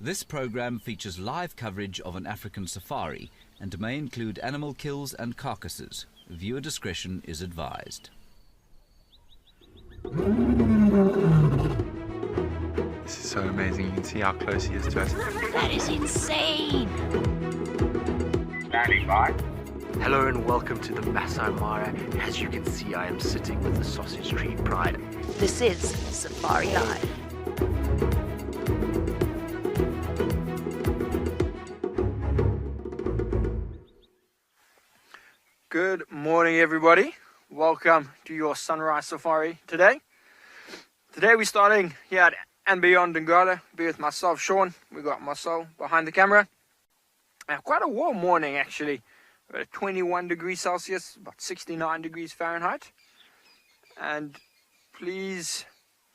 This program features live coverage of an African safari and may include animal kills and carcasses. Viewer discretion is advised. This is so amazing. You can see how close he is to us. That is insane! Standing by. Hello and welcome to the Masai Mara. As you can see, I am sitting with the Sausage Tree Pride. This is Safari Live. Good morning, everybody. Welcome to your sunrise safari today. Today we're starting here at and beyond Ngala. Be with myself, Sean. We got Marcel behind the camera. Quite a warm morning, actually. We're at 21 degrees Celsius, about 69 degrees Fahrenheit. And please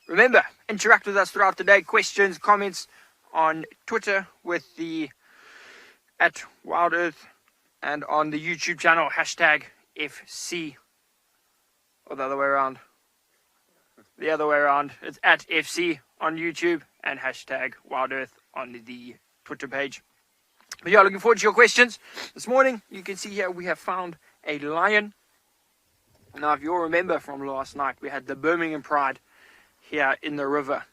remember, interact with us throughout the day. Questions, comments on Twitter with the @WildEarth. And on the YouTube channel, hashtag FC. Or the other way around. The other way around. It's @FC on YouTube and hashtag WildEarth on the Twitter page. But yeah, looking forward to your questions. This morning, you can see here we have found a lion. Now, if you'll remember from last night, we had the Birmingham Pride here in the river.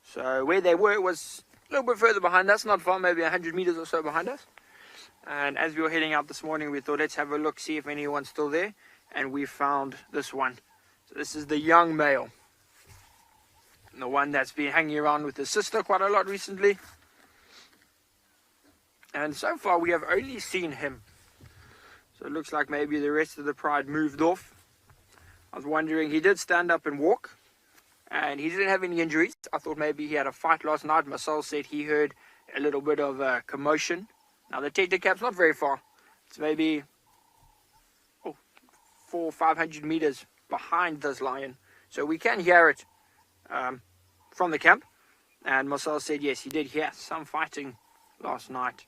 So where they were was a little bit further behind us, not far, maybe 100 meters or so behind us. And as we were heading out this morning, we thought, let's have a look, see if anyone's still there. And we found this one. So this is the young male. And the one that's been hanging around with his sister quite a lot recently. And so far, we have only seen him. So it looks like maybe the rest of the pride moved off. I was wondering, he did stand up and walk. And he didn't have any injuries. I thought maybe he had a fight last night. Marcel said he heard a little bit of a commotion. Now the Tete Cap's not very far. It's maybe 400 or 500 meters behind this lion. So we can hear it from the camp. And Marcel said yes, he did hear some fighting last night.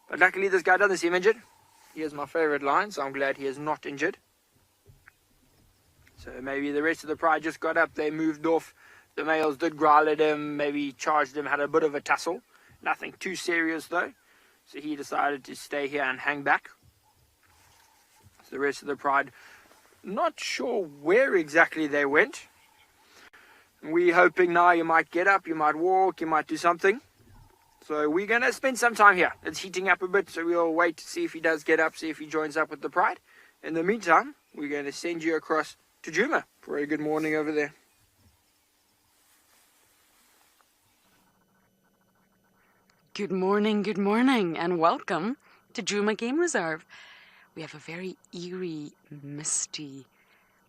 But luckily this guy doesn't seem injured. He is my favorite lion, so I'm glad he is not injured. So maybe the rest of the pride just got up, they moved off. The males did growl at him, maybe charged him, had a bit of a tussle. Nothing too serious though. So he decided to stay here and hang back. So the rest of the pride, not sure where exactly they went. We're hoping now you might get up, you might walk, you might do something. So we're going to spend some time here. It's heating up a bit, so we'll wait to see if he does get up, see if he joins up with the pride. In the meantime, we're going to send you across to Juma for a good morning over there. Good morning, and welcome to Juma Game Reserve. We have a very eerie, misty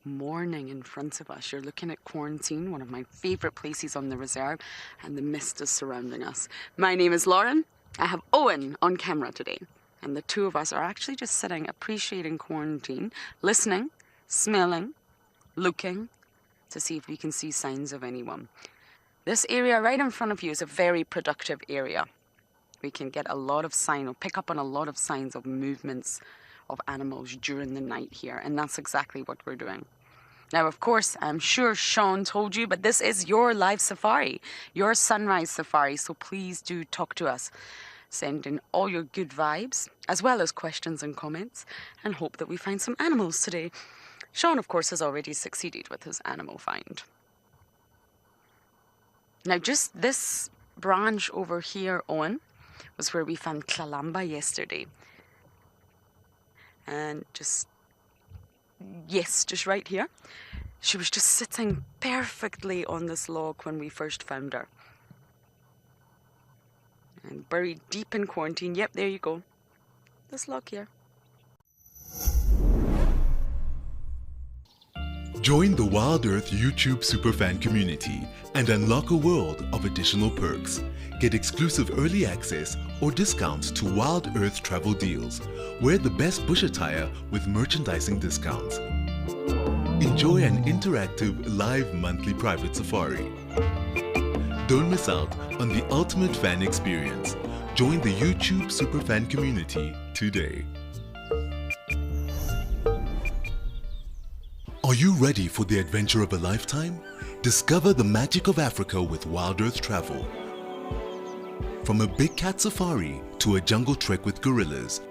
morning in front of us. You're looking at Quarantine, one of my favourite places on the reserve, and the mist is surrounding us. My name is Lauren. I have Owen on camera today, and the two of us are actually just sitting, appreciating Quarantine, listening, smelling, looking to see if we can see signs of anyone. This area right in front of you is a very productive area. We can get a lot of sign or pick up on a lot of signs of movements of animals during the night here, and that's exactly what we're doing. Now, of course, I'm sure Sean told you, but this is your live safari, your sunrise safari, so please do talk to us. Send in all your good vibes, as well as questions and comments, and hope that we find some animals today. Sean, of course, has already succeeded with his animal find. Now, just this branch over here, Owen, was where we found Klalamba yesterday. And just right here. She was just sitting perfectly on this log when we first found her. And buried deep in Quarantine. Yep, there you go. This log here. Join the WildEarth YouTube superfan community and unlock a world of additional perks. Get exclusive early access or discounts to WildEarth travel deals. Wear the best bush attire with merchandising discounts. Enjoy an interactive live monthly private safari. Don't miss out on the ultimate fan experience. Join the YouTube superfan community today. Are you ready for the adventure of a lifetime? Discover the magic of Africa with WildEarth Travel. From a big cat safari to a jungle trek with gorillas,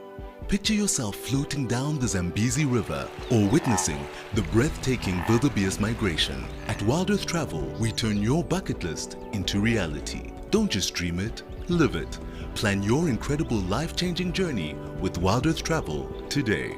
picture yourself floating down the Zambezi River or witnessing the breathtaking wildebeest migration. At Wild Earth Travel, we turn your bucket list into reality. Don't just dream it, live it. Plan your incredible life-changing journey with Wild Earth Travel today.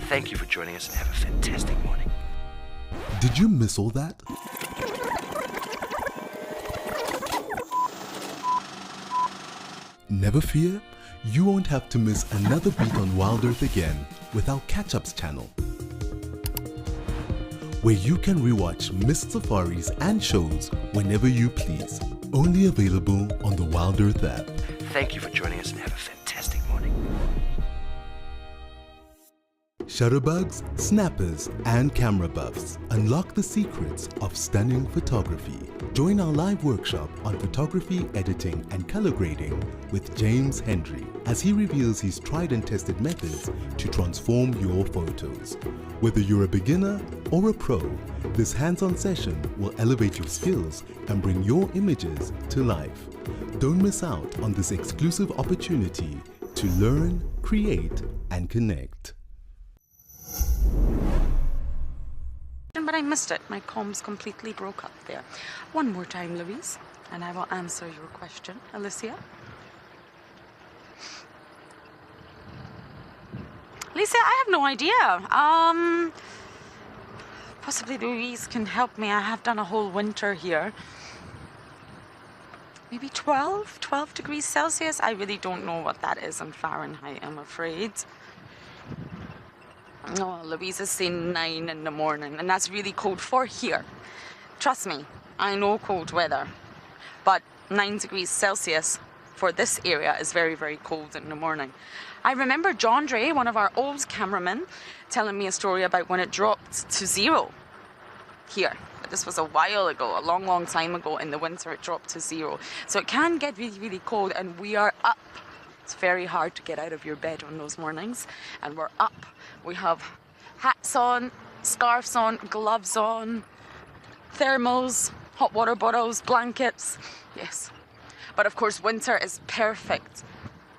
Thank you for joining us and have a fantastic morning. Did you miss all that? Never fear, you won't have to miss another beat on Wild Earth again with our Catch-Ups channel, where you can rewatch missed safaris and shows whenever you please. Only available on the Wild Earth app. Thank you for joining us and have a fantastic morning. Shutterbugs, snappers, and camera buffs unlock the secrets of stunning photography. Join our live workshop on photography, editing, and color grading with James Hendry as he reveals his tried and tested methods to transform your photos. Whether you're a beginner or a pro, this hands-on session will elevate your skills and bring your images to life. Don't miss out on this exclusive opportunity to learn, create, and connect. But I missed it. My comms completely broke up there. One more time, Louise, and I will answer your question. Alicia? Alicia, I have no idea. Possibly Louise can help me. I have done a whole winter here. Maybe 12 degrees Celsius. I really don't know what that is in Fahrenheit, I'm afraid. Oh, Louise is saying 9 in the morning, and that's really cold for here. Trust me, I know cold weather, but 9 degrees Celsius for this area is very, very cold in the morning. I remember John Dre, one of our old cameramen, telling me a story about when it dropped to 0 here. But this was a while ago, a long, long time ago. In the winter, it dropped to 0. So it can get really, really cold, and we are up. It's very hard to get out of your bed on those mornings, and we're up. We have hats on, scarves on, gloves on, thermals, hot water bottles, blankets. Yes. But of course, winter is perfect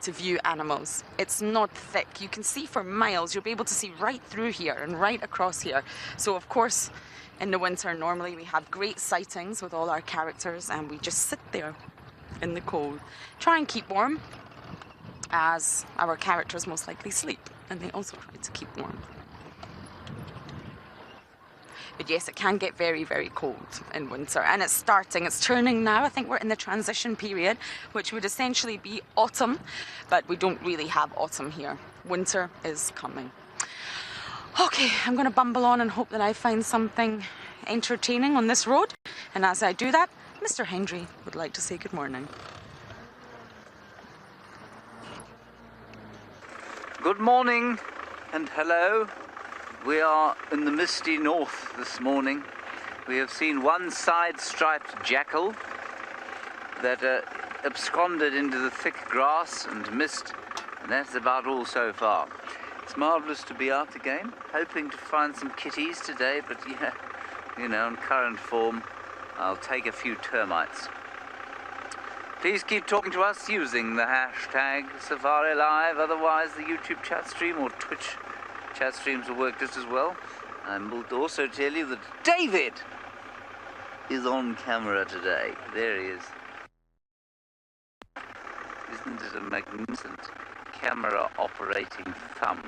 to view animals. It's not thick. You can see for miles. You'll be able to see right through here and right across here. So of course, in the winter, normally we have great sightings with all our characters, and we just sit there in the cold. Try and keep warm, as our characters most likely sleep, and they also try to keep warm. But yes, it can get very, very cold in winter, and it's turning now. I think we're in the transition period, which would essentially be autumn, but we don't really have autumn here. Winter is coming. Okay, I'm going to bumble on and hope that I find something entertaining on this road, and as I do that, Mr. Hendry would like to say good morning. Good morning and hello. We are in the misty north this morning. We have seen one side-striped jackal that absconded into the thick grass and mist, and that's about all so far. It's marvellous to be out again, hoping to find some kitties today, but yeah, you know, in current form, I'll take a few termites. Please keep talking to us using the hashtag SafariLIVE, otherwise the YouTube chat stream or Twitch chat streams will work just as well. I will also tell you that David is on camera today. There he is. Isn't it a magnificent camera operating thumb?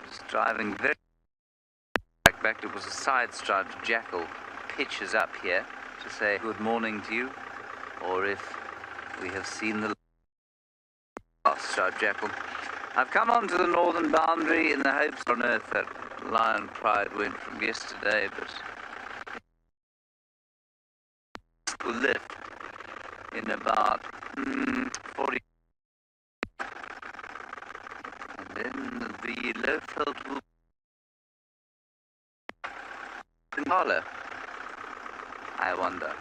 Just driving very back. It was a side-striped jackal. Pitches up here to say good morning to you, or if we have seen the last striped jackal. I've come on to the northern boundary in the hopes on earth that lion pride went from yesterday, but will lift in about 40. And then the low felt will Impala, I wonder.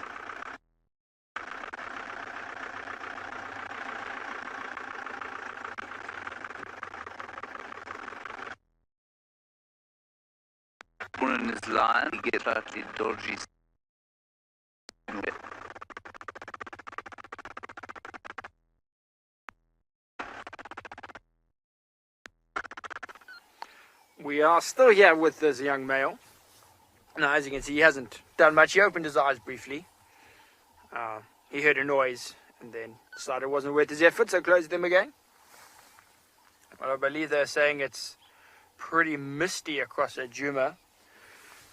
In his line, he gets slightly dodgy. We are still here with this young male. Now, as you can see, he hasn't done much. He opened his eyes briefly. He heard a noise and then decided it wasn't worth his effort, so closed them again. Well, I believe they're saying it's pretty misty across at Djuma.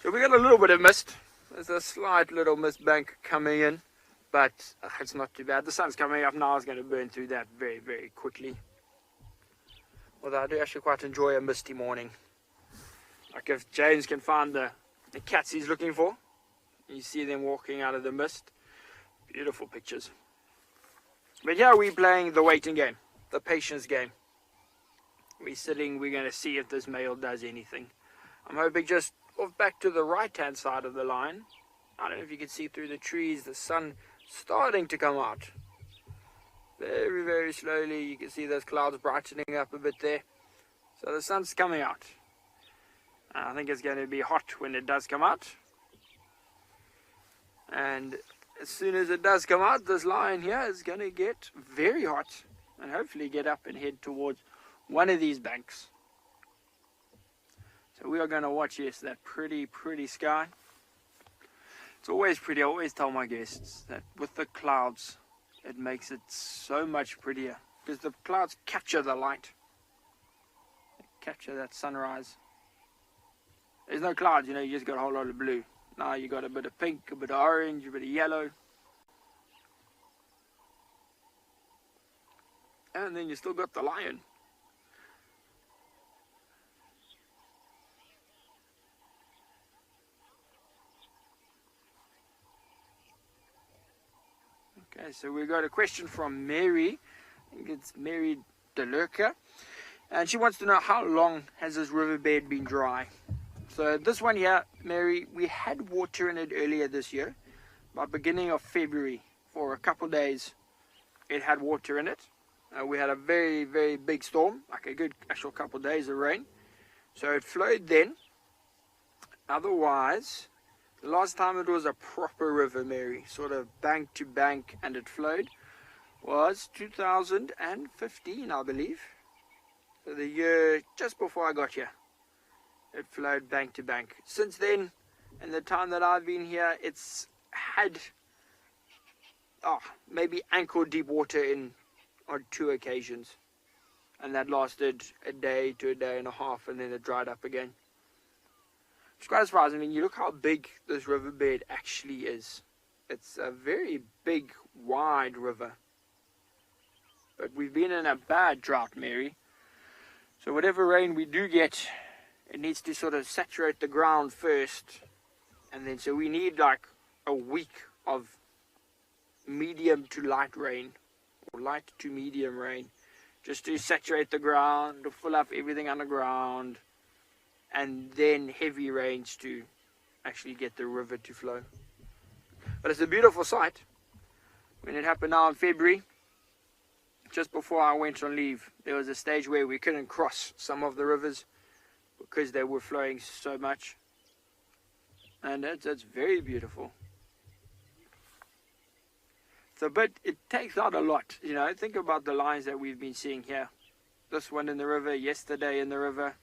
So we got a little bit of mist. There's a slight little mist bank coming in, but it's not too bad. The sun's coming up now. It's going to burn through that very, very quickly. Although I do actually quite enjoy a misty morning. Like if James can find the cats he's looking for, you see them walking out of the mist. Beautiful pictures. But here we're playing the waiting game, the patience game. We're sitting, we're going to see if this male does anything. I'm hoping just off back to the right hand side of the line. I don't know if you can see through the trees, the sun starting to come out. Very, very slowly. You can see those clouds brightening up a bit there. So the sun's coming out. I think it's going to be hot when it does come out. And as soon as it does come out, this lion here is going to get very hot. And hopefully get up and head towards one of these banks. So we are going to watch, yes, that pretty, pretty sky. It's always pretty. I always tell my guests that with the clouds, it makes it so much prettier. Because the clouds capture the light. They capture that sunrise. There's no clouds, you know, you just got a whole lot of blue. Now you got a bit of pink, a bit of orange, a bit of yellow. And then you still got the lion. Okay, so we got a question from Mary. I think it's Mary DeLurker. And she wants to know how long has this riverbed been dry? So this one here, Mary, we had water in it earlier this year. By beginning of February, for a couple of days, it had water in it. We had a very, very big storm, like a good actual couple of days of rain. So it flowed then. Otherwise, the last time it was a proper river, Mary, sort of bank to bank, and it flowed, was 2015, I believe. So the year just before I got here. It flowed bank to bank. Since then, in the time that I've been here, it's had maybe ankle deep water in on 2 occasions. And that lasted a day to a day and a half, and then it dried up again. It's quite surprising. I mean, you look how big this riverbed actually is. It's a very big, wide river. But we've been in a bad drought, Mary. So whatever rain we do get, it needs to sort of saturate the ground first. And then, so we need like a week of medium to light rain, or light to medium rain, just to saturate the ground, to fill up everything underground, and then heavy rains to actually get the river to flow. But it's a beautiful sight. When it happened now in February, just before I went on leave, there was a stage where we couldn't cross some of the rivers because they were flowing so much. And it's very beautiful. So, but it takes out a lot, you know. Think about the lines that we've been seeing here. This one in the river, yesterday in the river.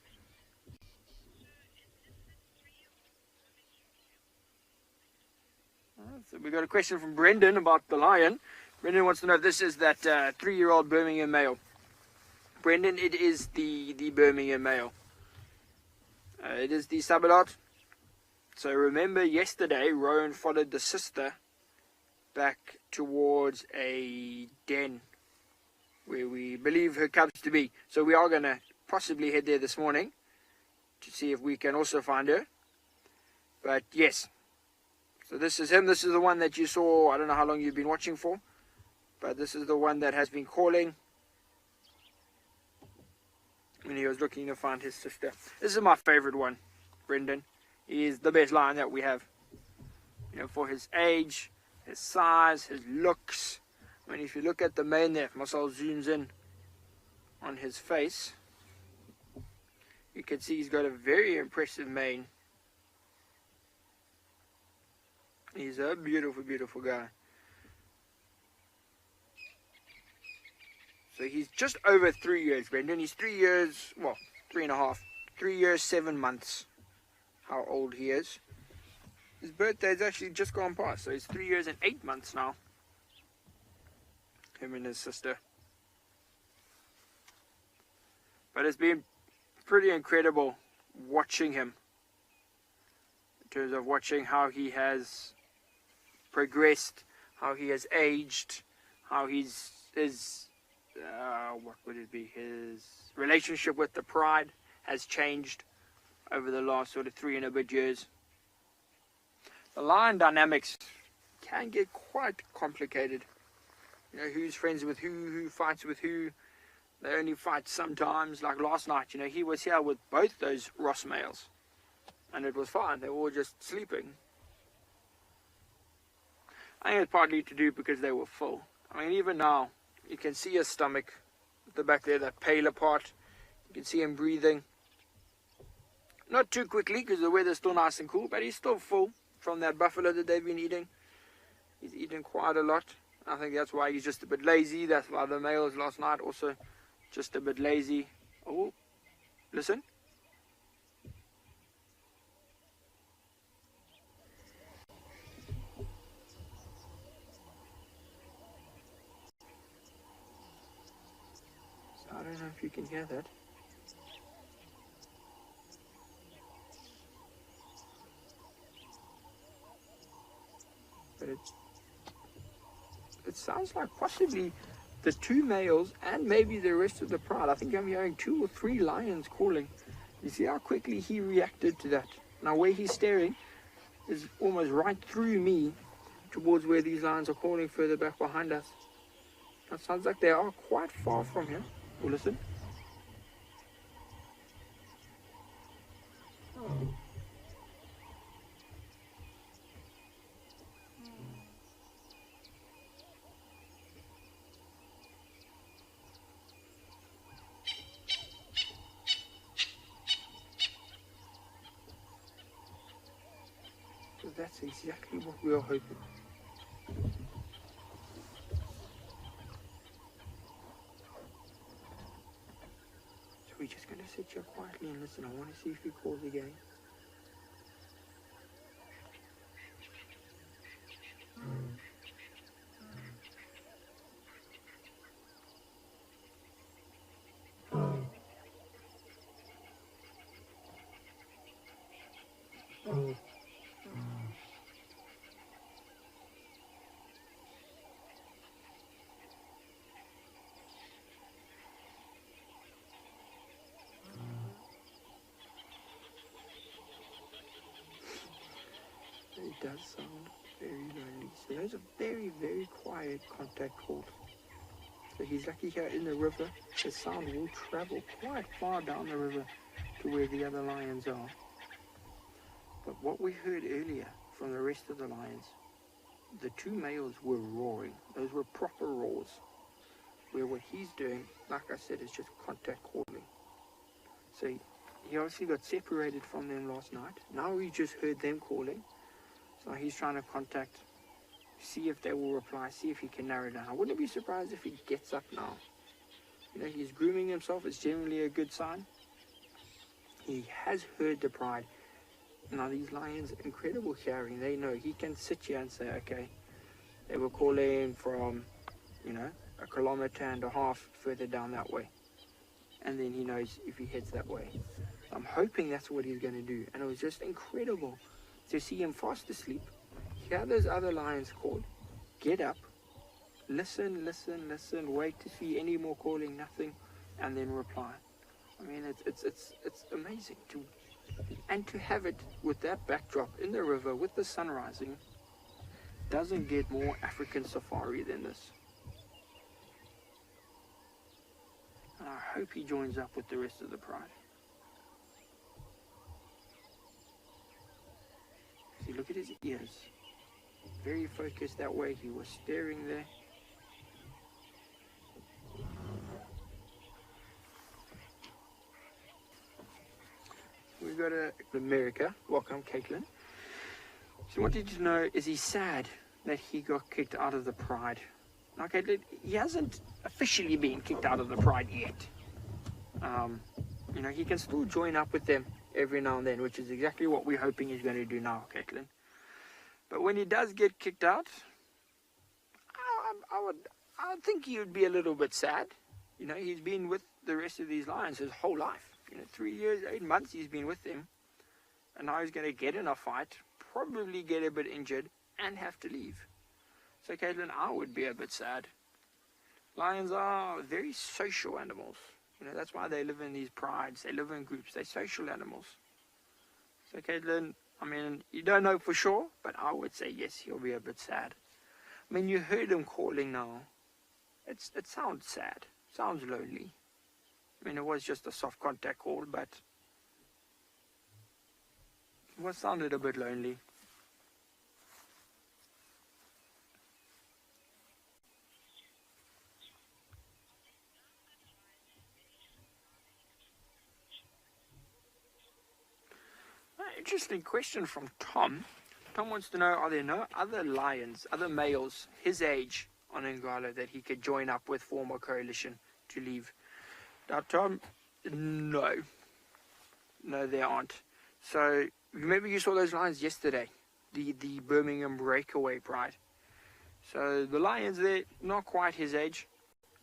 So we got a question from Brendan about the lion. Brendan wants to know if this is that 3-year-old Birmingham male. Brendan, it is the Birmingham male. It is the Sabalot. So remember yesterday, Rowan followed the sister back towards a den where we believe her cubs to be. So we are going to possibly head there this morning to see if we can also find her. But yes, So this is him. This is the one that you saw. I don't know how long you've been watching for, but this is the one that has been calling when he was looking to find his sister. This is my favorite one, Brendan. He is the best lion that we have. You know, for his age, his size, his looks. I mean, if you look at the mane there, if Marcel zooms in on his face, you can see he's got a very impressive mane. He's a beautiful, beautiful guy. So he's just over 3 years, Brendan. He's 3 years, well, 3.5. 3 years, 7 months. How old he is. His birthday's actually just gone past, so he's 3 years and 8 months now. Him and his sister. But it's been pretty incredible watching him. In terms of watching how he has progressed, how he has aged, how his what would it be, his relationship with the pride has changed over the last sort of 3 and a bit years. The lion dynamics can get quite complicated. You know, who's friends with who fights with who. They only fight sometimes. Like last night, you know, he was here with both those Ross males, and it was fine. They were all just sleeping. I think it's partly to do because they were full. I mean, even now, you can see his stomach at the back there, that paler part. You can see him breathing. Not too quickly because the weather's still nice and cool, but he's still full from that buffalo that they've been eating. He's eaten quite a lot. I think that's why he's just a bit lazy. That's why the males last night also just a bit lazy. Oh, listen. So I don't know if you can hear that. But it sounds like possibly the 2 males and maybe the rest of the pride. I think I'm hearing 2 or 3 lions calling. You see how quickly he reacted to that. Now where he's staring is almost right through me towards where these lions are calling further back behind us. It sounds like they are quite far from him. Oh, listen. Oh. That's exactly what we are hoping. So we're just going to sit here quietly and listen. I want to see if he calls again. It does sound very lonely. So those are very, very quiet contact calls. So he's lucky here in the river. The sound will travel quite far down the river to where the other lions are. But what we heard earlier from the rest of the lions, the 2 males were roaring. Those were proper roars. Where what he's doing, like I said, is just contact calling. So he obviously got separated from them last night. Now we just heard them calling. So he's trying to contact, see if they will reply, see if he can narrow down. I wouldn't be surprised if he gets up now. You know, he's grooming himself. It's generally a good sign. He has heard the pride. Now these lions, incredible hearing. They know he can sit here and say, okay, they were calling from, you know, 1.5 kilometers further down that way. And then he knows if he heads that way. I'm hoping that's what he's going to do. And it was just incredible to see him fast asleep, hear those other lions call, get up, listen, wait to see any more calling, nothing, and then reply. I mean, it's amazing to have it with that backdrop in the river with the sun rising. doesn't get more African safari than this. And I hope he joins up with the rest of the pride. See, look at his ears. Very focused that way. He was staring there. We've got America. Welcome, Caitlin. She wanted to know, is he sad that he got kicked out of the pride? Now, Caitlin, he hasn't officially been kicked out of the pride yet. You know, he can still join up with them every now and then, which is exactly what we're hoping he's going to do now, Caitlin. But when he does get kicked out, I would think he would be a little bit sad. You know, he's been with the rest of these lions his whole life. You know, 3 years, 8 months he's been with them. And now he's going to get in a fight, probably get a bit injured, and have to leave. So, Caitlin, I would be a bit sad. Lions are very social animals. You know, that's why they live in these prides. They live in groups. They're social animals. So, Caitlin, I mean, you don't know for sure, but I would say yes, he'll be a bit sad. I mean, you heard him calling now. It sounds sad. Sounds lonely. I mean, it was just a soft contact call, but it sounded a bit lonely. Interesting question from Tom. Tom wants to know, are there no other lions, other males his age on Ngala that he could join up with, form a coalition to leave? Now, Tom, no. No, there aren't. So, remember you saw those lions yesterday, the Birmingham Breakaway Pride. So, the lions there, not quite his age.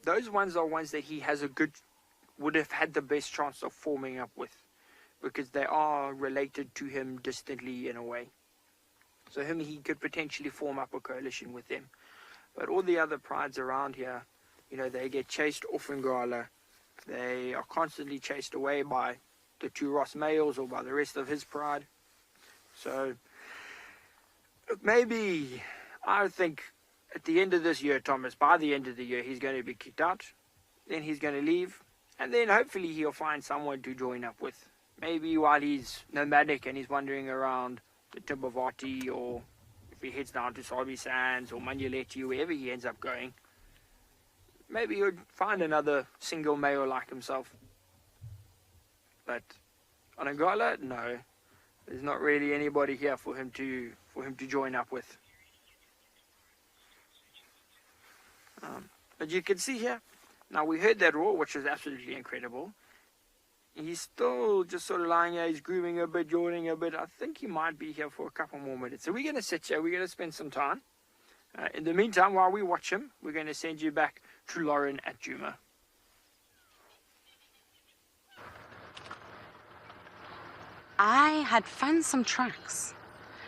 Those ones are ones that he has would have had the best chance of forming up with, because they are related to him distantly in a way. So he could potentially form up a coalition with them. But all the other prides around here, you know, they get chased off Ngala. They are constantly chased away by the 2 Ross males or by the rest of his pride. So maybe, I think at the end of this year, Thomas, by the end of the year, he's going to be kicked out. Then he's going to leave. And then hopefully he'll find someone to join up with. Maybe while he's nomadic and he's wandering around the Timbavati, or if he heads down to Sabi Sands or Manuleti, wherever he ends up going, maybe he'll find another single male like himself. But on Ngala, no, there's not really anybody here for him to join up with. But you can see here, now we heard that roar, which was absolutely incredible. He's still just sort of lying here. He's grooving a bit, yawning a bit. I think he might be here for a couple more minutes. So we're going to sit here. We're going to spend some time. In the meantime, while we watch him, we're going to send you back to Lauren at Djuma. I had found some tracks.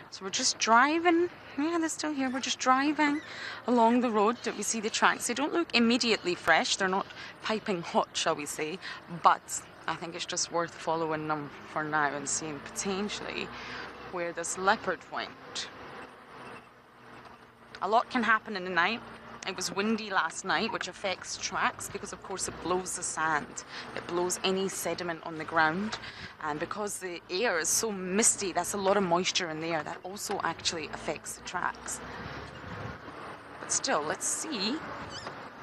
So we're just driving. Yeah, they're still here. We're just driving along the road that we see the tracks. They don't look immediately fresh. They're not piping hot, shall we say. But I think it's just worth following them for now and seeing potentially where this leopard went. A lot can happen in the night. It was windy last night, which affects tracks because, of course, it blows the sand. It blows any sediment on the ground. And because the air is so misty, that's a lot of moisture in the air. That also actually affects the tracks. But still, let's see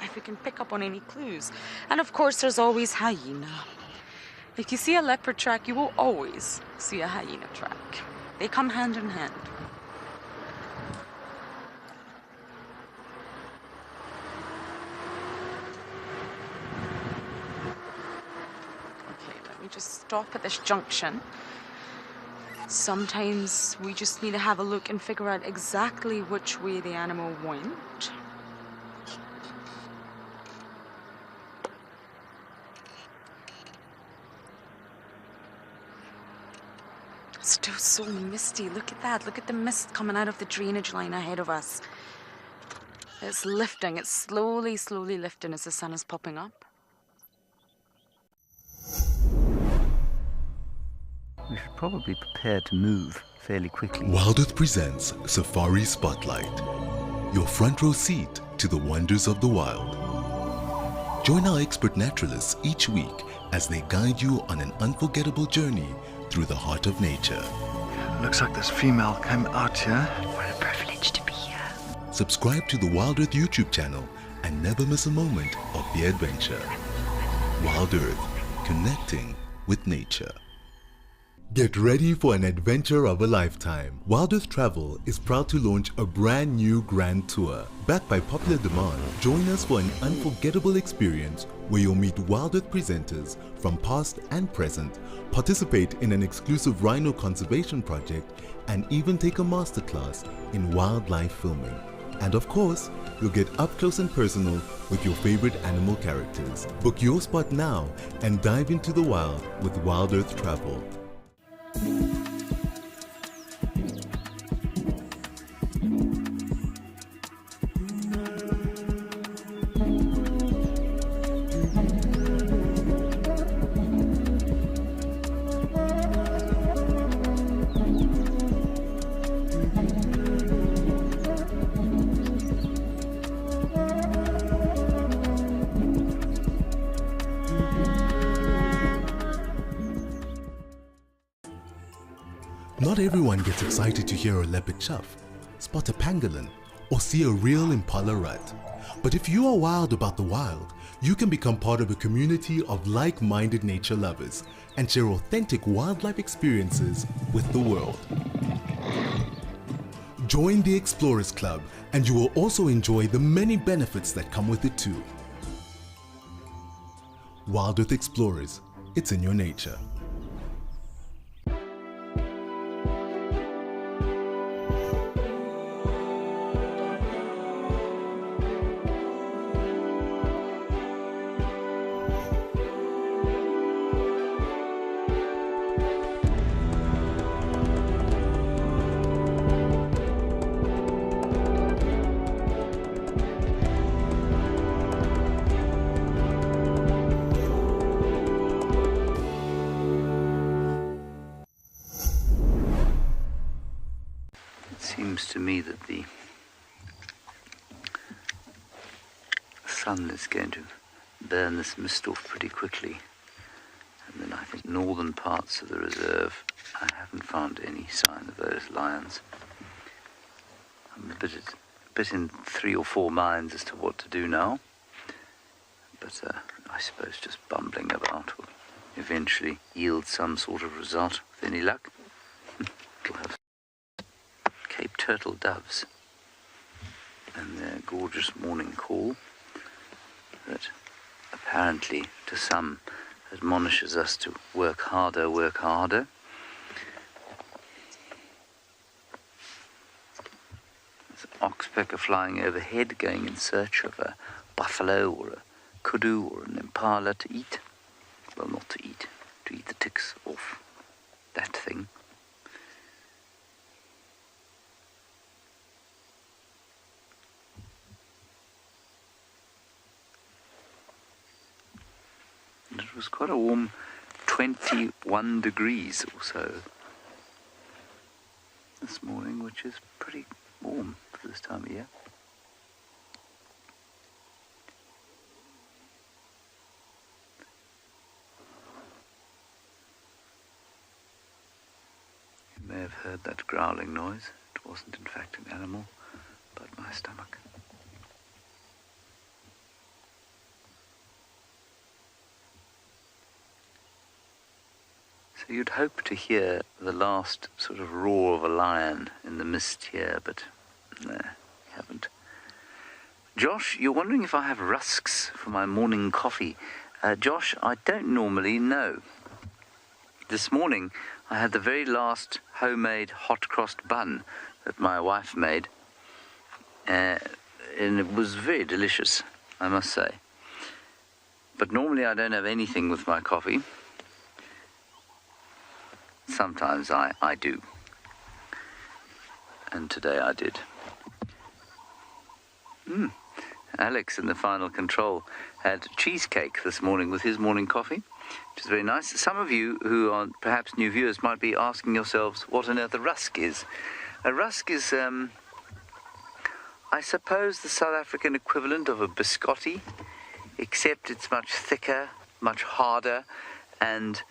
if we can pick up on any clues. And, of course, there's always hyena. If you see a leopard track, you will always see a hyena track. They come hand in hand. Okay, let me just stop at this junction. Sometimes we just need to have a look and figure out exactly which way the animal went. Still so misty. Look at that. Look at the mist coming out of the drainage line ahead of us. It's lifting. It's slowly, slowly lifting as the sun is popping up. We should probably prepare to move fairly quickly. Wild Earth presents Safari Spotlight. your front row seat to the wonders of the wild. Join our expert naturalists each week as they guide you on an unforgettable journey through the heart of nature. Looks like this female came out here. What a privilege to be here. Subscribe to the Wild Earth YouTube channel and never miss a moment of the adventure. Wild Earth, connecting with nature. Get ready for an adventure of a lifetime. Wild Earth Travel is proud to launch a brand new grand tour. Backed by popular demand, join us for an unforgettable experience where you'll meet Wild Earth presenters from past and present, participate in an exclusive rhino conservation project, and even take a masterclass in wildlife filming. And of course, you'll get up close and personal with your favorite animal characters. Book your spot now and dive into the wild with Wild Earth Travel. Not everyone gets excited to hear a leopard chuff, spot a pangolin, or see a real impala rut. But if you are wild about the wild, you can become part of a community of like-minded nature lovers and share authentic wildlife experiences with the world. Join the Explorers Club and you will also enjoy the many benefits that come with it too. Wild Earth Explorers, it's in your nature. Seems to me that the sun is going to burn this mist off pretty quickly, and then I think northern parts of the reserve I haven't found any sign of those lions. I'm a bit in 3 or 4 minds as to what to do now, but I suppose just bumbling about will eventually yield some sort of result with any luck. It'll have Cape turtle doves and their gorgeous morning call that apparently to some admonishes us to work harder, work harder. There's an oxpecker flying overhead going in search of a buffalo or a kudu or an impala to eat. Well, not to eat the ticks off that thing. It was quite a warm 21 degrees or so this morning, which is pretty warm for this time of year. You may have heard that growling noise. It wasn't in fact an animal, but my stomach. So you'd hope to hear the last sort of roar of a lion in the mist here, but no, you haven't. Josh, you're wondering if I have rusks for my morning coffee. Josh, I don't normally know. This morning I had the very last homemade hot crossed bun that my wife made, and it was very delicious, I must say. But normally I don't have anything with my coffee. Sometimes I do. And today I did. Alex in the final control had cheesecake this morning with his morning coffee, which is very nice. Some of you who are perhaps new viewers might be asking yourselves what on earth a rusk is. A rusk is, I I suppose, the South African equivalent of a biscotti, except it's much thicker, much harder, and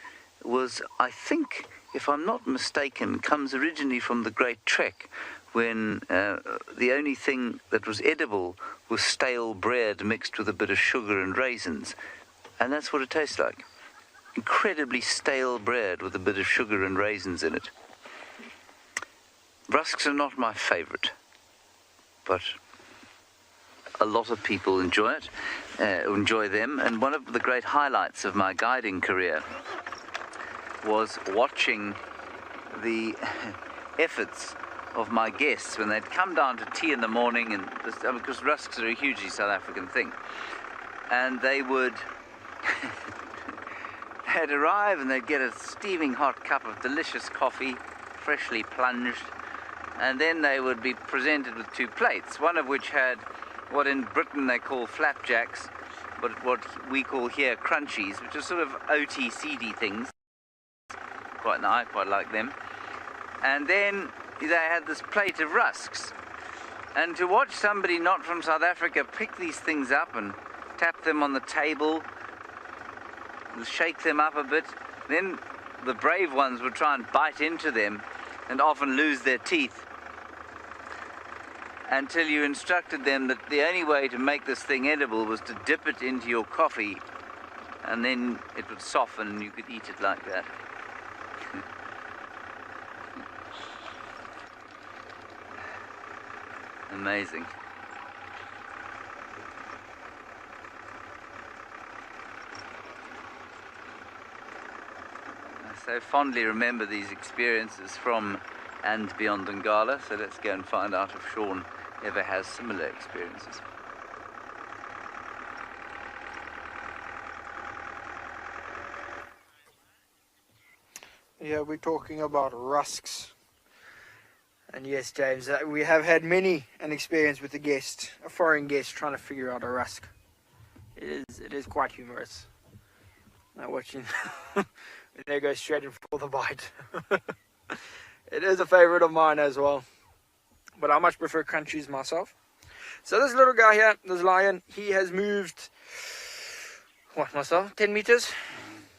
was, I think, if I'm not mistaken, comes originally from the Great Trek, when the only thing that was edible was stale bread mixed with a bit of sugar and raisins. And that's what it tastes like. Incredibly stale bread with a bit of sugar and raisins in it. Rusks are not my favorite, but a lot of people enjoy them. And one of the great highlights of my guiding career was watching the efforts of my guests when they'd come down to tea in the morning, and because rusks are a hugely South African thing, and they would they'd arrive and they'd get a steaming hot cup of delicious coffee, freshly plunged, and then they would be presented with two plates, one of which had what in Britain they call flapjacks, but what we call here crunchies, which are sort of oaty, seedy things. Quite nice, quite like them. And then they had this plate of rusks. And to watch somebody not from South Africa pick these things up and tap them on the table, shake them up a bit, then the brave ones would try and bite into them and often lose their teeth, until you instructed them that the only way to make this thing edible was to dip it into your coffee, and then it would soften and you could eat it like that. Amazing. I so fondly remember these experiences from and beyond Ngala, so let's go and find out if Sean ever has similar experiences. Yeah, we're talking about rusks. And yes, James, we have had many an experience with a foreign guest, trying to figure out a rusk. It is quite humorous. Now watching, they go straight in for the bite. It is a favorite of mine as well, but I much prefer crunchies myself. So this little guy here, this lion, he has moved, what, myself, 10 meters?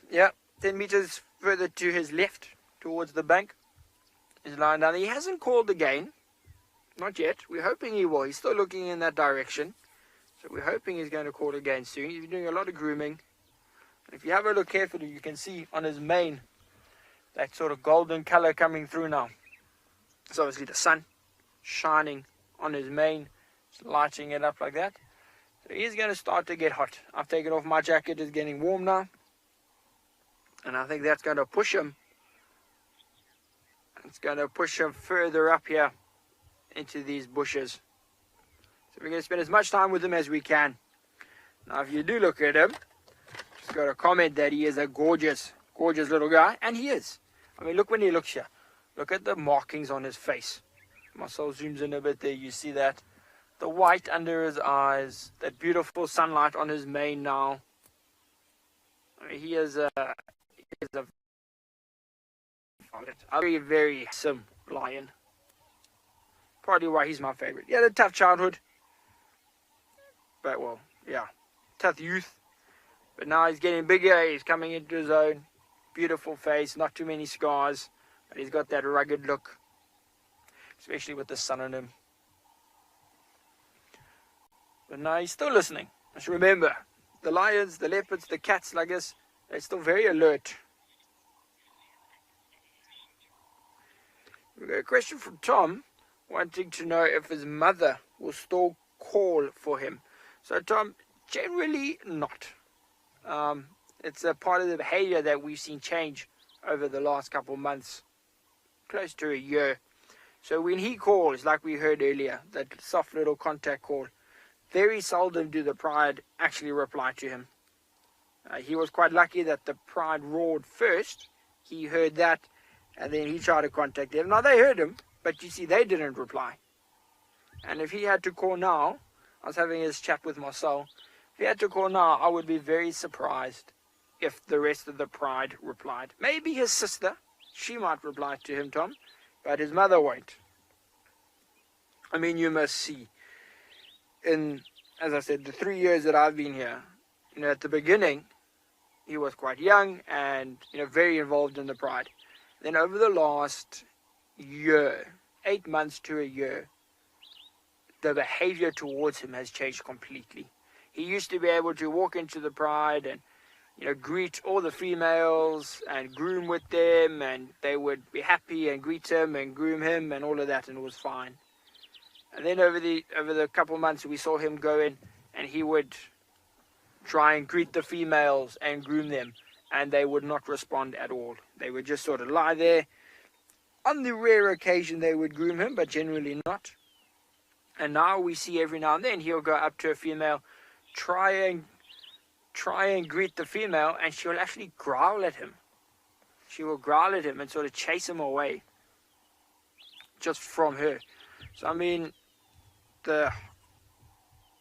Yeah, 10 meters further to his left, towards the bank. He's lying down. He hasn't called again. Not yet. We're hoping he will. He's still looking in that direction. So we're hoping he's going to call again soon. He's doing a lot of grooming. If you have a look carefully, you can see on his mane that sort of golden color coming through now. It's obviously the sun shining on his mane, lighting it up like that. So he's going to start to get hot. I've taken off my jacket. It's getting warm now. And I think that's going to push him. It's going to push him further up here into these bushes. So we're going to spend as much time with him as we can. Now if you do look at him, just got to comment that he is a gorgeous, gorgeous little guy. And he is. I mean, look when he looks here. Look at the markings on his face. Marcel zooms in a bit there, you see that. The white under his eyes. That beautiful sunlight on his mane now. I mean, he is a very, very handsome lion. Probably why he's my favorite. He had a tough childhood. But, well, yeah. Tough youth. But now he's getting bigger. He's coming into his own. Beautiful face. Not too many scars. But he's got that rugged look. Especially with the sun on him. But now he's still listening. Just remember, the lions, the leopards, the cats like this, they're still very alert. We've got a question from Tom, wanting to know if his mother will still call for him. So Tom, generally not. It's a part of the behavior that we've seen change over the last couple of months, close to a year. So when he calls, like we heard earlier, that soft little contact call, very seldom do the pride actually reply to him. He was quite lucky that the pride roared first. He heard that, and then he tried to contact them. Now, they heard him, but you see, they didn't reply. And if he had to call now, I was having his chat with Marcel, if he had to call now, I would be very surprised if the rest of the pride replied. Maybe his sister, she might reply to him, Tom, but his mother won't. I mean, you must see. as I said, the 3 years that I've been here, at the beginning, he was quite young and, very involved in the pride. Then over the last year, 8 months to a year, the behavior towards him has changed completely. He used to be able to walk into the pride and, greet all the females and groom with them, and they would be happy and greet him and groom him and all of that, and it was fine. And then over the couple of months, we saw him go in, and he would try and greet the females and groom them, and they would not respond at all. They would just sort of lie there. On the rare occasion, they would groom him, but generally not. And now we see every now and then he'll go up to a female, try and greet the female, and she will actually growl at him. She will growl at him and sort of chase him away just from her. So, I mean, the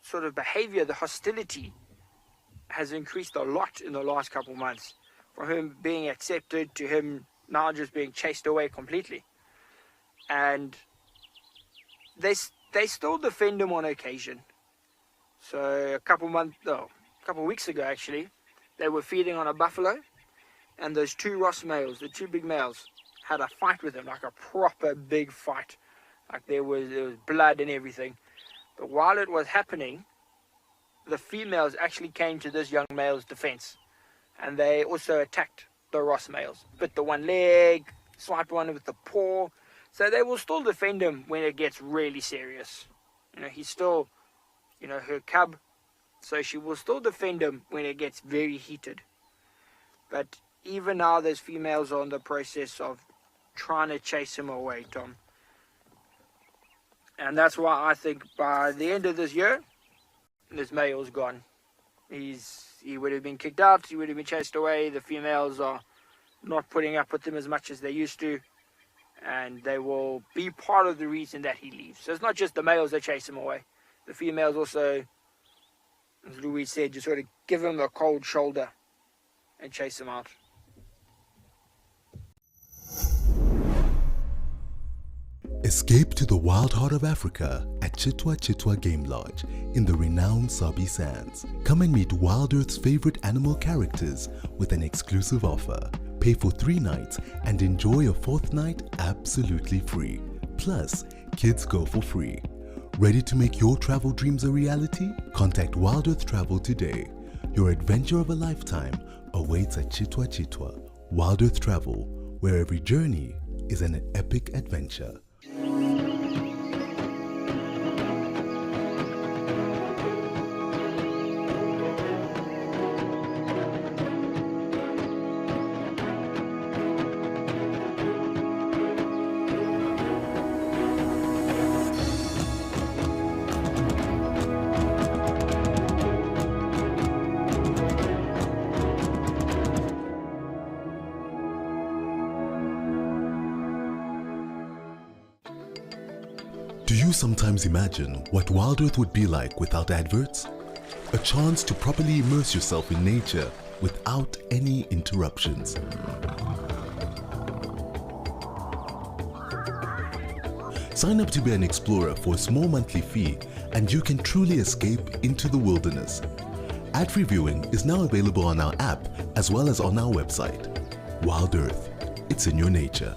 sort of behavior, the hostility has increased a lot in the last couple of months. From him being accepted to him now just being chased away completely. And they still defend him on occasion. So a couple weeks ago actually, they were feeding on a buffalo, and those two Ross males, the two big males, had a fight with him, like a proper big fight. Like there was blood and everything. But while it was happening, the females actually came to this young male's defense, and they also attacked the Ross males. Bit the one leg, swiped one with the paw. So they will still defend him when it gets really serious. He's still, her cub, so she will still defend him when it gets very heated. But even now, those females are in the process of trying to chase him away, Tom. And that's why I think by the end of this year, this male's gone. He would have been kicked out, he would have been chased away. The females are not putting up with him as much as they used to, and they will be part of the reason that he leaves. So it's not just the males that chase him away. The females also, as Louise said, just sort of give him a cold shoulder and chase him out. Escape to the wild heart of Africa at Chitwa Chitwa Game Lodge in the renowned Sabi Sands. Come and meet Wild Earth's favorite animal characters with an exclusive offer. Pay for 3 nights and enjoy a 4th night absolutely free. Plus, kids go for free. Ready to make your travel dreams a reality? Contact Wild Earth Travel today. Your adventure of a lifetime awaits at Chitwa Chitwa. Wild Earth Travel, where every journey is an epic adventure. Do you sometimes imagine what Wild Earth would be like without adverts? A chance to properly immerse yourself in nature without any interruptions. Sign up to be an explorer for a small monthly fee and you can truly escape into the wilderness. Ad-free viewing is now available on our app as well as on our website. Wild Earth, it's in your nature.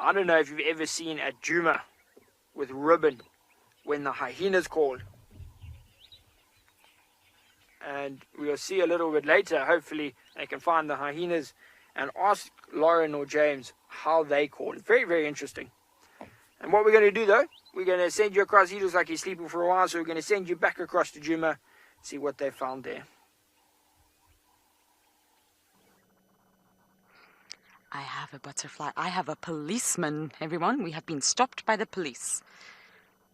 I don't know if you've ever seen a Juma with ribbon when the hyenas call. And we'll see a little bit later, hopefully they can find the hyenas and ask Lauren or James how they call. It's very, very interesting. And what we're going to do though, we're going to send you across. He looks like he's sleeping for a while, so we're going to send you back across to Juma, see what they found there. I have a butterfly. I have a policeman, everyone. We have been stopped by the police.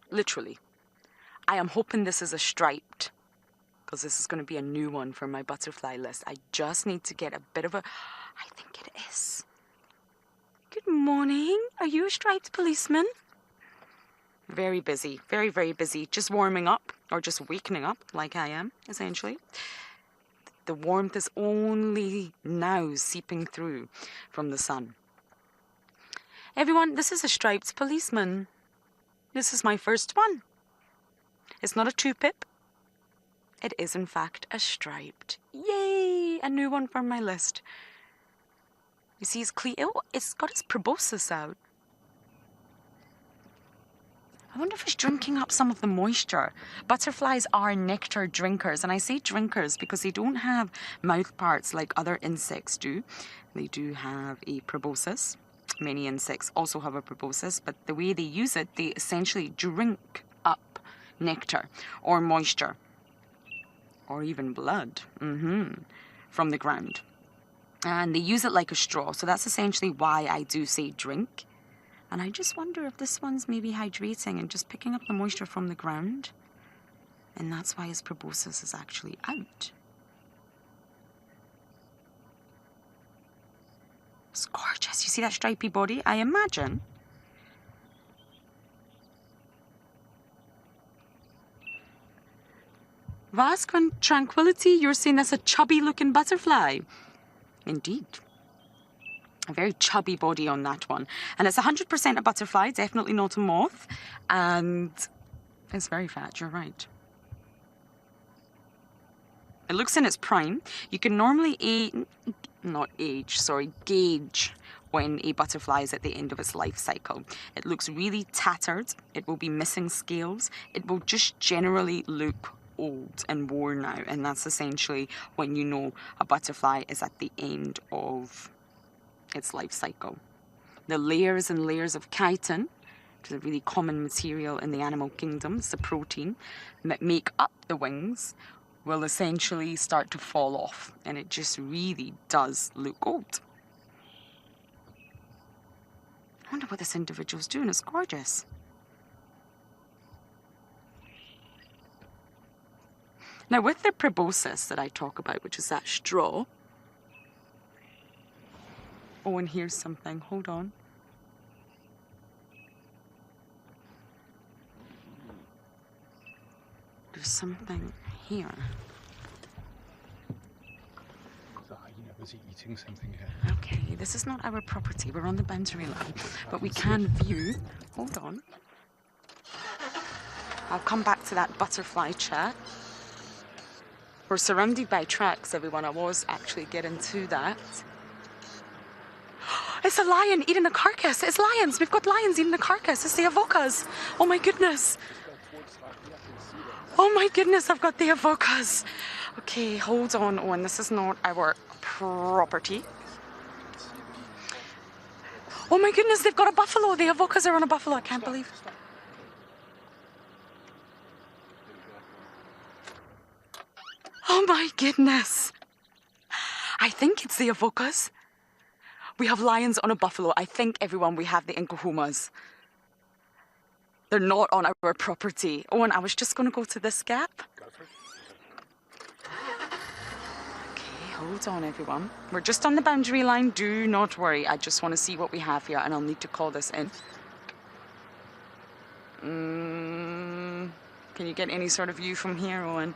Literally. I am hoping this is a striped, because this is going to be a new one for my butterfly list. I just need to get a bit of a... I think it is. Good morning. Are you a striped policeman? Very busy. Very, very busy. Just warming up, or just wakening up, like I am, essentially. The warmth is only now seeping through from the sun. Everyone, this is a striped policeman. This is my first one. It's not a two-pip. It is, in fact, a striped. Yay! A new one from my list. You see, it's got its proboscis out. I wonder if it's drinking up some of the moisture. Butterflies are nectar drinkers, and I say drinkers because they don't have mouth parts like other insects do. They do have a proboscis. Many insects also have a proboscis, but the way they use it, they essentially drink up nectar or moisture or even blood from the ground. And they use it like a straw, so that's essentially why I do say drink. And I just wonder if this one's maybe hydrating and just picking up the moisture from the ground. And that's why his proboscis is actually out. It's gorgeous. You see that stripy body? I imagine. Vasque and Tranquility, you're saying that's a chubby looking butterfly. Indeed. A very chubby body on that one. And it's 100% a butterfly, definitely not a moth. And it's very fat, you're right. It looks in its prime. You can normally gauge when a butterfly is at the end of its life cycle. It looks really tattered. It will be missing scales. It will just generally look old and worn out. And that's essentially when you know a butterfly is at the end of its life cycle. The layers and layers of chitin, which is a really common material in the animal kingdom, it's the protein that make up the wings, will essentially start to fall off, and it just really does look old. I wonder what this individual's doing. It's gorgeous. Now, with the proboscis that I talk about, which is that straw. Oh, and here's something. Hold on. There's something here. Was he eating something here? Okay, this is not our property. We're on the boundary line. But we can view... Hold on. I'll come back to that butterfly chat. We're surrounded by tracks, everyone. I was actually getting to that. It's a lion eating the carcass. It's lions. We've got lions eating the carcass. It's the avocas. Oh my goodness. Oh my goodness, I've got the avocas. Okay, hold on, Owen. This is not our property. Oh my goodness, they've got a buffalo. The avocas are on a buffalo. I can't believe. Oh my goodness. I think it's the avocas. We have lions on a buffalo. I think, everyone, we have the Incahumas. They're not on our property. Oh, and I was just going to go to this gap. Okay, hold on, everyone. We're just on the boundary line. Do not worry. I just want to see what we have here, and I'll need to call this in. Can you get any sort of view from here, Owen?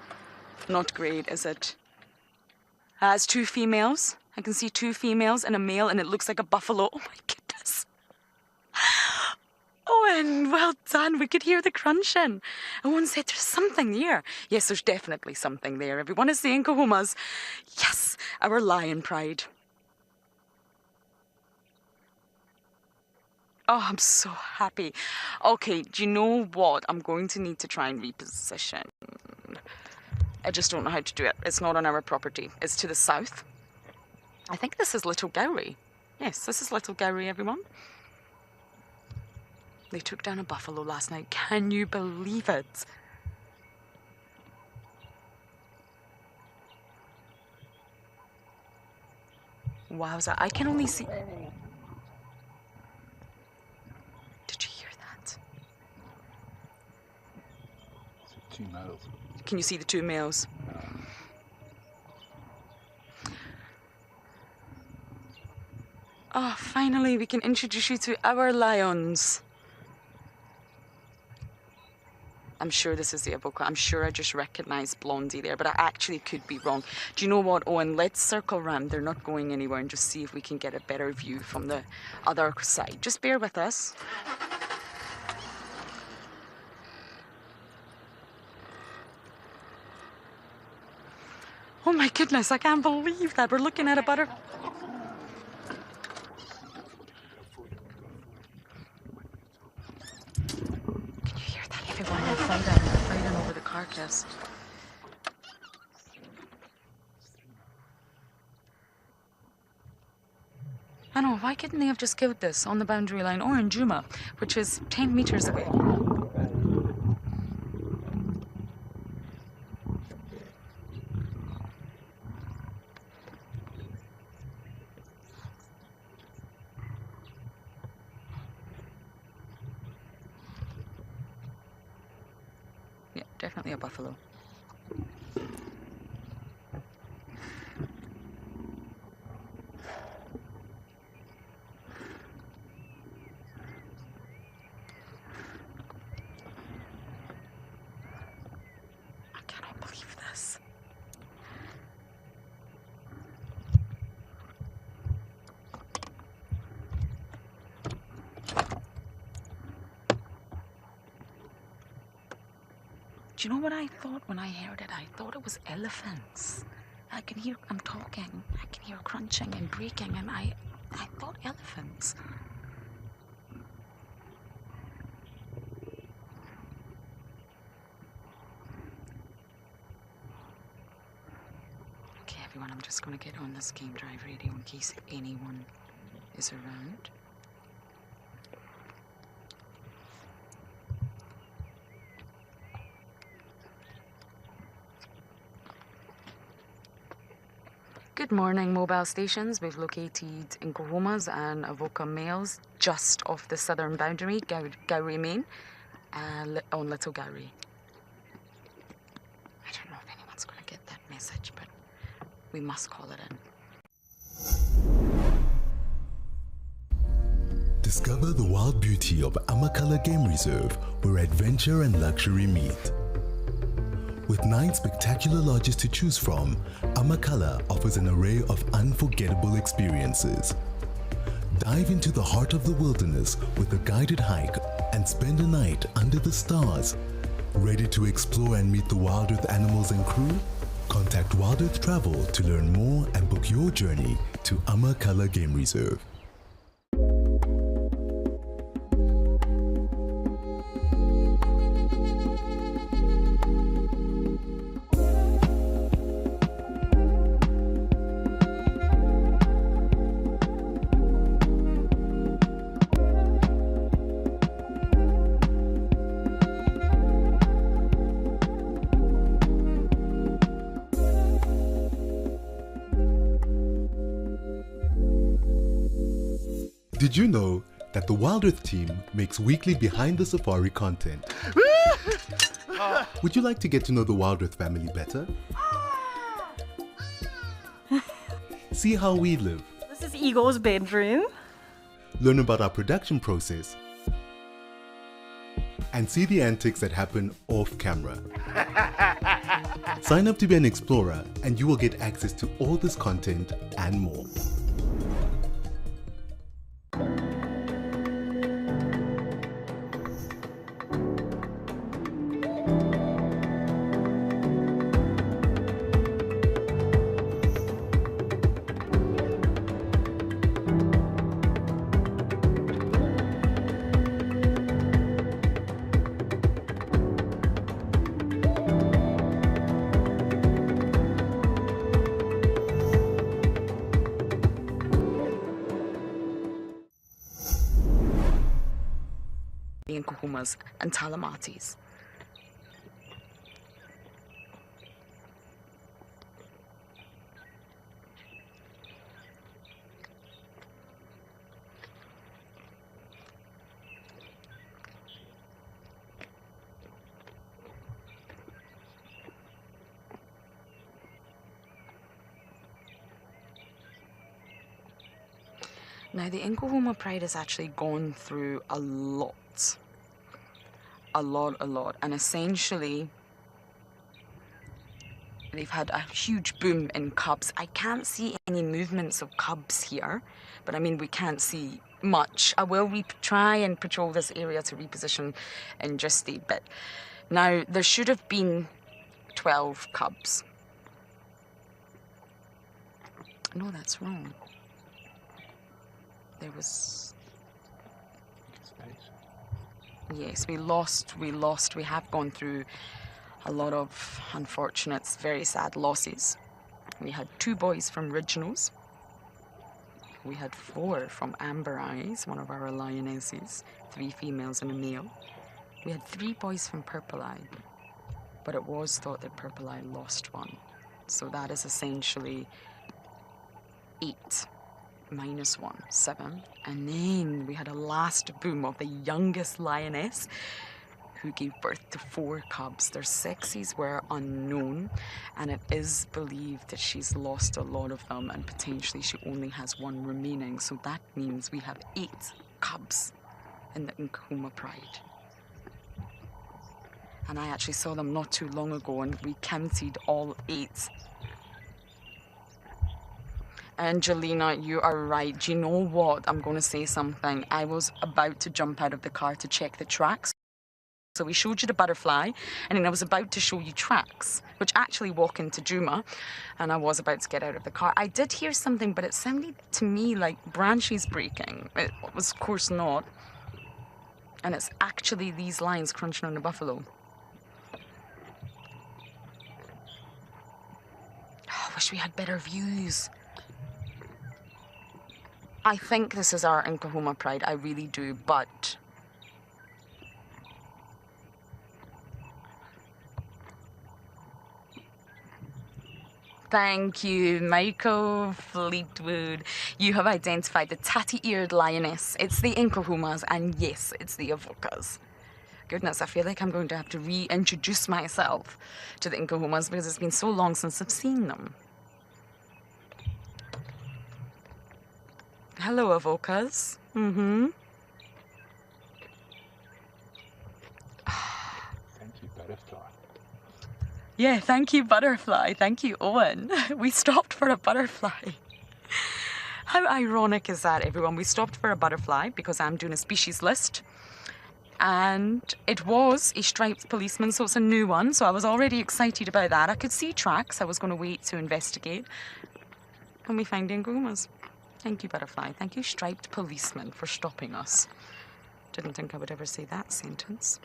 Not great, is it? It's two females. I can see two females and a male, and it looks like a buffalo. Oh my goodness. Owen, well done. We could hear the crunching. Owen said there's something there. Yes, there's definitely something there. Everyone is saying Incahumas. Yes, our lion pride. Oh, I'm so happy. Okay, do you know what? I'm going to need to try and reposition. I just don't know how to do it. It's not on our property. It's to the south. I think this is Little Gowrie. Yes, this is Little Gowrie, everyone. They took down a buffalo last night. Can you believe it? Wowza, I can only see... Did you hear that? 2 males. Can you see the 2 males? Oh, finally we can introduce you to our lions. I'm sure this is the avoca. I'm sure I just recognized Blondie there, but I actually could be wrong. Do you know what, Owen? Let's circle around. They're not going anywhere, and just see if we can get a better view from the other side. Just bear with us. Oh my goodness, I can't believe that. We're looking at a butter... Can you hear that, everyone? They're fighting over the carcass. I know, why couldn't they have just killed this on the boundary line or in Juma, which is 10 meters away? Yeah, definitely a buffalo. I cannot believe this. Do you know what I thought when I heard it? I thought it was elephants. I can hear, I'm talking, I can hear crunching and breaking, and I thought elephants. Okay, everyone, I'm just going to get on this game drive radio in case anyone is around. Good morning, mobile stations. We've located Nkohumas and Avoca males just off the southern boundary, Gowrie, Maine, on Little Gowrie. I don't know if anyone's going to get that message, but we must call it in. Discover the wild beauty of Amakala Game Reserve, where adventure and luxury meet. With 9 spectacular lodges to choose from, Amakala offers an array of unforgettable experiences. Dive into the heart of the wilderness with a guided hike and spend a night under the stars. Ready to explore and meet the Wild Earth animals and crew? Contact Wild Earth Travel to learn more and book your journey to Amakala Game Reserve. Did you know that the Wild Earth team makes weekly behind the safari content? Would you like to get to know the Wild Earth family better? See how we live. This is Igor's bedroom. Learn about our production process. And see the antics that happen off camera. Sign up to be an explorer and you will get access to all this content and more. Nkohumas and Talamatis. Now, the Nkahuma Pride has actually gone through a lot. A lot. And essentially, they've had a huge boom in cubs. I can't see any movements of cubs here, but I mean, we can't see much. I will try and patrol this area to reposition in just a bit. Now, there should have been 12 cubs. No, that's wrong. There was... Yes, we lost. We have gone through a lot of unfortunate, very sad losses. We had 2 boys from Regionals. We had 4 from Amber Eyes, one of our lionesses, 3 females and a male. We had 3 boys from Purple Eye, but it was thought that Purple Eye lost one. So that is essentially 8 minus 1, 7. And then we had a last boom of the youngest lioness who gave birth to 4 cubs. Their sexes were unknown, and it is believed that she's lost a lot of them, and potentially she only has 1 remaining. So that means we have 8 cubs in the Nkahuma Pride. And I actually saw them not too long ago, and we counted all 8. Angelina, you are right. Do you know what? I'm going to say something. I was about to jump out of the car to check the tracks. So we showed you the butterfly, and then I was about to show you tracks, which actually walk into Juma, and I was about to get out of the car. I did hear something, but it sounded to me like branches breaking. It was, of course, not. And it's actually these lions crunching on the buffalo. Oh, I wish we had better views. I think this is our Nkahuma Pride, I really do, but... Thank you, Michael Fleetwood. You have identified the tatty-eared lioness. It's the Nkahumas, and yes, it's the Avokas. Goodness, I feel like I'm going to have to reintroduce myself to the Nkahumas because it's been so long since I've seen them. Hello, Avokas. Thank you, Butterfly. Yeah, thank you, Butterfly. Thank you, Owen. We stopped for a butterfly. How ironic is that, everyone? We stopped for a butterfly because I'm doing a species list. And it was a striped policeman, so it's a new one. So I was already excited about that. I could see tracks. I was going to wait to investigate. And we found Nkahumas. Thank you, Butterfly. Thank you, striped policeman, for stopping us. Didn't think I would ever say that sentence.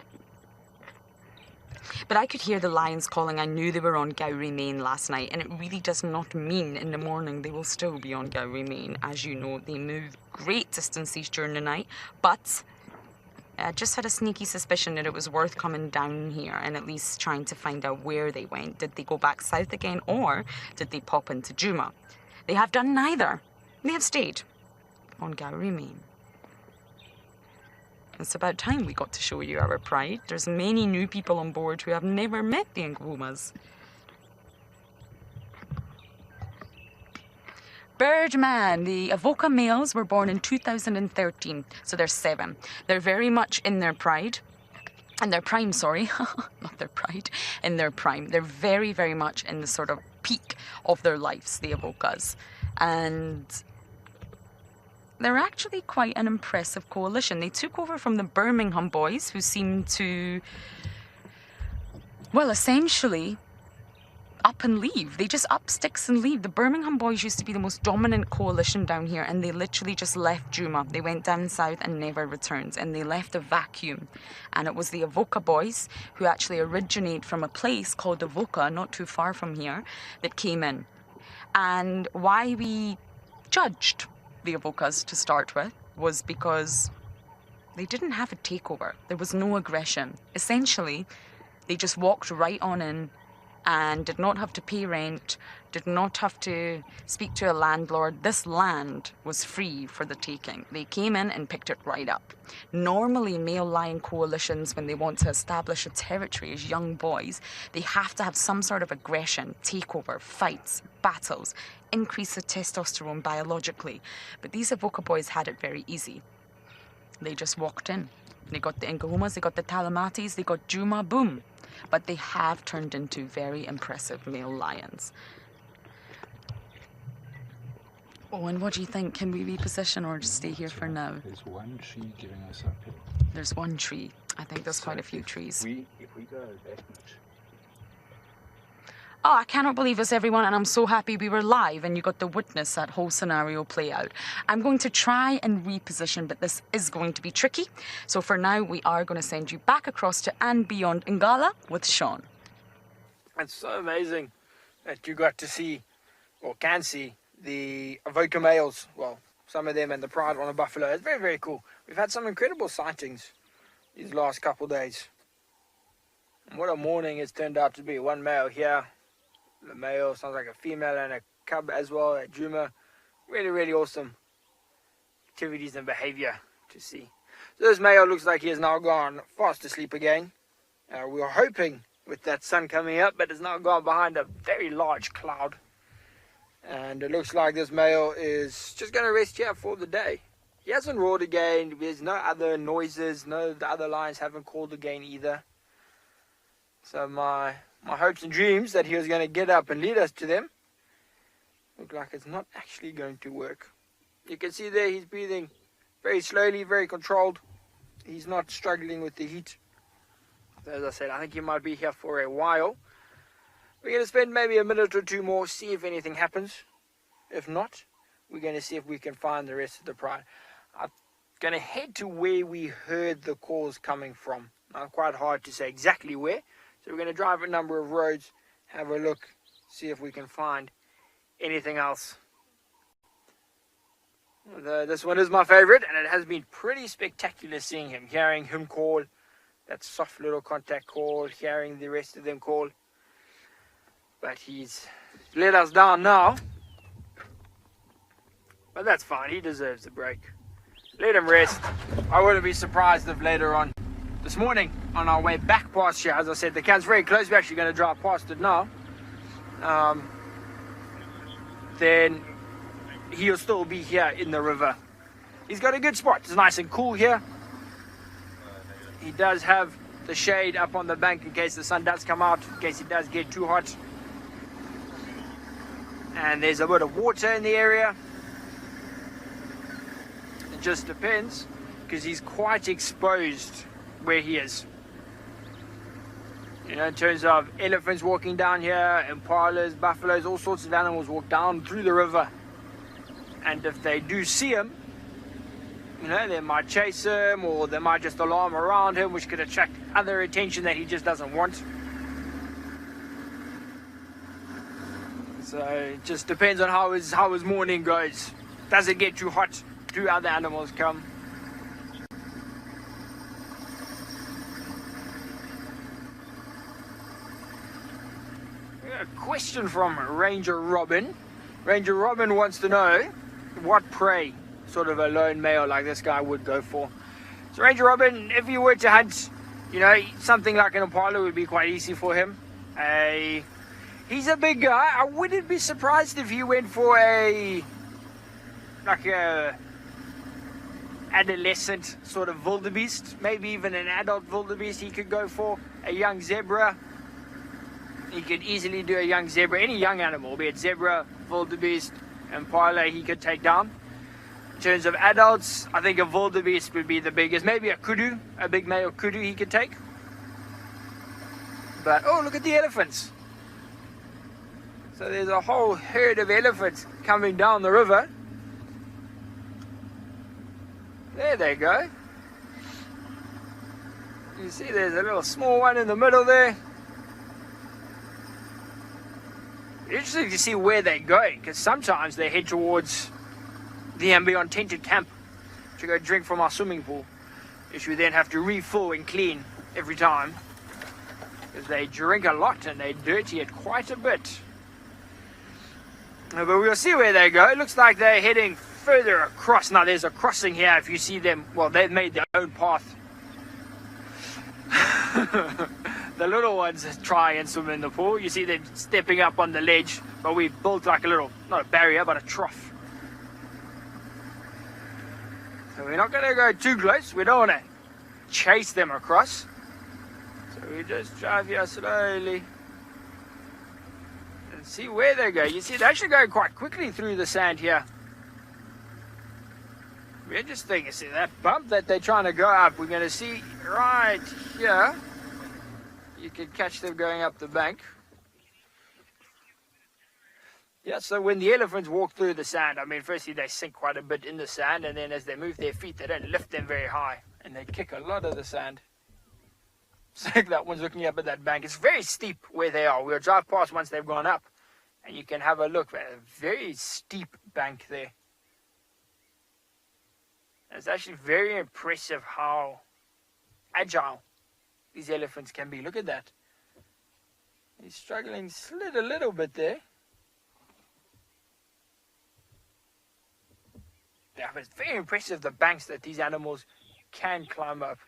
But I could hear the lions calling. I knew they were on Gowrie Main last night, and it really does not mean in the morning they will still be on Gowrie Main. As you know, they move great distances during the night, but I just had a sneaky suspicion that it was worth coming down here and at least trying to find out where they went. Did they go back south again, or did they pop into Juma? They have done neither. They have stayed on Gowrie Main. It's about time we got to show you our pride. There's many new people on board who have never met the Nkahumas. Birdman, the Avoca males were born in 2013, so they're 7. They're very much in their pride. In their prime, sorry. Not their pride. In their prime. They're very, very much in the sort of peak of their lives, the Avocas. And they're actually quite an impressive coalition. They took over from the Birmingham boys, who seemed to, well, essentially up and leave. They just up sticks and leave. The Birmingham boys used to be the most dominant coalition down here, and they literally just left Juma. They went down south and never returned, and they left a vacuum. And it was the Avoca boys, who actually originate from a place called Avoca, not too far from here, that came in. And why we judged the Avocas to start with was because they didn't have a takeover. There was no aggression. Essentially, they just walked right on in and did not have to pay rent, did not have to speak to a landlord. This land was free for the taking. They came in and picked it right up. Normally, male lion coalitions, when they want to establish a territory as young boys, they have to have some sort of aggression, takeover, fights, battles, increase the testosterone biologically. But these Avoca boys had it very easy. They just walked in. They got the Nkahumas, they got the Talamatis, they got Juma, boom. But they have turned into very impressive male lions. Oh, and what do you think? Can we reposition or just stay here for now? There's one tree giving us uphill. There's one tree. I think there's quite a few trees. If we go that much. Oh, I cannot believe this, everyone, and I'm so happy we were live and you got to witness that whole scenario play out. I'm going to try and reposition, but this is going to be tricky. So for now, we are going to send you back across to and beyond Ngala with Sean. It's so amazing that you got to see, or can see, the Avoca males. Well, some of them and the pride on a buffalo. It's very, very cool. We've had some incredible sightings these last couple days. And what a morning it's turned out to be. One male here. The male sounds like a female and a cub as well at Juma. Really, really awesome activities and behavior to see. So this male looks like he has now gone fast asleep again. We were hoping with that sun coming up, but it's now gone behind a very large cloud. And it looks like this male is just going to rest here for the day. He hasn't roared again. There's no other noises. No, the other lions haven't called again either. So my hopes and dreams that he was going to get up and lead us to them look like it's not actually going to work. You can see there he's breathing very slowly, very controlled. He's not struggling with the heat. So as I said, I think he might be here for a while. We're going to spend maybe a minute or two more, see if anything happens. If not, we're going to see if we can find the rest of the pride. I'm going to head to where we heard the calls coming from. Now, quite hard to say exactly where. So we're going to drive a number of roads, have a look, see if we can find anything else. This one is my favorite, and it has been pretty spectacular seeing him, hearing him call, that soft little contact call, hearing the rest of them call. But he's let us down now. But that's fine, he deserves a break. Let him rest. I wouldn't be surprised if later on this morning, on our way back past here, as I said, the camp's very close. We're actually going to drive past it now. Then he'll still be here in the river. He's got a good spot. It's nice and cool here. He does have the shade up on the bank in case the sun does come out, in case it does get too hot. And there's a bit of water in the area. It just depends, because he's quite exposed where he is. You know, in terms of elephants walking down here, impalas, buffaloes, all sorts of animals walk down through the river. And if they do see him, you know, they might chase him, or they might just alarm around him, which could attract other attention that he just doesn't want. So it just depends on how his morning goes. Does it get too hot? Do other animals come? A question from Ranger Robin. Ranger Robin wants to know what prey sort of a lone male like this guy would go for. So Ranger Robin, if you were to hunt, you know, something like an impala would be quite easy for him. He's a big guy. I wouldn't be surprised if he went for a adolescent sort of wildebeest, maybe even an adult wildebeest he could go for. A young zebra. He could easily do a young zebra, any young animal, be it zebra, wildebeest, impala, he could take down. In terms of adults, I think a wildebeest would be the biggest. Maybe a kudu, a big male kudu he could take. But, oh, look at the elephants. So there's a whole herd of elephants coming down the river. There they go. You see there's a little small one in the middle there. Interesting to see where they're going, because sometimes they head towards the Ambion tented camp to go drink from our swimming pool, which we then have to refill and clean every time. because they drink a lot and they dirty it quite a bit. But we'll see where they go. It looks like they're heading further across. Now there's a crossing here. If you see them, well, they've made their own path. The little ones try and swim in the pool. You see them stepping up on the ledge, but we built like a little, not a barrier, but a trough. So we're not going to go too close. We don't want to chase them across. So we just drive here slowly and see where they go. You see, they actually go quite quickly through the sand here. We're just thinking, see that bump that they're trying to go up, we're going to see right here. You can catch them going up the bank. Yeah, so when the elephants walk through the sand, I mean, firstly they sink quite a bit in the sand, and then as they move their feet, they don't lift them very high, and they kick a lot of the sand. So that one's looking up at that bank. It's very steep where they are. We'll drive past once they've gone up, and you can have a look at a very steep bank there. It's actually very impressive how agile these elephants can be. Look at that. He's struggling, slid a little bit there. Yeah, but it's very impressive the banks that these animals can climb up.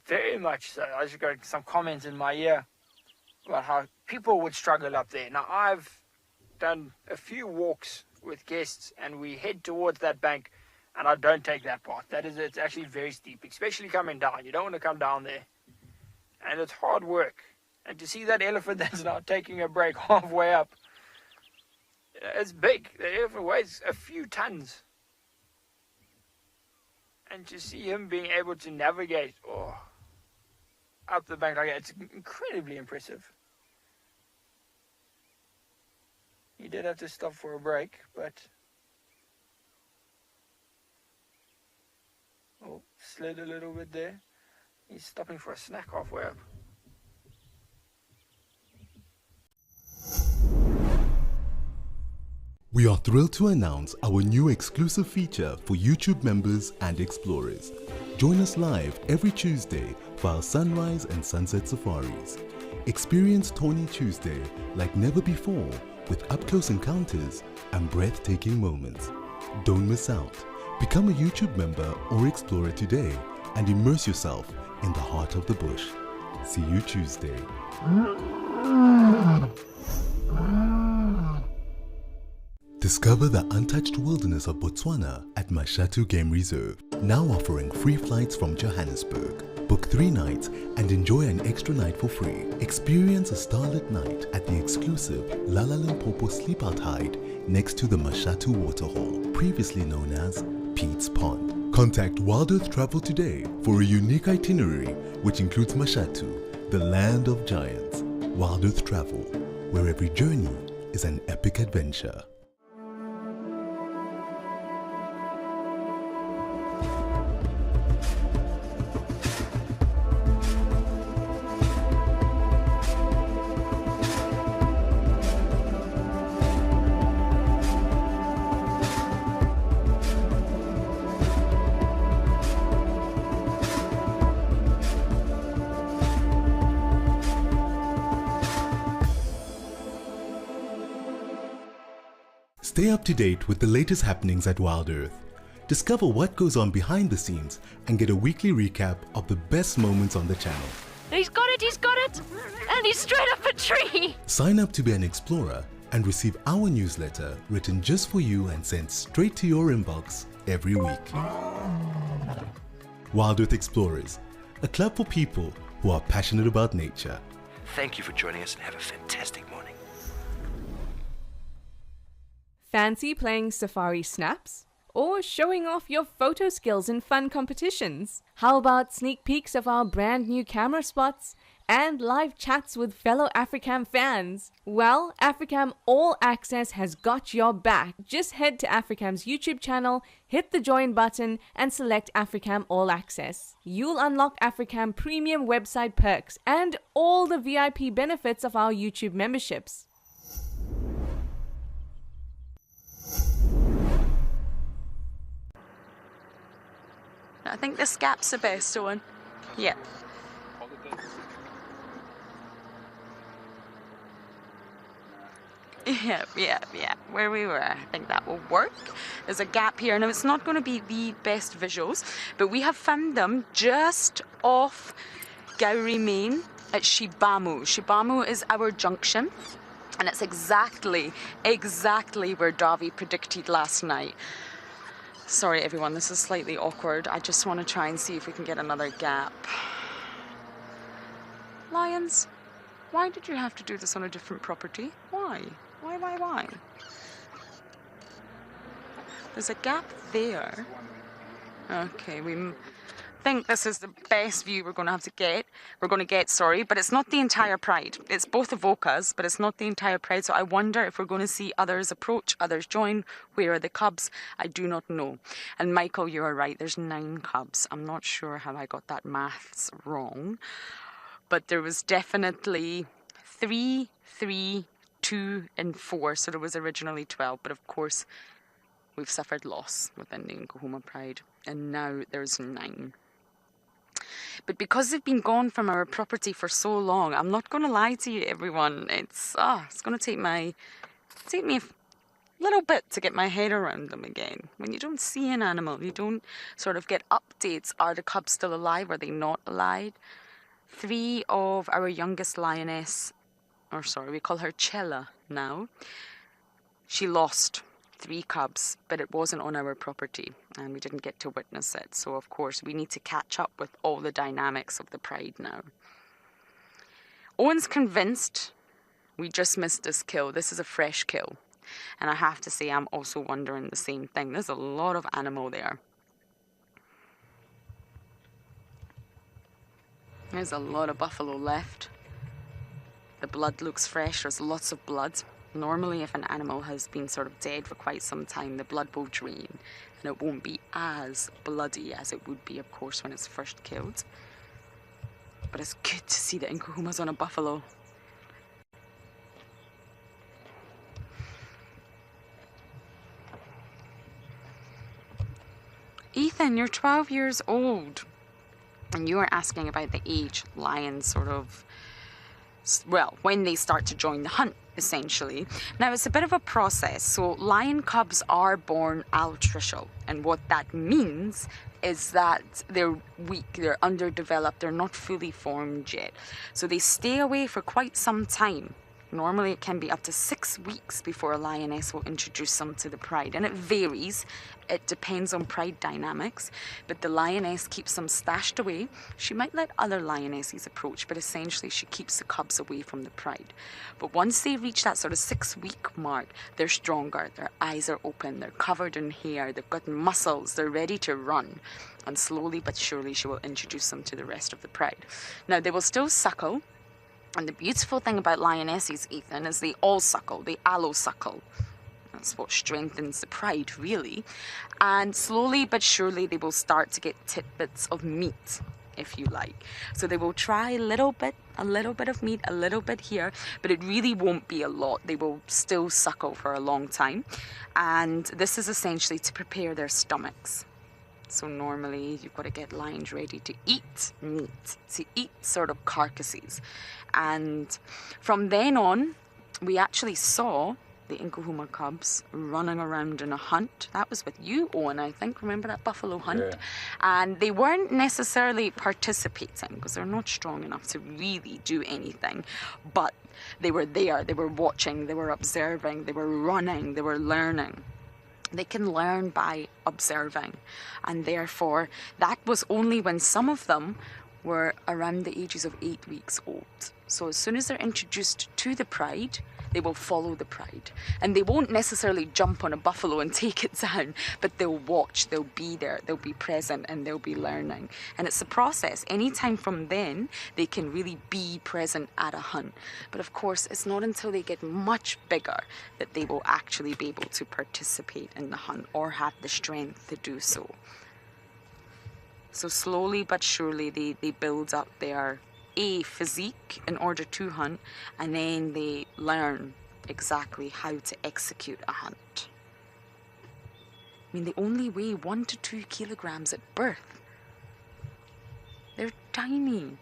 Very much so. I just got some comments in my ear about how people would struggle up there. Now, I've done a few walks with guests and we head towards that bank, and I don't take that path. It's actually very steep, especially coming down. You don't want to come down there. And it's hard work. And to see that elephant that's now taking a break halfway up, it's big. The elephant weighs a few tons. And to see him being able to navigate up the bank like that, it's incredibly impressive. He did have to stop for a break, but slid a little bit there. He's stopping for a snack halfway up. We are thrilled to announce our new exclusive feature for YouTube members and explorers. Join us live every Tuesday for our sunrise and sunset safaris. Experience Tawny Tuesday like never before with up-close encounters and breathtaking moments. Don't miss out. Become a YouTube member or explorer today and immerse yourself in the heart of the bush. See you Tuesday. Discover the untouched wilderness of Botswana at Mashatu Game Reserve, now offering free flights from Johannesburg. Book 3 nights and enjoy an extra night for free. Experience a starlit night at the exclusive Lala Limpopo Sleepout Hide next to the Mashatu Waterhole, previously known as Pete's Pond. Contact Wild Earth Travel today for a unique itinerary which includes Mashatu, the land of giants. Wild Earth Travel, where every journey is an epic adventure. Stay up to date with the latest happenings at Wild Earth. Discover what goes on behind the scenes and get a weekly recap of the best moments on the channel. He's got it! And he's straight up a tree! Sign up to be an explorer and receive our newsletter written just for you and sent straight to your inbox every week. Wild Earth Explorers, a club for people who are passionate about nature. Thank you for joining us and have a fantastic morning. Fancy playing Safari Snaps? Or showing off your photo skills in fun competitions? How about sneak peeks of our brand new camera spots and live chats with fellow Africam fans? Well, Africam All Access has got your back. Just head to Africam's YouTube channel, hit the join button and select Africam All Access. You'll unlock Africam premium website perks and all the VIP benefits of our YouTube memberships. I think the scap's the best one. Yep. Yeah. Where we were, I think that will work. There's a gap here. Now, it's not going to be the best visuals, but we have found them just off Gowrie Main at Shibamo. Shibamo is our junction, and it's exactly where Davi predicted last night. Sorry, everyone, this is slightly awkward. I just want to try and see if we can get another gap. Lions, why did you have to do this on a different property? Why? Why? There's a gap there. Okay, we think this is the best view we're going to get, but it's not the entire pride. It's both Evocas, but it's not the entire pride, so I wonder if we're going to see others approach, others join. Where are the cubs? I do not know. And Michael, you are right, there's 9 cubs. I'm not sure how I got that maths wrong, but there was definitely 3, 2 and 4, so there was originally 12, but of course we've suffered loss within the Nkuhuma Pride, and now there's 9. But because they've been gone from our property for so long, I'm not going to lie to you, everyone, it's going to take me a little bit to get my head around them again. When you don't see an animal, you don't sort of get updates. Are the cubs still alive? Are they not alive? 3 of our youngest lioness, we call her Chella now. She lost 3 cubs, but it wasn't on our property and we didn't get to witness it. So of course we need to catch up with all the dynamics of the pride now. Owen's convinced we just missed this kill. This is a fresh kill. And I have to say, I'm also wondering the same thing. There's a lot of animal there. There's a lot of buffalo left. The blood looks fresh. There's lots of blood. Normally, if an animal has been sort of dead for quite some time, the blood will drain and it won't be as bloody as it would be, of course, when it's first killed. But it's good to see that Nkuhuma's on a buffalo. Ethan, you're 12 years old and you are asking about the age lions sort of, well, when they start to join the hunt, essentially. Now, it's a bit of a process. So lion cubs are born altricial, and what that means is that they're weak, they're underdeveloped, they're not fully formed yet. So they stay away for quite some time. Normally it can be up to 6 weeks before a lioness will introduce them to the pride, and it varies. It depends on pride dynamics, but the lioness keeps them stashed away. She might let other lionesses approach, but essentially she keeps the cubs away from the pride. But once they reach that sort of 6-week mark, they're stronger, their eyes are open, they're covered in hair, they've got muscles, they're ready to run. And slowly but surely she will introduce them to the rest of the pride. Now, they will still suckle. And the beautiful thing about lionesses, Ethan, is they all suckle, they allosuckle. That's what strengthens the pride, really. And slowly but surely they will start to get tidbits of meat, if you like. So they will try a little bit of meat, a little bit here, but it really won't be a lot. They will still suckle for a long time. And this is essentially to prepare their stomachs. So normally you've got to get lions ready to eat meat, to eat sort of carcasses. And from then on, we actually saw the Nkuhuma cubs running around in a hunt. That was with you, Owen, I think. Remember that buffalo hunt? Yeah. And they weren't necessarily participating because they're not strong enough to really do anything. But they were there, they were watching, they were observing, they were running, they were learning. They can learn by observing, and therefore that was only when some of them were around the ages of 8 weeks old. So as soon as they're introduced to the pride, they will follow the pride, and they won't necessarily jump on a buffalo and take it down, but they'll watch, they'll be there, they'll be present, and they'll be learning. And it's a process. Anytime from then, they can really be present at a hunt. But of course, it's not until they get much bigger that they will actually be able to participate in the hunt or have the strength to do so. So slowly but surely, they build up their physique in order to hunt, and then they learn exactly how to execute a hunt. I mean, they only weigh 1 to 2 kilograms at birth. They're tiny.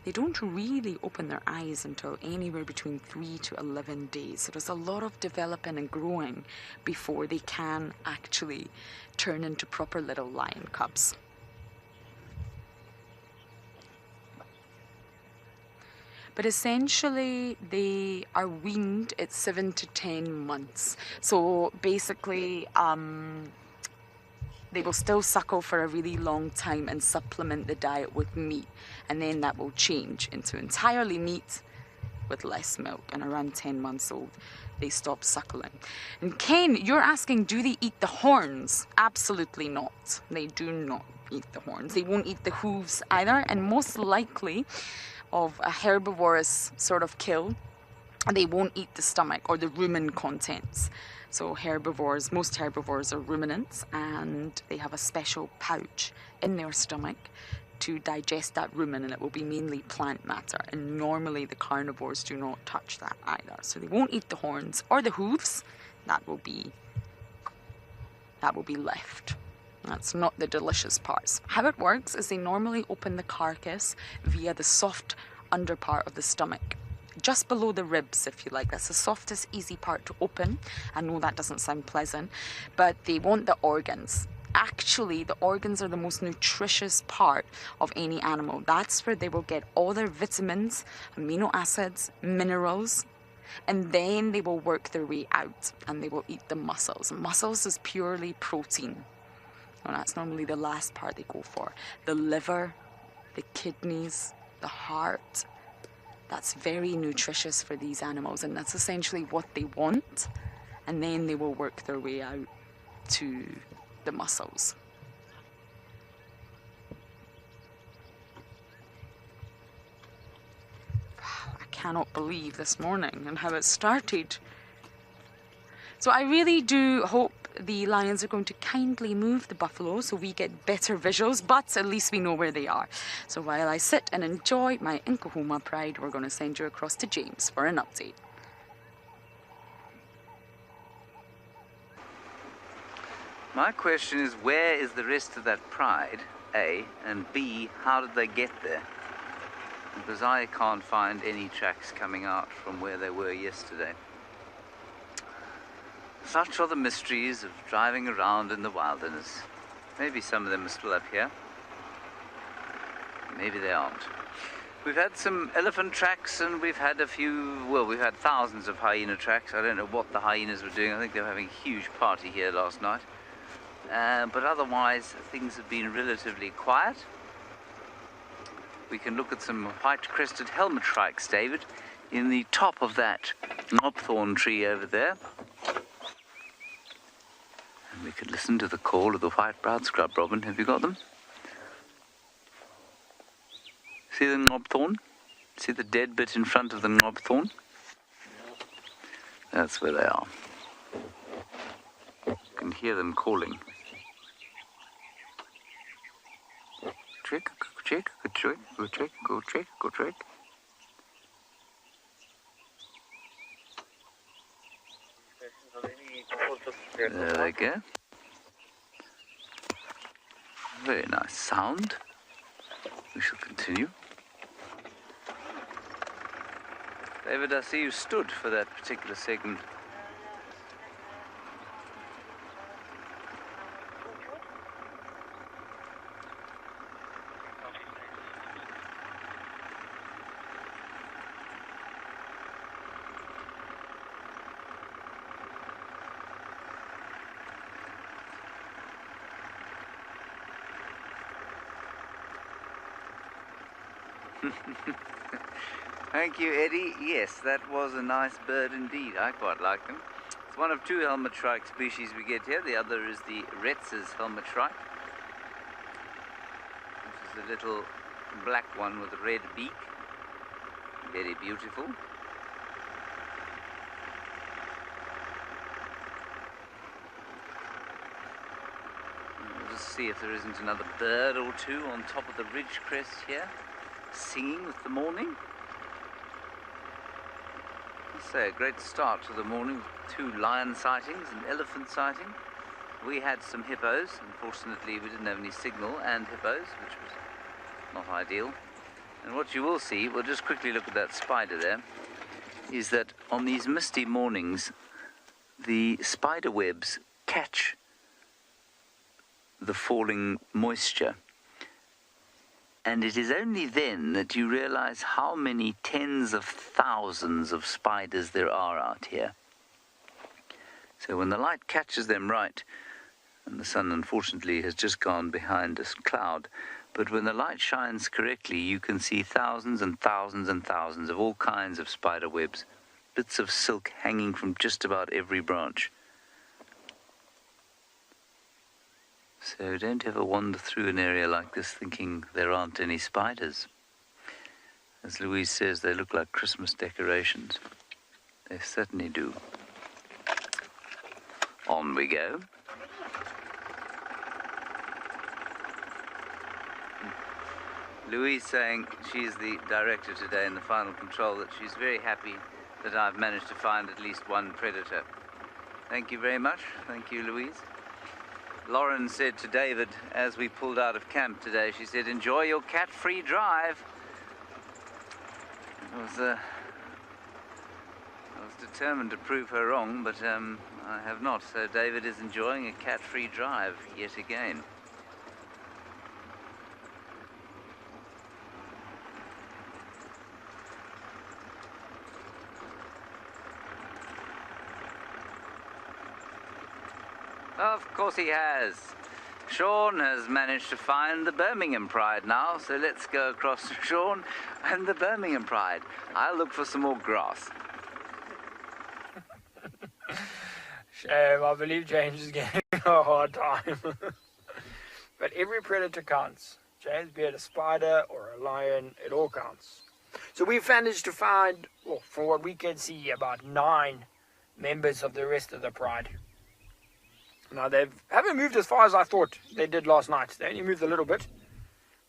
they don't really open their eyes until anywhere between 3 to 11 days. So there's a lot of developing and growing before they can actually turn into proper little lion cubs. But essentially, they are weaned at 7 to 10 months. So basically, they will still suckle for a really long time and supplement the diet with meat. And then that will change into entirely meat with less milk. And around 10 months old, they stop suckling. And Ken, you're asking, do they eat the horns? Absolutely not. They do not eat the horns. They won't eat the hooves either. And most likely, of a herbivorous sort of kill, they won't eat the stomach or the rumen contents. So herbivores, most herbivores are ruminants, and they have a special pouch in their stomach to digest that rumen, and it will be mainly plant matter. And normally the carnivores do not touch that either. So they won't eat the horns or the hooves. That will be left. That's not the delicious parts. How it works is they normally open the carcass via the soft under part of the stomach, just below the ribs, if you like. That's the softest, easy part to open. I know that doesn't sound pleasant, but they want the organs. Actually, the organs are the most nutritious part of any animal. That's where they will get all their vitamins, amino acids, minerals, and then they will work their way out, and they will eat the muscles. Muscles is purely protein. And that's normally the last part they go for. The liver, the kidneys, the heart. That's very nutritious for these animals, and that's essentially what they want. And then they will work their way out to the muscles. Wow, I cannot believe this morning and how it started. So I really do hope the lions are going to kindly move the buffalo so we get better visuals, but at least we know where they are. So while I sit and enjoy my Nkahoma pride, we're going to send you across to James for an update. My question is, where is the rest of that pride, A, and B, how did they get there? Because I can't find any tracks coming out from where they were yesterday. Such are the mysteries of driving around in the wilderness. Maybe some of them are still up here. Maybe they aren't. We've had some elephant tracks, and we've had a few, well, we've had thousands of hyena tracks. I don't know what the hyenas were doing. I think they were having a huge party here last night. But otherwise, things have been relatively quiet. We can look at some white-crested helmet shrikes, David, in the top of that knobthorn tree over there. And we could listen to the call of the white-browed scrub robin. Have you got them? See the knobthorn? See the dead bit in front of the knobthorn? That's where they are. You can hear them calling. Trick, trick, go trick, go trick, go trick, go trick. There they go. Very nice sound. We shall continue. David, I see you stood for that particular segment. Thank you, Eddie. Yes, that was a nice bird indeed. I quite like them. It's one of two helmet shrike species we get here. The other is the Retz's helmet shrike, which is a little black one with a red beak. Very beautiful. We'll just see if there isn't another bird or two on top of the ridge crest here, singing with the morning. Let's say a great start to the morning with 2 lion sightings, an elephant sighting. We had some hippos. Unfortunately, we didn't have any signal, and hippos, which was not ideal. And what you will see, we'll just quickly look at that spider there, is that on these misty mornings, the spider webs catch the falling moisture. And it is only then that you realize how many tens of thousands of spiders there are out here. So when the light catches them right, and the sun unfortunately has just gone behind a cloud, but when the light shines correctly, you can see thousands and thousands and thousands of all kinds of spider webs, bits of silk hanging from just about every branch. So don't ever wander through an area like this thinking there aren't any spiders. As Louise says, they look like Christmas decorations. They certainly do. On we go. Louise saying she's the director today in the final control, that she's very happy that I've managed to find at least one predator. Thank you very much. Thank you, Louise. Lauren said to David, as we pulled out of camp today, she said, enjoy your cat-free drive. I was determined to prove her wrong, but I have not. So David is enjoying a cat-free drive yet again. Of course he has. Sean has managed to find the Birmingham Pride now, so let's go across to Sean and the Birmingham Pride. I'll look for some more grass. Shame, I believe James is getting a hard time. But every predator counts. James, be it a spider or a lion, it all counts. So we've managed to find, well, from what we can see, about 9 members of the rest of the Pride. Now, they haven't moved as far as I thought they did last night. They only moved a little bit,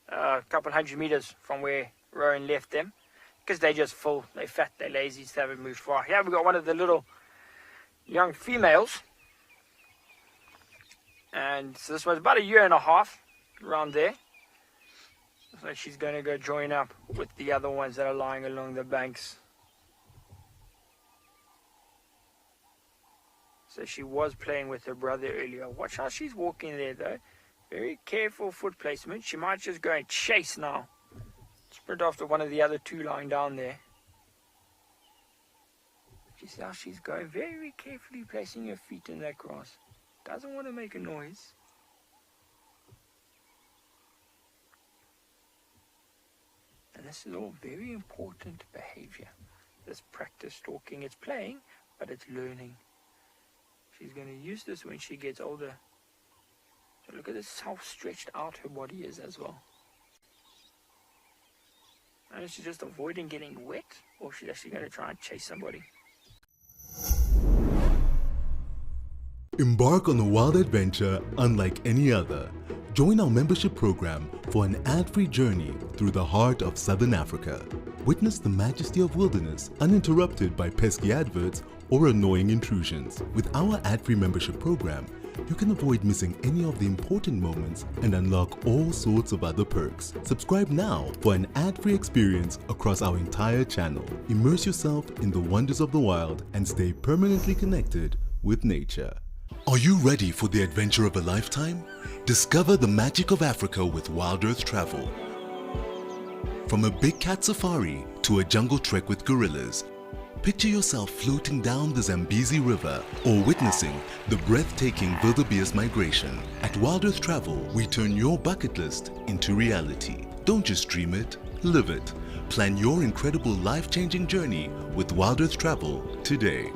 a couple hundred meters from where Rowan left them, because they're just full, they're fat, they're lazy, so they haven't moved far. Here we've got one of the little young females, and so this was about 1.5 years, around there. So she's going to go join up with the other ones that are lying along the banks. So she was playing with her brother earlier. Watch how she's walking there though. Very careful foot placement. She might just go and chase now. Sprint after one of the other 2 lying down there. You see how she's going? Very carefully placing her feet in that grass. Doesn't want to make a noise. And this is all very important behavior. This practice stalking. It's playing, but it's learning. She's going to use this when she gets older. So look at this, how stretched out her body is as well. And is she just avoiding getting wet, or she's actually going to try and chase somebody? Embark on a wild adventure unlike any other. Join our membership program for an ad-free journey through the heart of Southern Africa. Witness the majesty of wilderness uninterrupted by pesky adverts or annoying intrusions. With our ad-free membership program, you can avoid missing any of the important moments and unlock all sorts of other perks. Subscribe now for an ad-free experience across our entire channel. Immerse yourself in the wonders of the wild and stay permanently connected with nature. Are you ready for the adventure of a lifetime? Discover the magic of Africa with Wild Earth Travel. From a big cat safari to a jungle trek with gorillas, picture yourself floating down the Zambezi River or witnessing the breathtaking wildebeest migration. At Wild Earth Travel, we turn your bucket list into reality. Don't just dream it, live it. Plan your incredible life-changing journey with Wild Earth Travel today.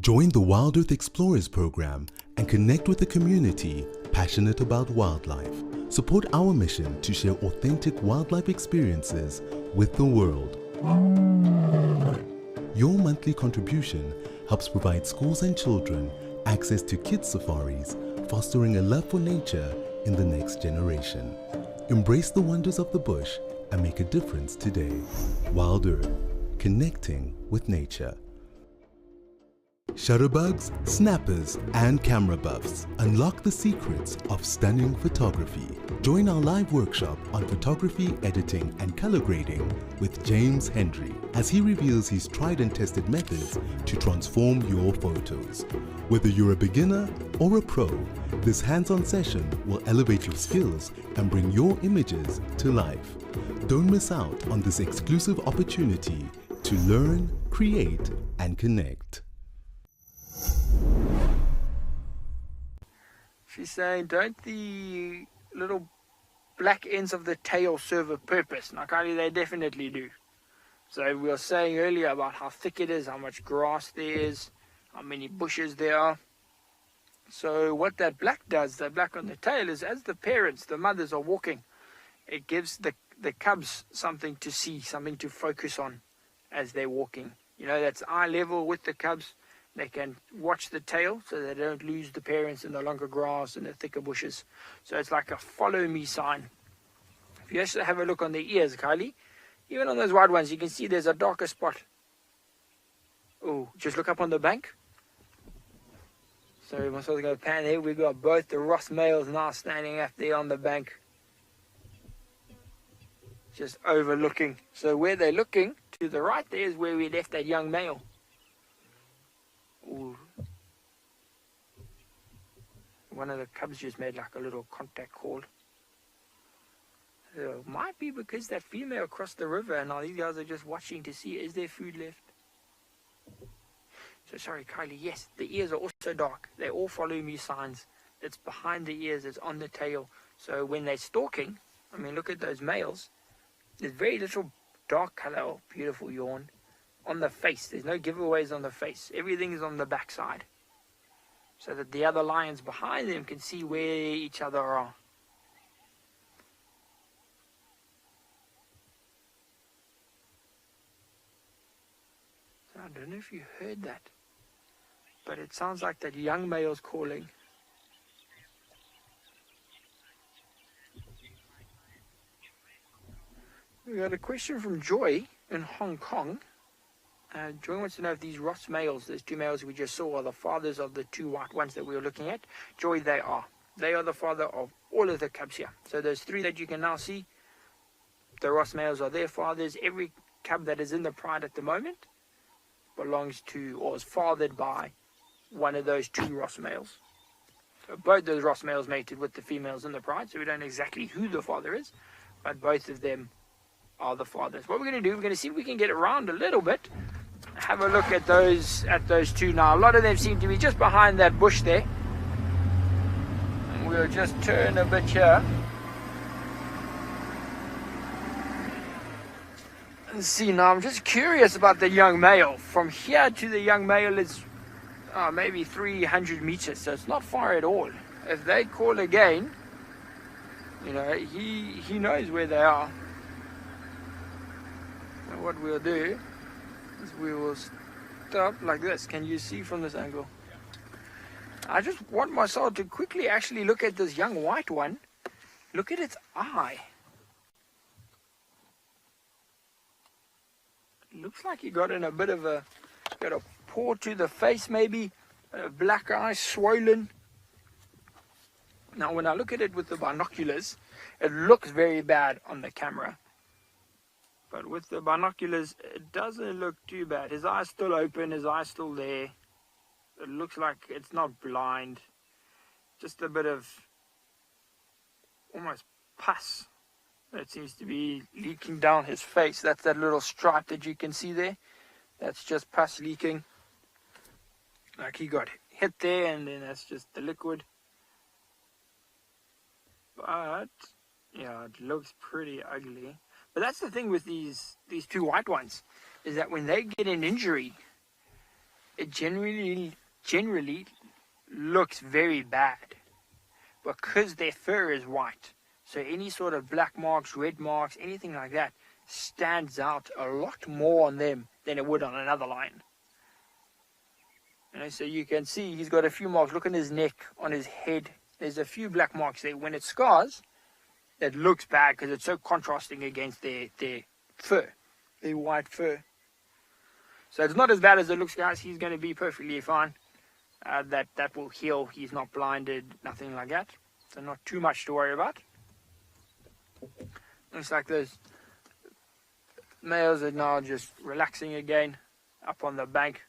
Join the Wild Earth Explorers program and connect with a community passionate about wildlife. Support our mission to share authentic wildlife experiences with the world. Your monthly contribution helps provide schools and children access to kids' safaris, fostering a love for nature in the next generation. Embrace the wonders of the bush and make a difference today. Wild Earth, connecting with nature. Shutterbugs, snappers, and camera buffs. Unlock the secrets of stunning photography. Join our live workshop on photography, editing, and color grading with James Hendry as he reveals his tried and tested methods to transform your photos. Whether you're a beginner or a pro, this hands-on session will elevate your skills and bring your images to life. Don't miss out on this exclusive opportunity to learn, create, and connect. She's saying, don't the little black ends of the tail serve a purpose? Now, Kylie, they definitely do. So we were saying earlier about how thick it is, how much grass there is, how many bushes there are. So what that black does, that black on the tail, is as the parents, the mothers are walking, it gives the cubs something to see, something to focus on as they're walking. You know, that's eye level with the cubs. They can watch the tail so they don't lose the parents in the longer grass and the thicker bushes. So it's like a follow me sign. If you actually have a look on the ears, Kylie, even on those white ones, you can see there's a darker spot. Oh, just look up on the bank. So we're supposed to go pan here. We've got both the Ross males now standing up there on the bank. Just overlooking. So where they're looking, to the right there is where we left that young male. Ooh. One of the cubs just made like a little contact call. So it might be because that female crossed the river and now these guys are just watching to see is there food left. So sorry Kylie, yes, the ears are also dark. They all follow me signs. It's behind the ears, it's on the tail. So when they're stalking, I mean look at those males. There's very little dark color. Oh, beautiful yawn. On the face, there's no giveaways on the face. Everything is on the backside, so that the other lions behind them can see where each other are. So I don't know if you heard that, but it sounds like that young male's calling. We got a question from Joy in Hong Kong. Joy wants to know if these Ross males, those two males we just saw, are the fathers of the two white ones that we were looking at. Joy, they are. They are the father of all of the cubs here. So those three that you can now see, the Ross males are their fathers. Every cub that is in the pride at the moment belongs to or is fathered by one of those two Ross males. So both those Ross males mated with the females in the pride, so we don't know exactly who the father is, but both of them are the fathers. What we're going to do, we're going to see if we can get around a little bit. Have a look at those two now. A lot of them seem to be just behind that bush there. And we'll just turn a bit here. And see now, I'm just curious about the young male. From here to the young male is maybe 300 meters, so it's not far at all. If they call again, you know, he knows where they are. So what we'll do is we will stop like this. Can you see from this angle? I just want myself to quickly actually look at this young white one. Look at its eye. It looks like he got in a bit of a paw to the face maybe. Black eye, swollen. Now when I look at it with the binoculars, it looks very bad on the camera. But with the binoculars, it doesn't look too bad. His eye's still open, his eye's still there. It looks like it's not blind. Just a bit of almost pus that seems to be leaking down his face. That's that little stripe that you can see there. That's just pus leaking. Like he got hit there and then that's just the liquid. But, yeah, it looks pretty ugly. But that's the thing with these two white ones, is that when they get an injury, it generally looks very bad because their fur is white. So any sort of black marks, red marks, anything like that stands out a lot more on them than it would on another lion. So you can see he's got a few marks. Look at his neck, on his head. There's a few black marks there. When it scars, it looks bad because it's so contrasting against their fur, their white fur. So it's not as bad as it looks, guys. He's going to be perfectly fine. That will heal. He's not blinded, nothing like that. So not too much to worry about. Looks like those males are now just relaxing again up on the bank.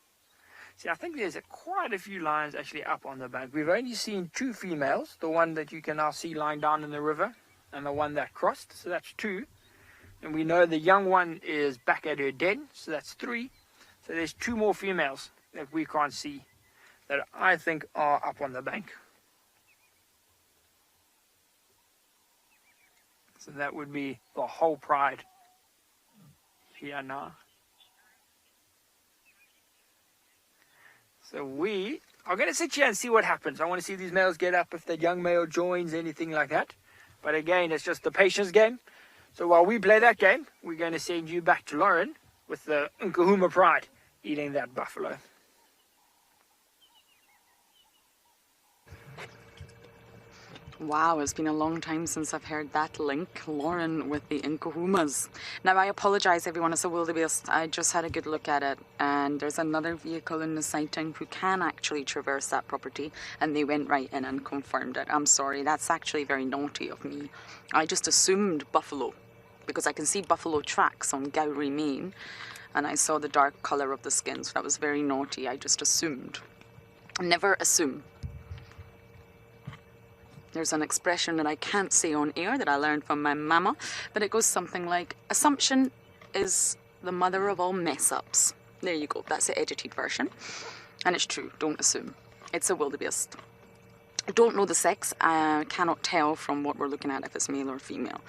See, I think there's quite a few lions actually up on the bank. We've only seen 2 females. The one that you can now see lying down in the river and the one that crossed. So that's 2. And we know the young one is back at her den. So that's 3. So there's 2 more females that we can't see that I think are up on the bank. So that would be the whole pride here now. So we are going to sit here and see what happens. I want to see these males get up, if the young male joins, anything like that. But again, it's just the patience game. So while we play that game, we're going to send you back to Lauren with the Nkahuma pride eating that buffalo. Wow, it's been a long time since I've heard that link. Lauren with the Nkahumas. Now, I apologise, everyone. It's a wildebeest. I just had a good look at it, and there's another vehicle in the sighting who can actually traverse that property, and they went right in and confirmed it. I'm sorry, that's actually very naughty of me. I just assumed buffalo, because I can see buffalo tracks on Gowrie, Maine, and I saw the dark colour of the skin, so that was very naughty. I just assumed. Never assume. There's an expression that I can't say on air that I learned from my mama, but it goes something like, assumption is the mother of all mess-ups. There you go, that's the edited version. And it's true, don't assume. It's a wildebeest. I don't know the sex, I cannot tell from what we're looking at if it's male or female.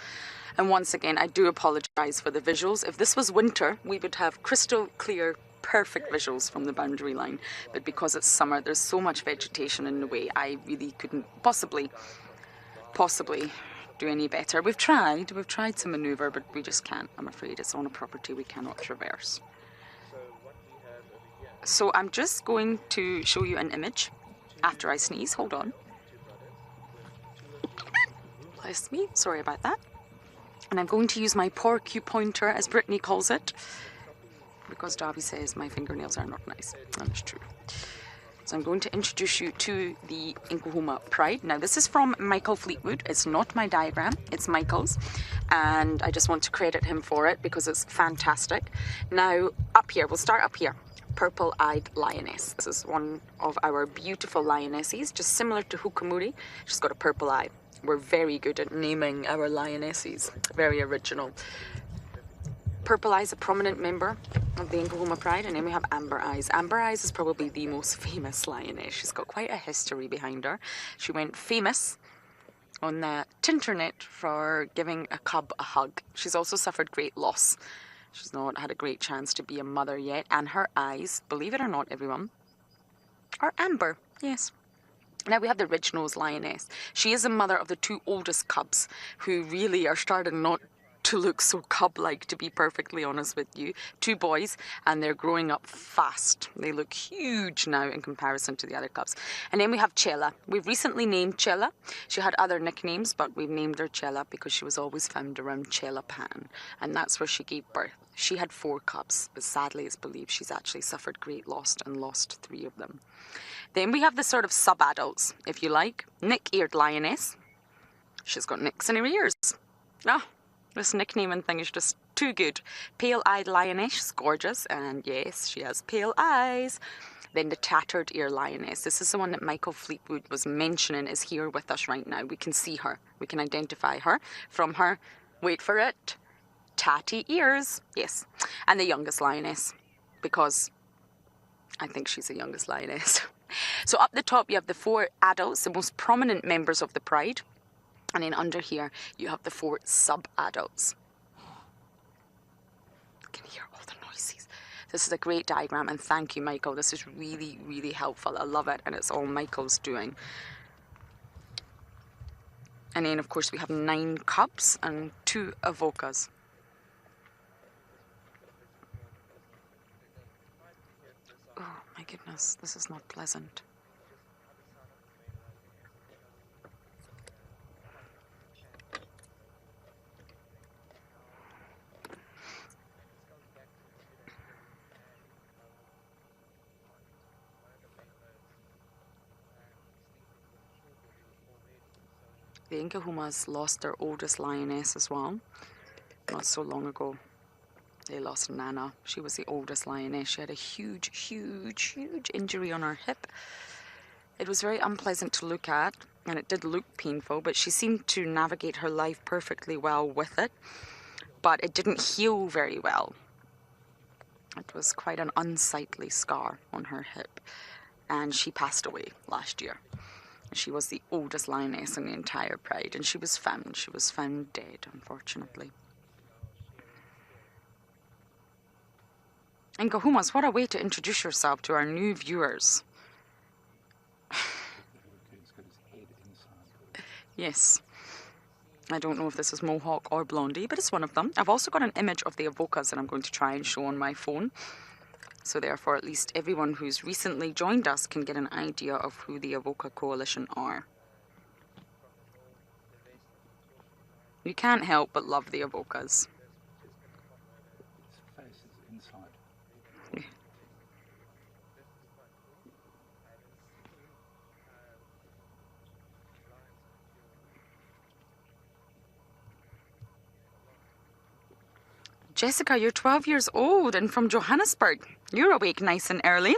And once again, I do apologise for the visuals. If this was winter, we would have crystal clear, perfect visuals from the boundary line, but because it's summer, there's so much vegetation in the way, I really couldn't possibly do any better. We've tried to manoeuvre, but we just can't. I'm afraid it's on a property we cannot traverse. So I'm just going to show you an image after I sneeze. Hold on. Bless me, sorry about that. And I'm going to use my porcupine pointer, as Brittany calls it, because Darby says my fingernails are not nice, and it's true. So I'm going to introduce you to the Nkahuma pride. Now this is from Michael Fleetwood. It's not my diagram, it's Michael's, and I just want to credit him for it because it's fantastic. Now up here, we'll start up here. Purple-eyed lioness. This is one of our beautiful lionesses, just similar to Hukamuri. She's got a purple eye. We're very good at naming our lionesses. Very original. Purple Eyes, a prominent member of the Nkahuma pride, and then we have Amber Eyes. Amber Eyes is probably the most famous lioness. She's got quite a history behind her. She went famous on the Tinternet for giving a cub a hug. She's also suffered great loss. She's not had a great chance to be a mother yet, and her eyes, believe it or not, everyone, are amber. Yes. Now we have the red-nosed lioness. She is the mother of the 2 oldest cubs, who really are starting not to look so cub-like, to be perfectly honest with you. 2 boys, and they're growing up fast. They look huge now in comparison to the other cubs. And then we have Chella. We've recently named Chella. She had other nicknames, but we've named her Chella because she was always found around Chelapan, and that's where she gave birth. She had 4 cubs, but sadly it's believed she's actually suffered great loss and lost 3 of them. Then we have the sort of sub-adults, if you like. Nick-eared lioness. She's got nicks in her ears. Ah. This nicknaming thing is just too good. Pale-eyed lioness, she's gorgeous, and yes, she has pale eyes. Then the tattered ear lioness. This is the one that Michael Fleetwood was mentioning is here with us right now. We can see her. We can identify her from her, wait for it, tatty ears. Yes. And the youngest lioness, because I think she's the youngest lioness. So up the top, you have the 4 adults, the most prominent members of the pride. And then under here, you have the 4 sub-adults. You can hear all the noises. This is a great diagram, and thank you, Michael. This is really, really helpful. I love it, and it's all Michael's doing. And then of course we have 9 cubs and 2 avocas. Oh my goodness, this is not pleasant. The Nkahumas lost their oldest lioness as well, not so long ago. They lost Nana. She was the oldest lioness. She had a huge injury on her hip. It was very unpleasant to look at, and it did look painful, but she seemed to navigate her life perfectly well with it. But it didn't heal very well. It was quite an unsightly scar on her hip, and she passed away last year. She was the oldest lioness in the entire pride, and she was found. She was found dead, unfortunately. Nkahumas, what a way to introduce yourself to our new viewers. Yes. I don't know if this is Mohawk or Blondie, but it's one of them. I've also got an image of the avocas that I'm going to try and show on my phone. So therefore, at least everyone who's recently joined us can get an idea of who the Avoca Coalition are. You can't help but love the avocas. Jessica, you're 12 years old and from Johannesburg. You're awake nice and early.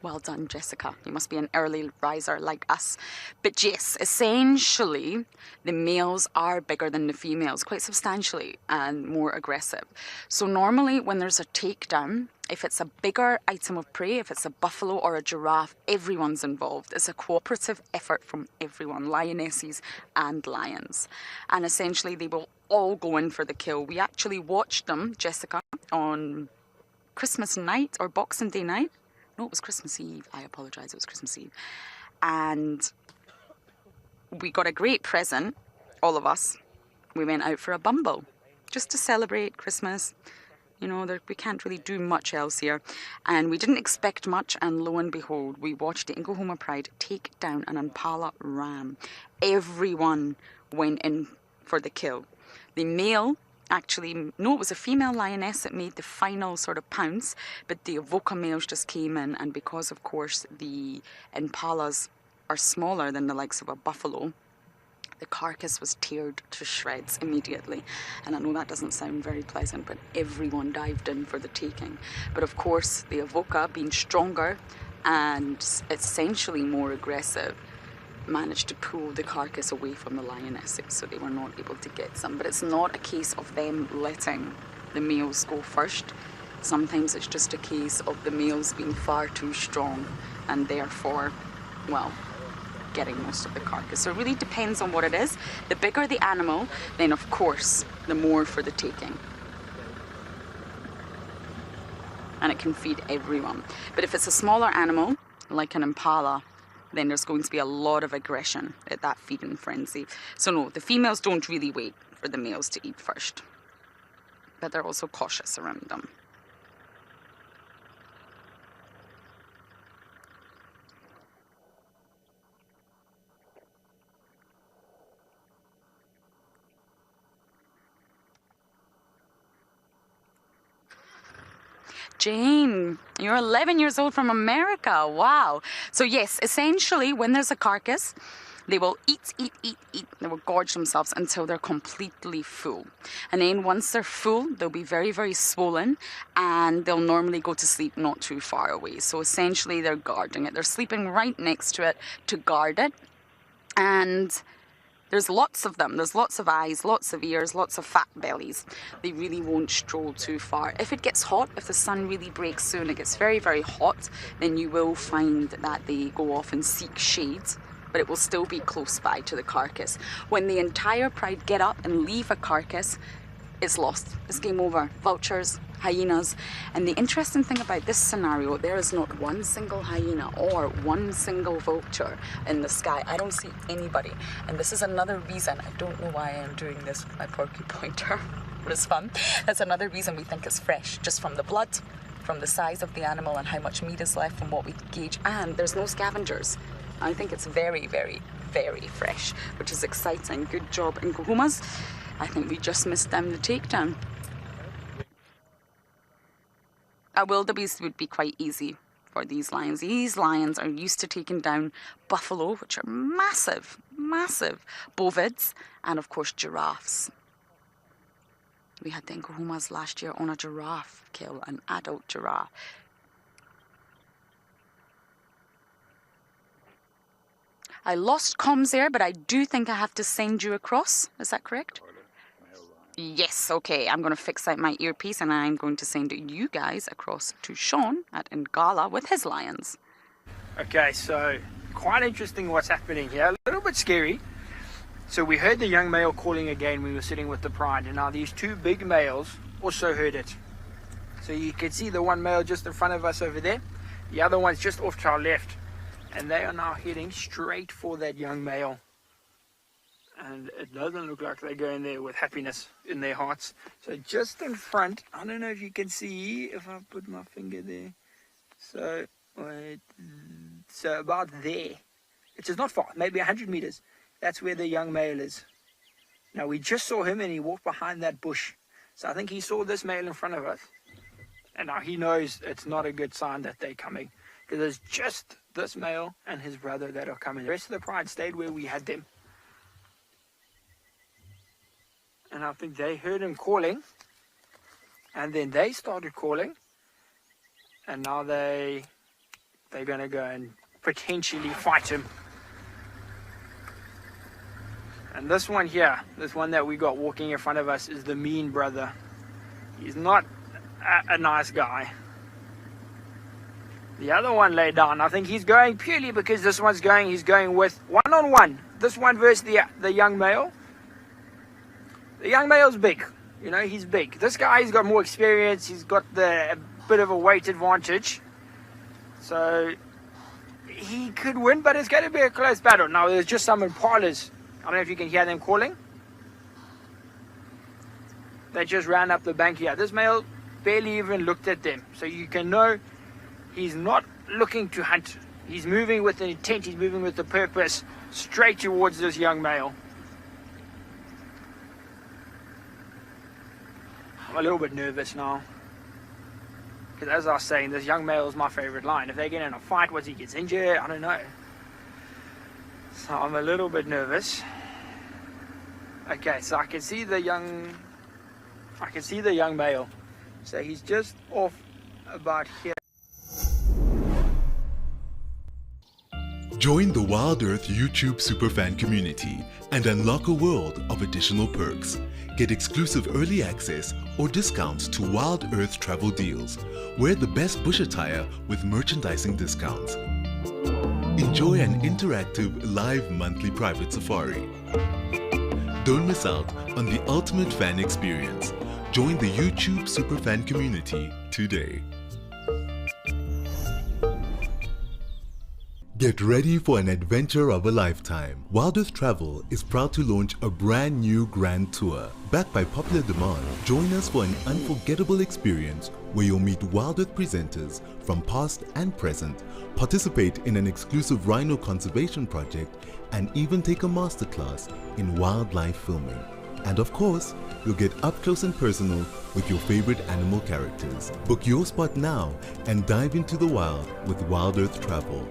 Well done, Jessica. You must be an early riser like us. But yes, essentially, the males are bigger than the females, quite substantially, and more aggressive. So normally when there's a takedown, if it's a bigger item of prey, if it's a buffalo or a giraffe, everyone's involved. It's a cooperative effort from everyone, lionesses and lions. And essentially they will all go in for the kill. We actually watched them, Jessica, on Christmas night or Boxing Day night. No, it was Christmas Eve. I apologise, it was Christmas Eve. And we got a great present, all of us. We went out for a bumble, just to celebrate Christmas. You know, we can't really do much else here. And we didn't expect much, and lo and behold, we watched the Nkuhuma Pride take down an impala ram. Everyone went in for the kill. The male, actually, no, it was a female lioness that made the final sort of pounce, but the Avoca males just came in, and because, of course, the impalas are smaller than the likes of a buffalo, the carcass was teared to shreds immediately. And I know that doesn't sound very pleasant, but everyone dived in for the taking. But of course, the Avoca, being stronger and essentially more aggressive, managed to pull the carcass away from the lionesses, so they were not able to get some. But it's not a case of them letting the males go first. Sometimes it's just a case of the males being far too strong and therefore, well, getting most of the carcass. So it really depends on what it is. The bigger the animal, then of course, the more for the taking. And it can feed everyone. But if it's a smaller animal, like an impala, then there's going to be a lot of aggression at that feeding frenzy. So no, the females don't really wait for the males to eat first. But they're also cautious around them. Jane, you're 11 years old from America. Wow. So yes, essentially when there's a carcass, they will eat. They will gorge themselves until they're completely full. And then once they're full, they'll be very, very swollen, and they'll normally go to sleep not too far away. So essentially they're guarding it. They're sleeping right next to it to guard it. And there's lots of them. There's lots of eyes, lots of ears, lots of fat bellies. They really won't stroll too far. If it gets hot, if the sun really breaks soon, it gets very, very hot, then you will find that they go off and seek shade, but it will still be close by to the carcass. When the entire pride get up and leave a carcass, it's lost. It's game over. Vultures, hyenas. And the interesting thing about this scenario, there is not one single hyena or one single vulture in the sky. I don't see anybody. And this is another reason, I don't know why I'm doing this with my porky pointer, but it's fun. That's another reason we think it's fresh, just from the blood, from the size of the animal and how much meat is left, from what we gauge. And there's no scavengers. I think it's very, very, very fresh, which is exciting. Good job, Nkuhumas. I think we just missed them the takedown. A wildebeest would be quite easy for these lions. These lions are used to taking down buffalo, which are massive, massive, bovids, and of course giraffes. We had the Nkuhumas last year on a giraffe kill, an adult giraffe. I lost comms there, but I do think I have to send you across. Is that correct? Yes, okay. I'm going to fix out my earpiece and I'm going to send you guys across to Sean at Ngala with his lions. Okay, so quite interesting what's happening here. A little bit scary. So we heard the young male calling again when we were sitting with the pride, and now these two big males also heard it. So you can see the one male just in front of us over there. The other one's just off to our left. And they are now heading straight for that young male. And it doesn't look like they're going there with happiness in their hearts. So just in front, I don't know if you can see if I put my finger there. So, so about there, which is not far, maybe 100 meters. That's where the young male is. Now we just saw him and he walked behind that bush. So I think he saw this male in front of us. And now he knows it's not a good sign that they're coming. Because there's just this male and his brother that are coming. The rest of the pride stayed where we had them. And I think they heard him calling. And then they started calling. And now they're going to go and potentially fight him. And this one here, this one that we got walking in front of us, is the mean brother. He's not a nice guy. The other one lay down. I think he's going purely because this one's going, he's going with one-on-one. This one versus the young male. The young male's big. You know, he's big. This guy, he's got more experience. He's got a bit of a weight advantage. So he could win, but it's going to be a close battle. Now, there's just some impalas. I don't know if you can hear them calling. They just ran up the bank here. This male barely even looked at them. So you can know he's not looking to hunt. He's moving with an intent. He's moving with a purpose straight towards this young male. I'm a little bit nervous now. Because as I was saying, this young male is my favorite lion. If they get in a fight, once he gets injured, I don't know. So I'm a little bit nervous. Okay, so I can see the young male. So he's just off about here. Join the Wild Earth YouTube superfan community and unlock a world of additional perks. Get exclusive early access or discounts to Wild Earth travel deals. Wear the best bush attire with merchandising discounts. Enjoy an interactive live monthly private safari. Don't miss out on the ultimate fan experience. Join the YouTube superfan community today. Get ready for an adventure of a lifetime. Wild Earth Travel is proud to launch a brand new grand tour. Backed by popular demand, join us for an unforgettable experience where you'll meet Wild Earth presenters from past and present, participate in an exclusive rhino conservation project, and even take a masterclass in wildlife filming. And of course, you'll get up close and personal with your favorite animal characters. Book your spot now and dive into the wild with Wild Earth Travel.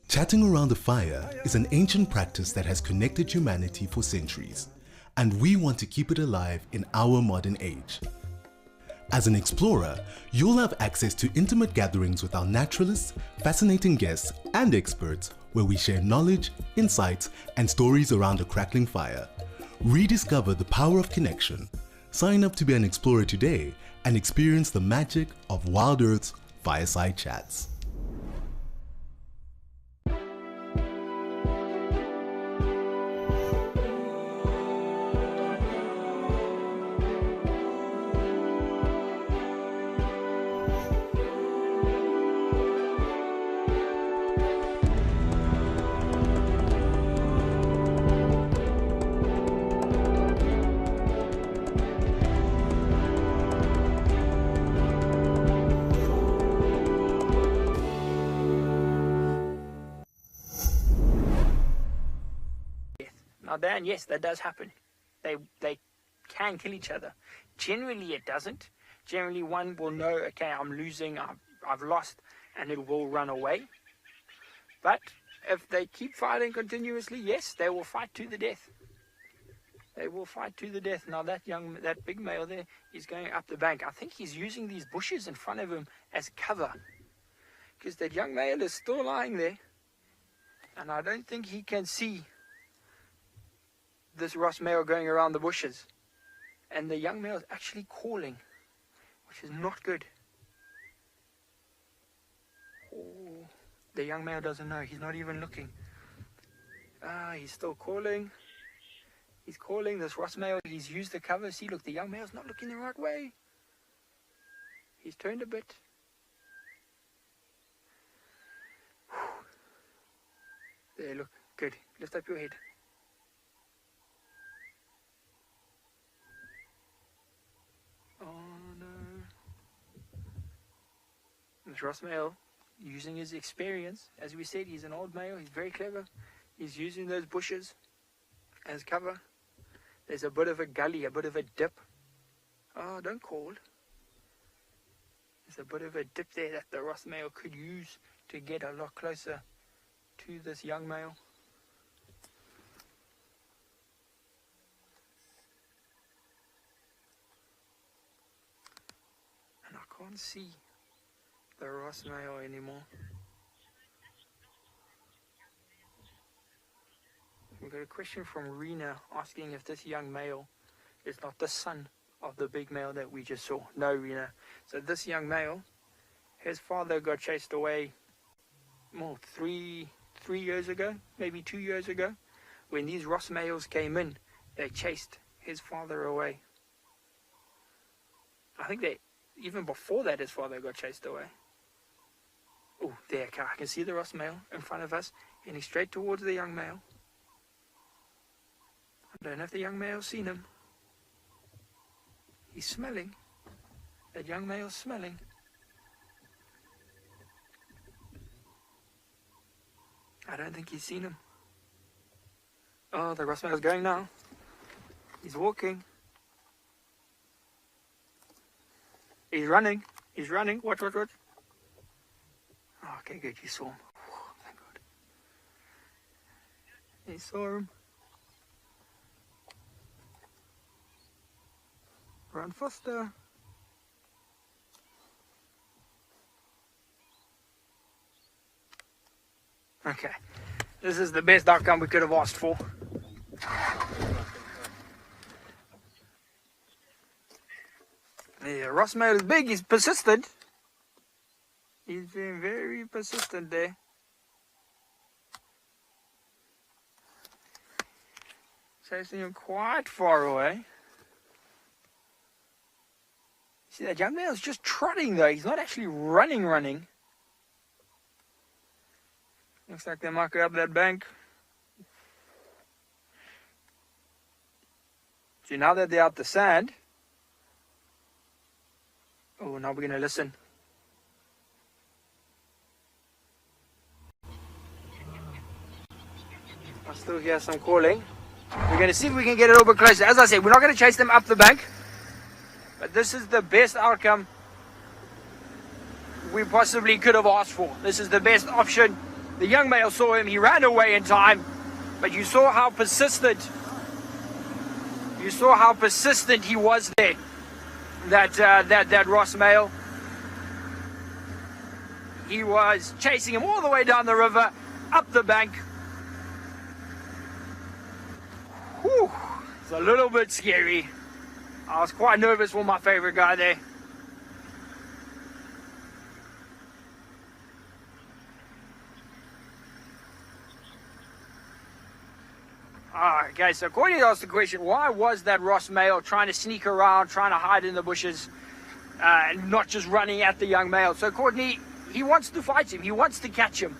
Chatting around a fire is an ancient practice that has connected humanity for centuries. and we want to keep it alive in our modern age. As an explorer, you'll have access to intimate gatherings with our naturalists, fascinating guests, and experts where we share knowledge, insights, and stories around a crackling fire. Rediscover the power of connection. Sign up to be an explorer today and experience the magic of Wild Earth's Fireside Chats. Now Dan, yes, that does happen. They can kill each other. Generally it doesn't. Generally one will know, okay, I'm losing, I've lost, and it will run away. But if they keep fighting continuously, yes, they will fight to the death. They will fight to the death. Now that big male there is going up the bank. I think he's using these bushes in front of him as cover, because that young male is still lying there, and I don't think he can see this Ross male going around the bushes, and the young male is actually calling, which is not good. Oh, the young male doesn't know. He's not even looking. He's still calling. He's calling this Ross male. He's used the cover. See, look, the young male's not looking the right way. He's turned a bit. There, look, good. Lift up your head. Oh no. This Ross male, using his experience, as we said, he's an old male, he's very clever. He's using those bushes as cover. There's a bit of a gully, a bit of a dip. Oh, don't call. There's a bit of a dip there that the Ross male could use to get a lot closer to this young male. I can't see the Ross male anymore. We got a question from Rena asking if this young male is not the son of the big male that we just saw. No, Rena. So this young male, his father got chased away more 3 years ago, maybe 2 years ago. When these Ross males came in, they chased his father away. I think they even before that, his father got chased away. Oh, there, I can see the Ross male in front of us, heading straight towards the young male. I don't know if the young male's seen him. He's smelling. That young male's smelling. I don't think he's seen him. Oh, the Ross male's going now. He's walking. He's running. He's running. Watch. Oh, okay, good. You saw him. Oh, thank God. You saw him. Run faster. Okay. This is the best outcome we could have asked for. Yeah, Ross male is big, he's persistent. He's been very persistent there. Chasing him quite far away. See, that young male's just trotting though, he's not actually running. Looks like they might go up that bank. See, now that they're out the sand. Oh, now we're going to listen. I still hear some calling. We're going to see if we can get a little bit closer. As I said, we're not going to chase them up the bank. But this is the best outcome we possibly could have asked for. This is the best option. The young male saw him. He ran away in time. But you saw how persistent You saw how persistent he was there, that Ross male. He was chasing him all the way down the river, up the bank. Whew, it's a little bit scary. I was quite nervous for my favorite guy there. Okay, so Courtney asked the question, why was that Ross male trying to sneak around, trying to hide in the bushes, and not just running at the young male? So Courtney, he wants to fight him, he wants to catch him.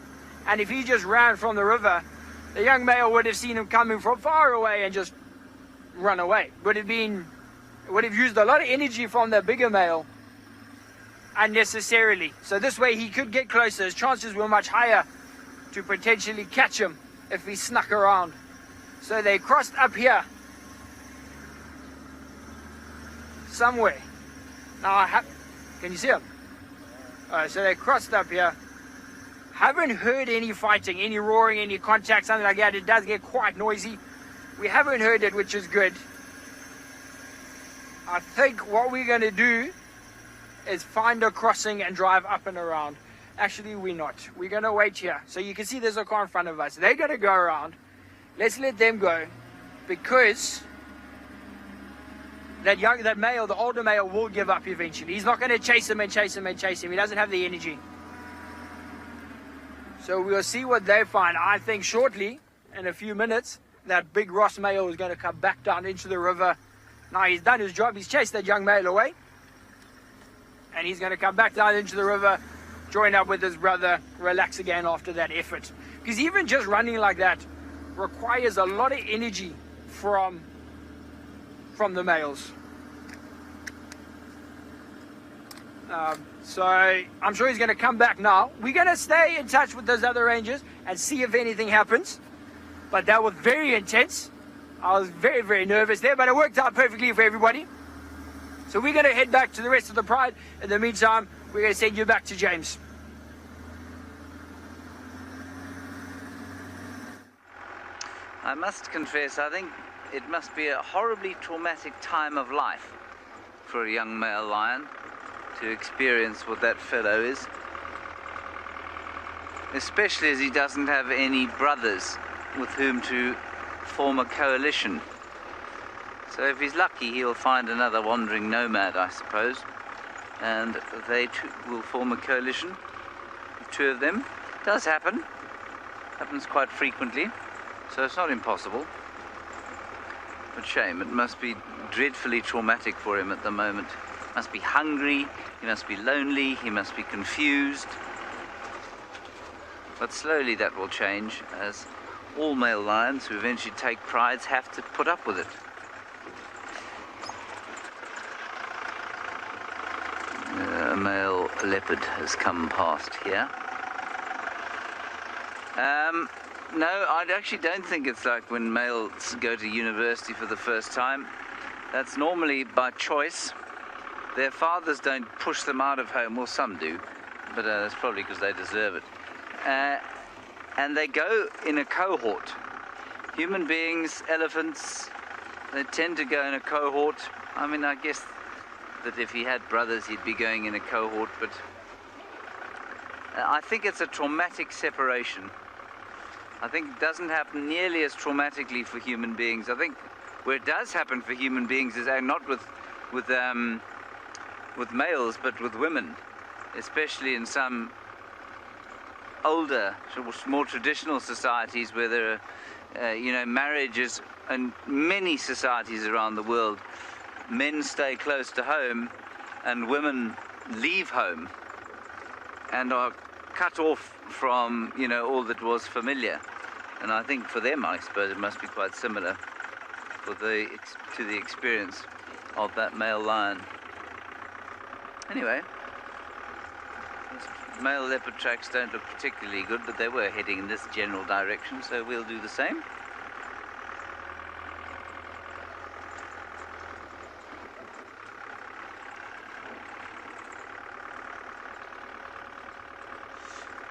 And if he just ran from the river, the young male would have seen him coming from far away and just run away. Would have used a lot of energy from the bigger male unnecessarily. So this way he could get closer. His chances were much higher to potentially catch him if he snuck around. So they crossed up here somewhere. Now, can you see him? So they crossed up here. Haven't heard any fighting, any roaring, any contact, something like that. It does get quite noisy. We haven't heard it, which is good. I think what we're going to do is find a crossing and drive up and around. Actually, we're not. We're going to wait here. So you can see there's a car in front of us. They're going to go around. Let's let them go, because that male, the older male, will give up eventually. He's not going to chase him and chase him and chase him. He doesn't have the energy. So we'll see what they find. I think shortly, in a few minutes, that big Ross male is going to come back down into the river. Now he's done his job. He's chased that young male away. And he's going to come back down into the river, join up with his brother, relax again after that effort. Because even just running like that requires a lot of energy from the males. So I'm sure he's going to come back now. We're going to stay in touch with those other rangers and see if anything happens. But that was very intense. I was very, very nervous there, but it worked out perfectly for everybody. So we're going to head back to the rest of the pride. In the meantime, we're going to send you back to James. I must confess, I think it must be a horribly traumatic time of life for a young male lion to experience what that fellow is. Especially as he doesn't have any brothers with whom to form a coalition. So if he's lucky, he'll find another wandering nomad, I suppose, and they too will form a coalition, the two of them. It does happen. Happens quite frequently. So it's not impossible, but shame. It must be dreadfully traumatic for him at the moment. He must be hungry, he must be lonely, he must be confused. But slowly that will change, as all male lions who eventually take prides have to put up with it. A male leopard has come past here. No, I actually don't think it's like when males go to university for the first time. That's normally by choice. Their fathers don't push them out of home, well, some do, but that's probably because they deserve it. And they go in a cohort. Human beings, elephants, they tend to go in a cohort. I mean, I guess that if he had brothers, he'd be going in a cohort, but I think it's a traumatic separation. I think it doesn't happen nearly as traumatically for human beings. I think where it does happen for human beings is not with males, but with women, especially in some older, more traditional societies where there are, marriages, and many societies around the world, men stay close to home and women leave home and are cut off from, all that was familiar. And I think for them, I suppose it must be quite similar to the experience of that male lion. Anyway, male leopard tracks don't look particularly good, but they were heading in this general direction, so we'll do the same.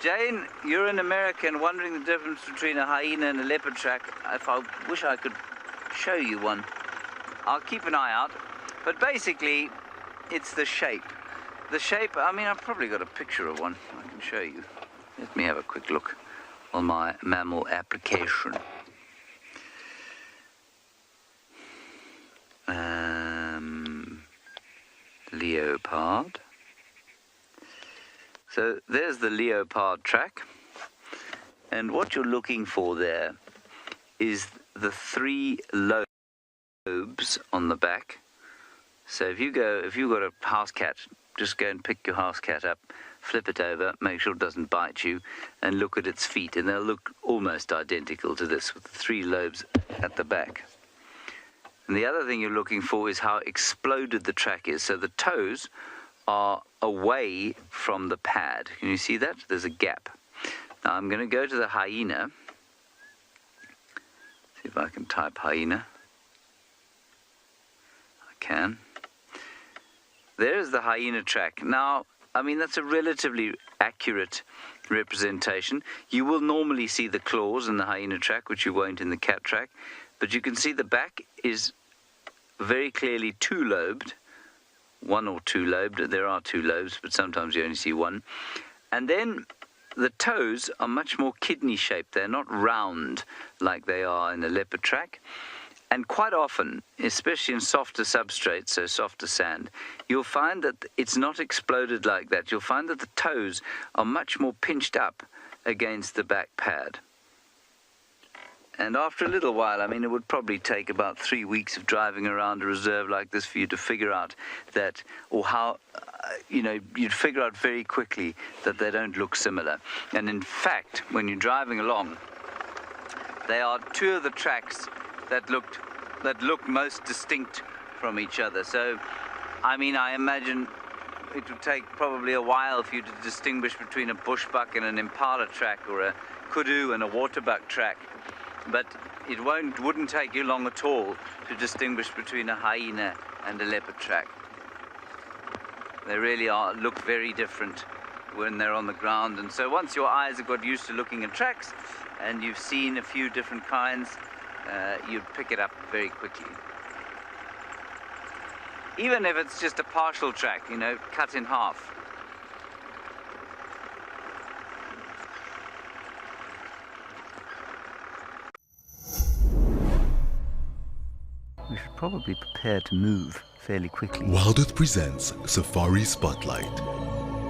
Jane, you're an American wondering the difference between a hyena and a leopard track. I wish I could show you one. I'll keep an eye out. But basically, it's the shape. The shape, I mean, I've probably got a picture of one I can show you. Let me have a quick look on my mammal application. Leopard. So there's the leopard track. And what you're looking for there is the 3 lobes on the back. So if you've got a house cat, just go and pick your house cat up, flip it over, make sure it doesn't bite you, and look at its feet, and they'll look almost identical to this with the 3 lobes at the back. And the other thing you're looking for is how exploded the track is. So the toes are away from the pad. Can you see that? There's a gap. Now I'm going to go to the hyena. See if I can type hyena. I can. There's the hyena track. Now, I mean, that's a relatively accurate representation. You will normally see the claws in the hyena track, which you won't in the cat track. But you can see the back is very clearly 2-lobed. 1 or 2-lobed. There are 2 lobes, but sometimes you only see 1. And then the toes are much more kidney-shaped. They're not round like they are in the leopard track. And quite often, especially in softer substrates, so softer sand, you'll find that it's not exploded like that. You'll find that the toes are much more pinched up against the back pad. And after a little while, I mean, it would probably take about 3 weeks of driving around a reserve like this for you to figure out that, or how, you'd figure out very quickly that they don't look similar. And in fact, when you're driving along, they are 2 of the tracks that look most distinct from each other. So, I mean, I imagine it would take probably a while for you to distinguish between a bushbuck and an impala track, or a kudu and a waterbuck track. But it wouldn't take you long at all to distinguish between a hyena and a leopard track. They really look very different when they're on the ground. And so once your eyes have got used to looking at tracks and you've seen a few different kinds, you'd pick it up very quickly. Even if it's just a partial track, cut in half. We should probably prepare to move fairly quickly. Wild Earth presents Safari Spotlight,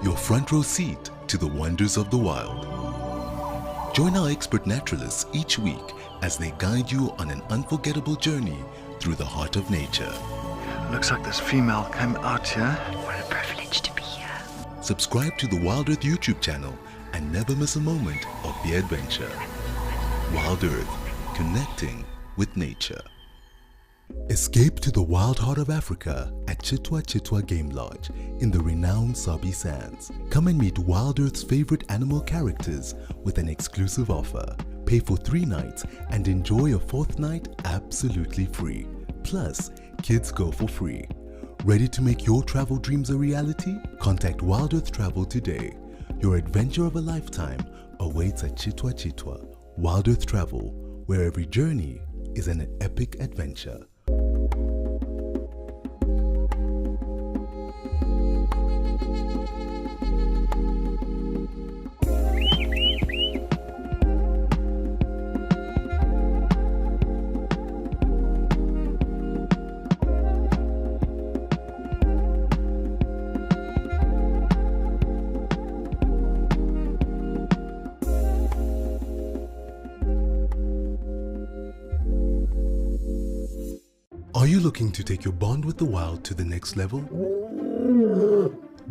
your front row seat to the wonders of the wild. Join our expert naturalists each week as they guide you on an unforgettable journey through the heart of nature. Looks like this female came out here. What a privilege to be here. Subscribe to the Wild Earth YouTube channel and never miss a moment of the adventure. Wild Earth, connecting with nature. Escape to the wild heart of Africa at Chitwa Chitwa Game Lodge in the renowned Sabi Sands. Come and meet Wild Earth's favorite animal characters with an exclusive offer. Pay for 3 nights and enjoy a 4th night absolutely free. Plus, kids go for free. Ready to make your travel dreams a reality? Contact Wild Earth Travel today. Your adventure of a lifetime awaits at Chitwa Chitwa. Wild Earth Travel, where every journey is an epic adventure. Are you looking to take your bond with the wild to the next level?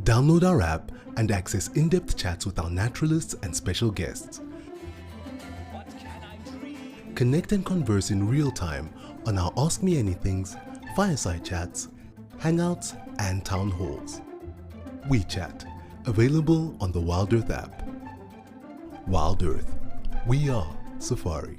Download our app and access in-depth chats with our naturalists and special guests. Connect and converse in real time on our Ask Me Anythings, fireside chats, hangouts, and town halls. WeChat, available on the Wild Earth app. Wild Earth, we are Safari.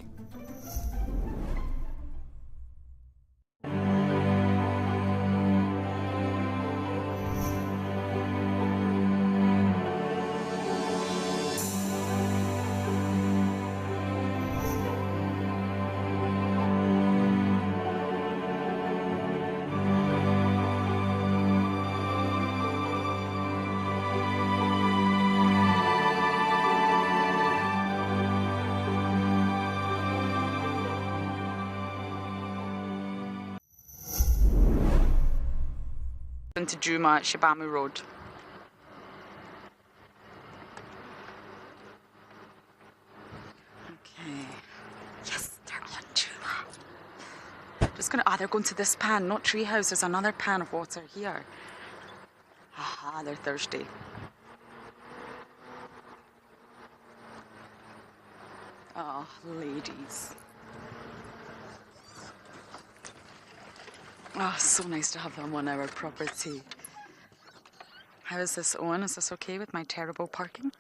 into Juma at Shibamu Road. Okay. Yes, they're on Juma. Just gonna, they're going to this pan, not Treehouse. There's another pan of water here. Aha, they're thirsty. Oh, ladies. Oh, so nice to have them on our property. How is this, Owen? Is this okay with my terrible parking?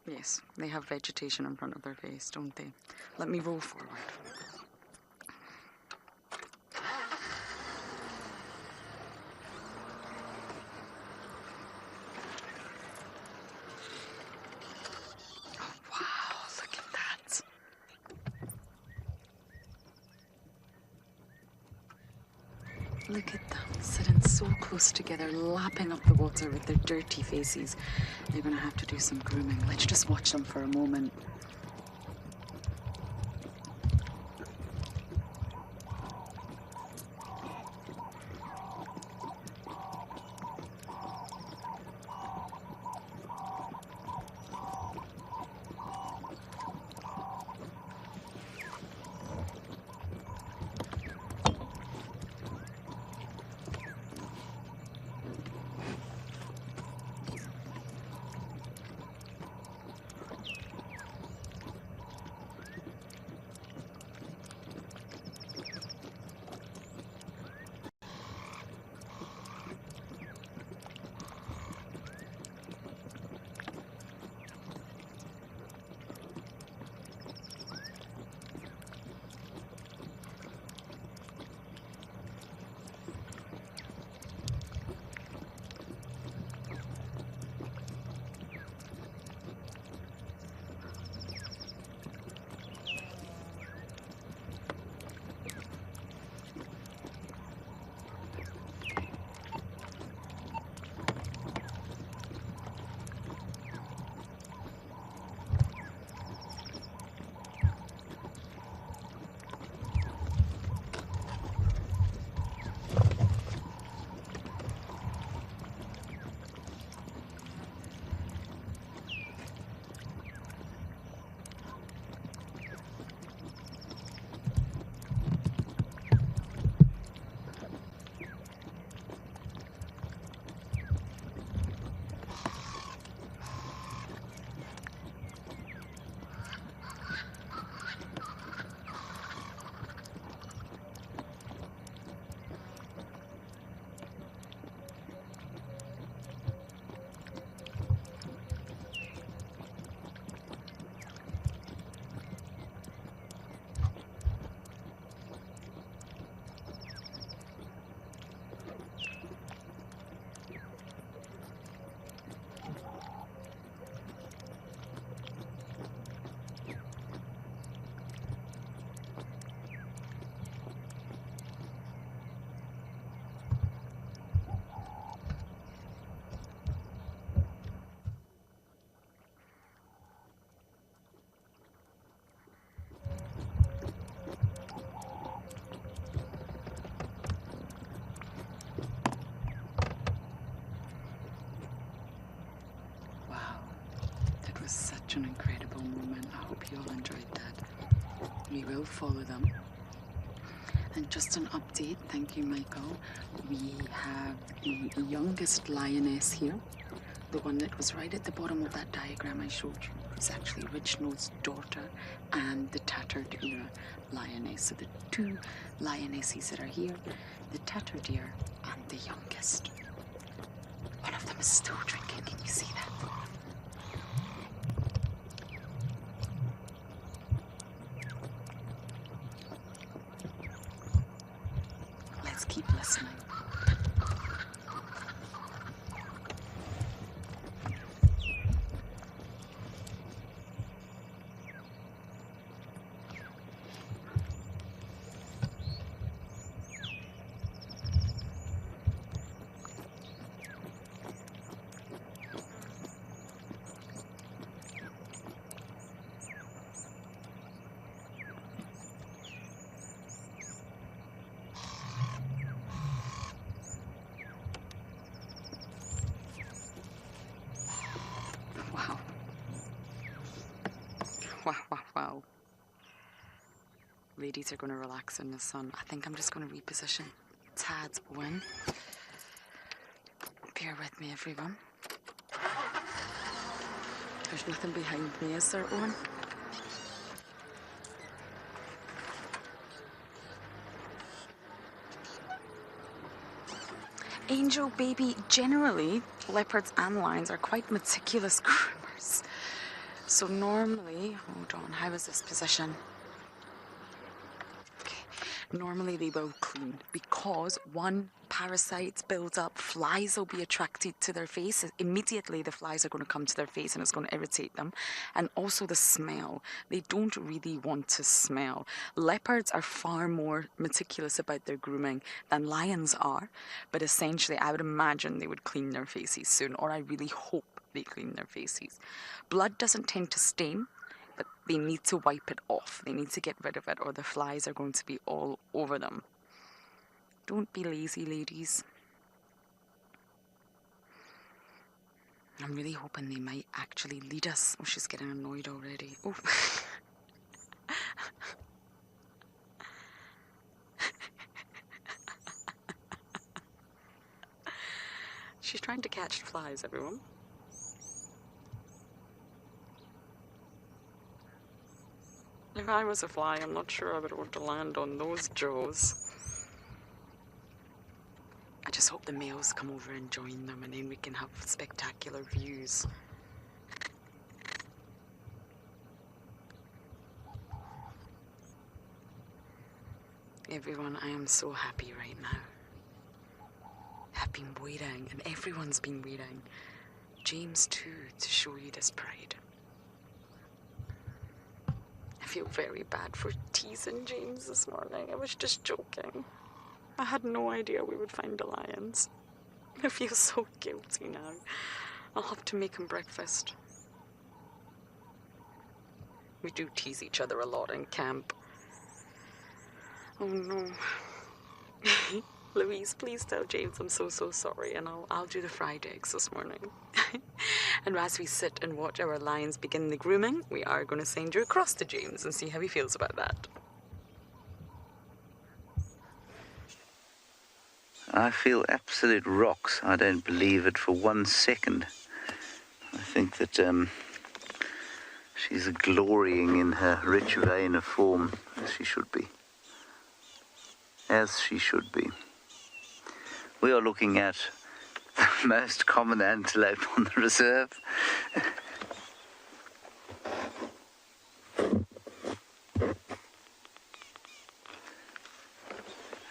Yes, they have vegetation in front of their face, don't they? Let me roll forward. Oh, wow, look at that. Look at them sitting so close together, lapping up the water with their dirty faces. They're going to have to do some grooming. Let's just watch them for a moment. Such an incredible moment. I hope you all enjoyed that. We will follow them. And just an update, thank you, Michael. We have the youngest lioness here. The one that was right at the bottom of that diagram I showed you is actually Richnow's daughter and the tattered ear lioness. So the two lionesses that are here, the tattered ear and the youngest. One of them is still drinking. Can you see that? Keep listening. ladies are going to relax in the sun. I think I'm just going to reposition Tad's wing. Bear with me, everyone. There's nothing behind me, is there, Owen? Angel, baby, generally, leopards and lions are quite meticulous groomers. So normally, hold on, how is this position? Okay, normally they will clean because one, parasites build up, flies will be attracted to their face. Immediately the flies are going to come to their face and it's going to irritate them. And also the smell. They don't really want to smell. Leopards are far more meticulous about their grooming than lions are. But essentially I would imagine they would clean their faces soon, or I really hope they clean their faces. Blood doesn't tend to stain, but they need to wipe it off. They need to get rid of it or the flies are going to be all over them. Don't be lazy, ladies. I'm really hoping they might actually lead us. Oh, she's getting annoyed already. Oh. She's trying to catch flies, everyone. If I was a fly, I'm not sure I would want to land on those jaws. I just hope the males come over and join them, and then we can have spectacular views. Everyone, I am so happy right now. I've been waiting, and everyone's been waiting. James too, to show you this pride. I feel very bad for teasing James this morning. I was just joking. I had no idea we would find the lions. I feel so guilty now. I'll have to make him breakfast. We do tease each other a lot in camp. Oh no. Louise, please tell James I'm so sorry, and I'll do the fried eggs this morning. And as we sit and watch our lions begin the grooming, we are going to send you across to James and see how he feels about that. I feel absolute rocks. I don't believe it for 1 second. I think that she's glorying in her rich vein of form, as she should be. As she should be. We are looking at the most common antelope on the reserve.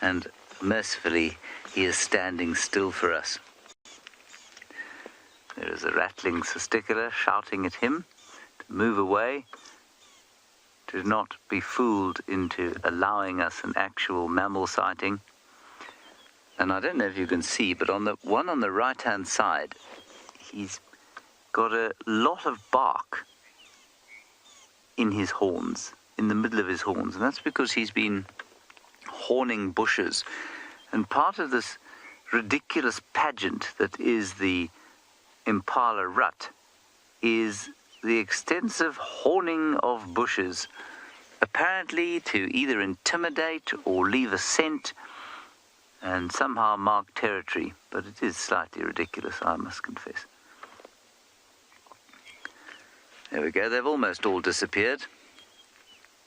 And mercifully, he is standing still for us. There is a rattling testicular shouting at him to move away, to not be fooled into allowing us an actual mammal sighting. And I don't know if you can see, but on the one on the right-hand side, he's got a lot of bark in his horns, in the middle of his horns, and that's because he's been horning bushes. And part of this ridiculous pageant that is the impala rut is the extensive horning of bushes, apparently to either intimidate or leave a scent and somehow mark territory, but it is slightly ridiculous, I must confess. There we go, they've almost all disappeared.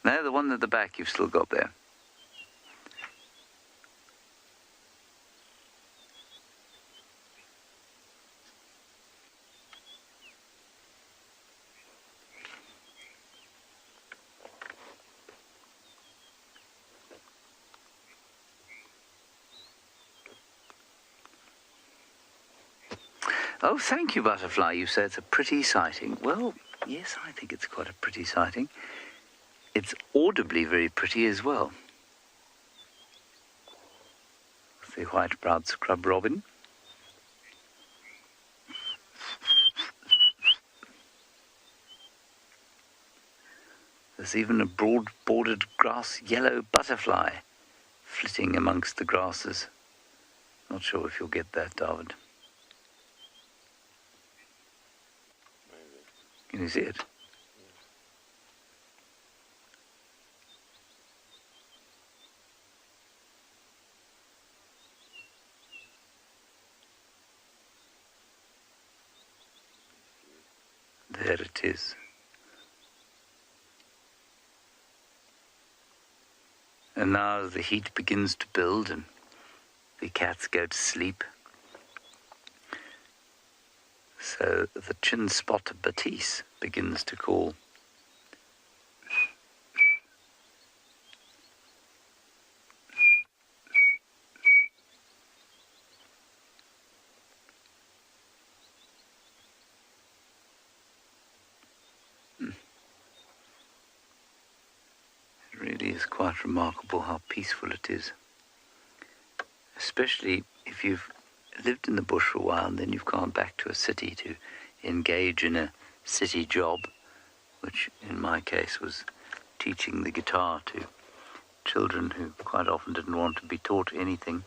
No, the one at the back you've still got there. Oh, thank you, Butterfly. You say it's a pretty sighting. Well, yes, I think it's quite a pretty sighting. It's audibly very pretty as well. The white-browed scrub robin. There's even a broad-bordered grass yellow butterfly flitting amongst the grasses. Not sure if you'll get that, David. Can you see it? There it is. And now the heat begins to build and the cats go to sleep. So the chin spot Batiste begins to call. It really is quite remarkable how peaceful it is. Especially if you've lived in the bush for a while and then you've gone back to a city to engage in a city job, which in my case was teaching the guitar to children who quite often didn't want to be taught anything.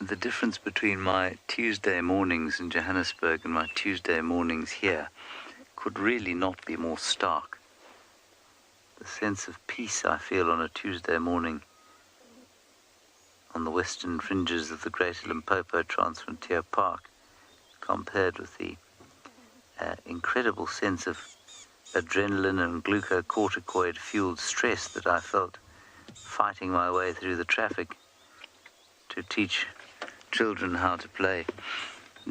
The difference between my Tuesday mornings in Johannesburg and my Tuesday mornings here could really not be more stark. The sense of peace I feel on a Tuesday morning on the western fringes of the Greater Limpopo Transfrontier Park, compared with the incredible sense of adrenaline and glucocorticoid-fueled stress that I felt fighting my way through the traffic to teach children how to play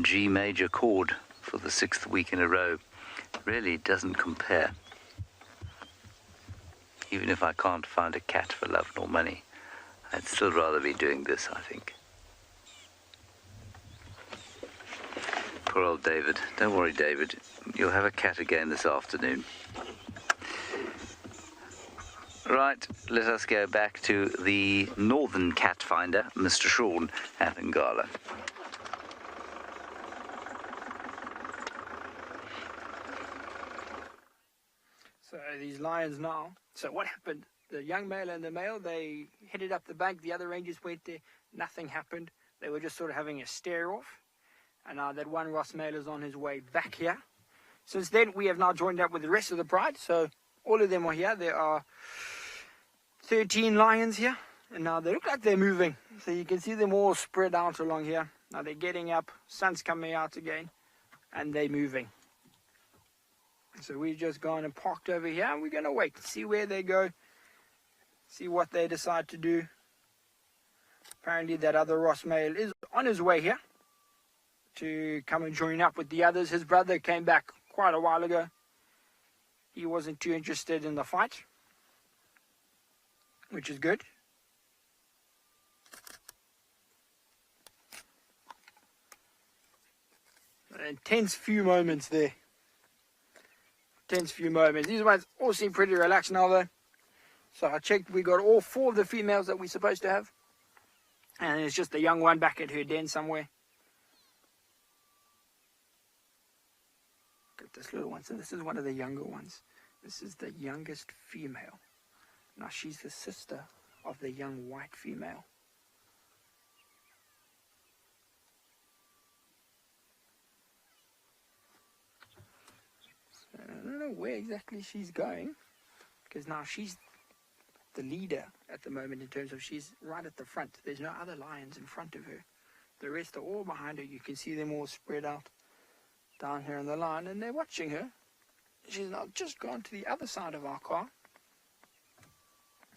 G major chord for the 6th week in a row, really doesn't compare. Even if I can't find a cat for love nor money, I'd still rather be doing this, I think. Poor old David. Don't worry, David. You'll have a cat again this afternoon. Right, let us go back to the northern cat finder, Mr. Sean at Ngala. So these lions now. So what happened? The young male and the male, they headed up the bank. The other rangers went there. Nothing happened. They were just sort of having a stare off. And now that one Ross male is on his way back here. Since then, we have now joined up with the rest of the pride. So all of them are here. There are 13 lions here. And now they look like they're moving. So you can see them all spread out along here. Now they're getting up. Sun's coming out again. And they're moving. So we've just gone and parked over here. And we're going to wait. See where they go. See what they decide to do. Apparently that other Ross male is on his way here to come and join up with the others. His brother came back quite a while ago. He wasn't too interested in the fight, which is good. Tense few moments there. Tense few moments. These ones all seem pretty relaxed now though. So I checked, we got all 4 of the females that we're supposed to have. And it's just the young one back at her den somewhere. Look at this little one. So this is one of the younger ones. This is the youngest female. Now she's the sister of the young white female. So I don't know where exactly she's going. Because now she's the leader at the moment in terms of she's right at the front. There's no other lions in front of her. The rest are all behind her. You can see them all spread out down here in the line and they're watching her. She's now just gone to the other side of our car.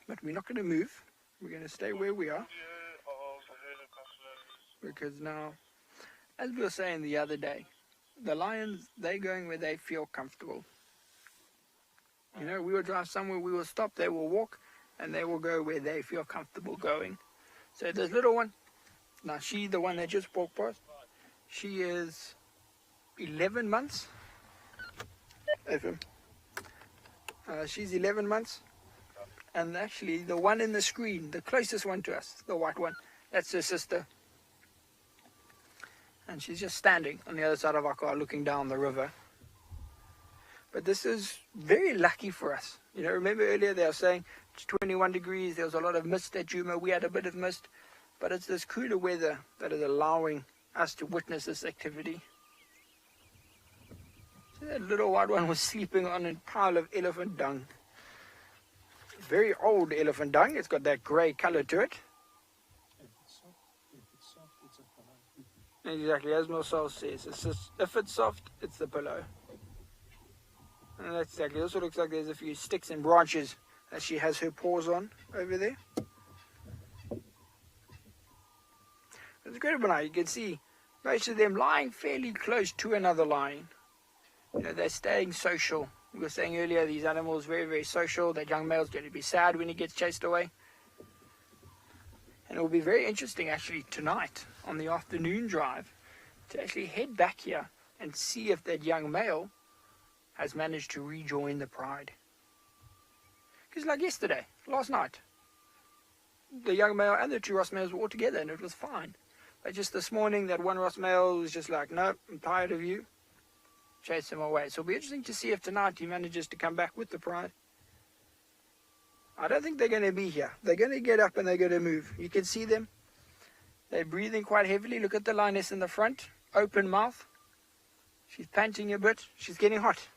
But we're not going to move. We're going to stay where we are. Because now, as we were saying the other day, the lions, they're going where they feel comfortable. You know, we will drive somewhere, we will stop, they will walk, and they will go where they feel comfortable going. So this little one, now she's the one that just walked past. She is 11 months. She's 11 months. And actually, the one in the screen, the closest one to us, the white one, that's her sister. And she's just standing on the other side of our car looking down the river. But this is very lucky for us. You know, remember earlier they were saying it's 21 degrees, there was a lot of mist at Djuma, we had a bit of mist. But it's this cooler weather that is allowing us to witness this activity. So that little white one was sleeping on a pile of elephant dung. Very old elephant dung, it's got that grey colour to it. Exactly, as Marcel says, it's just, if it's soft, it's the pillow. And that's exactly, it also looks like there's a few sticks and branches that she has her paws on over there. It's incredible now, you can see most of them lying fairly close to another lion. You know, they're staying social. We were saying earlier, these animals very, very social. That young male's going to be sad when he gets chased away. And it will be very interesting actually tonight on the afternoon drive to actually head back here and see if that young male has managed to rejoin the pride. Because like yesterday, last night, the young male and the two Ross males were all together and it was fine. But just this morning, that one Ross male was just like, nope, I'm tired of you. Chase him away. So it'll be interesting to see if tonight he manages to come back with the pride. I don't think they're going to be here. They're going to get up and they're going to move. You can see them. They're breathing quite heavily. Look at the lioness in the front. Open mouth. She's panting a bit. She's getting hot.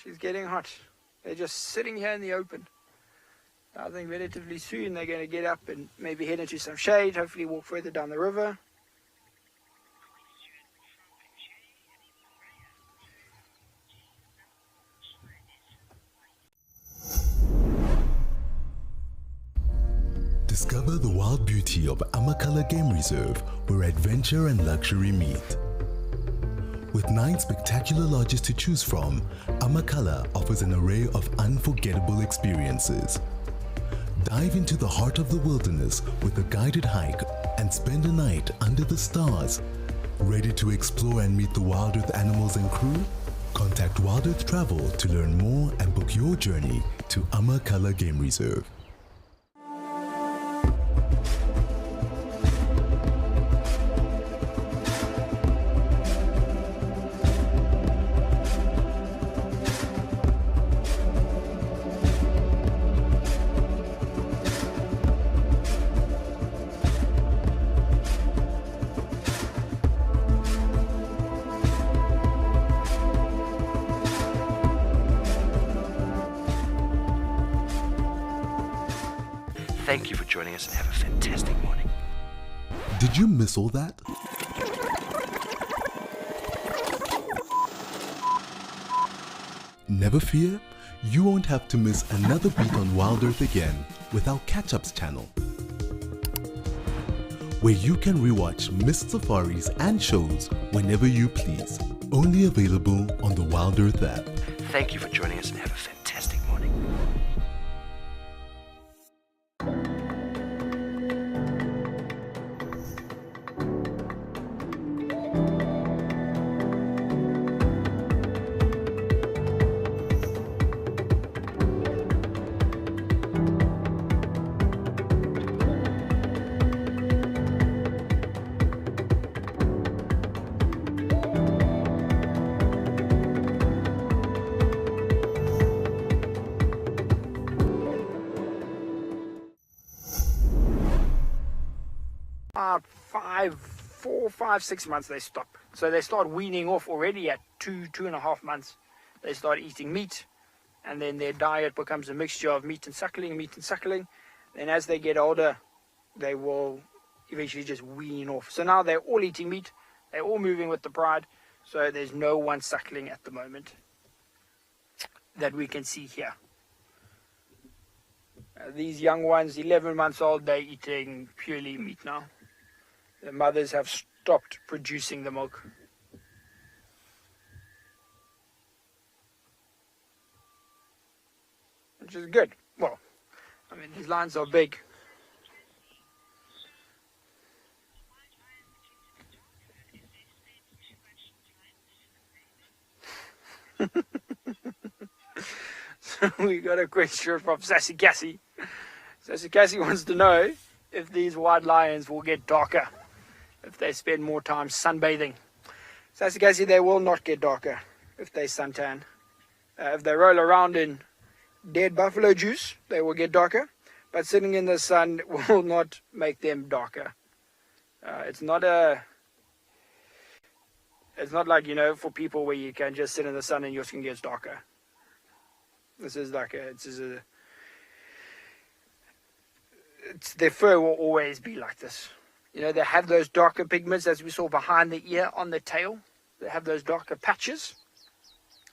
She's getting hot. They're just sitting here in the open. I think relatively soon they're going to get up and maybe head into some shade. Hopefully walk further down the river. Discover the wild beauty of Amakhala Game Reserve, where adventure and luxury meet. With 9 spectacular lodges to choose from, Amakhala offers an array of unforgettable experiences. Dive into the heart of the wilderness with a guided hike and spend a night under the stars. Ready to explore and meet the Wild Earth animals and crew? Contact Wild Earth Travel to learn more and book your journey to Amakhala Game Reserve. Thank you for joining us and have a fantastic morning. Did you miss all that? Never fear, you won't have to miss another beat on Wild Earth again with our Catch-Ups channel, where you can rewatch missed safaris and shows whenever you please. Only available on the Wild Earth app. Thank you for joining us and have a fantastic morning. About 4, 5, 6 months they stop. So they start weaning off already at 2.5 months. They start eating meat, and then their diet becomes a mixture of meat and suckling. Then as they get older, they will eventually just wean off. So now they're all eating meat, they're all moving with the pride, so there's no one suckling at the moment that we can see here. These young ones, 11 months old, they're eating purely meat now. The mothers have stopped producing the milk. Which is good. Well, I mean, these lions are big. So we got a question from Sassy Cassie. Sassy Cassie wants to know if these white lions will get darker if they spend more time sunbathing. Sassy Cassie, they will not get darker if they suntan. If they roll around in dead buffalo juice, they will get darker. But sitting in the sun will not make them darker. It's not like, you know, for people where you can just sit in the sun and your skin gets darker. Their fur will always be like this. You know, they have those darker pigments as we saw behind the ear on the tail. They have those darker patches.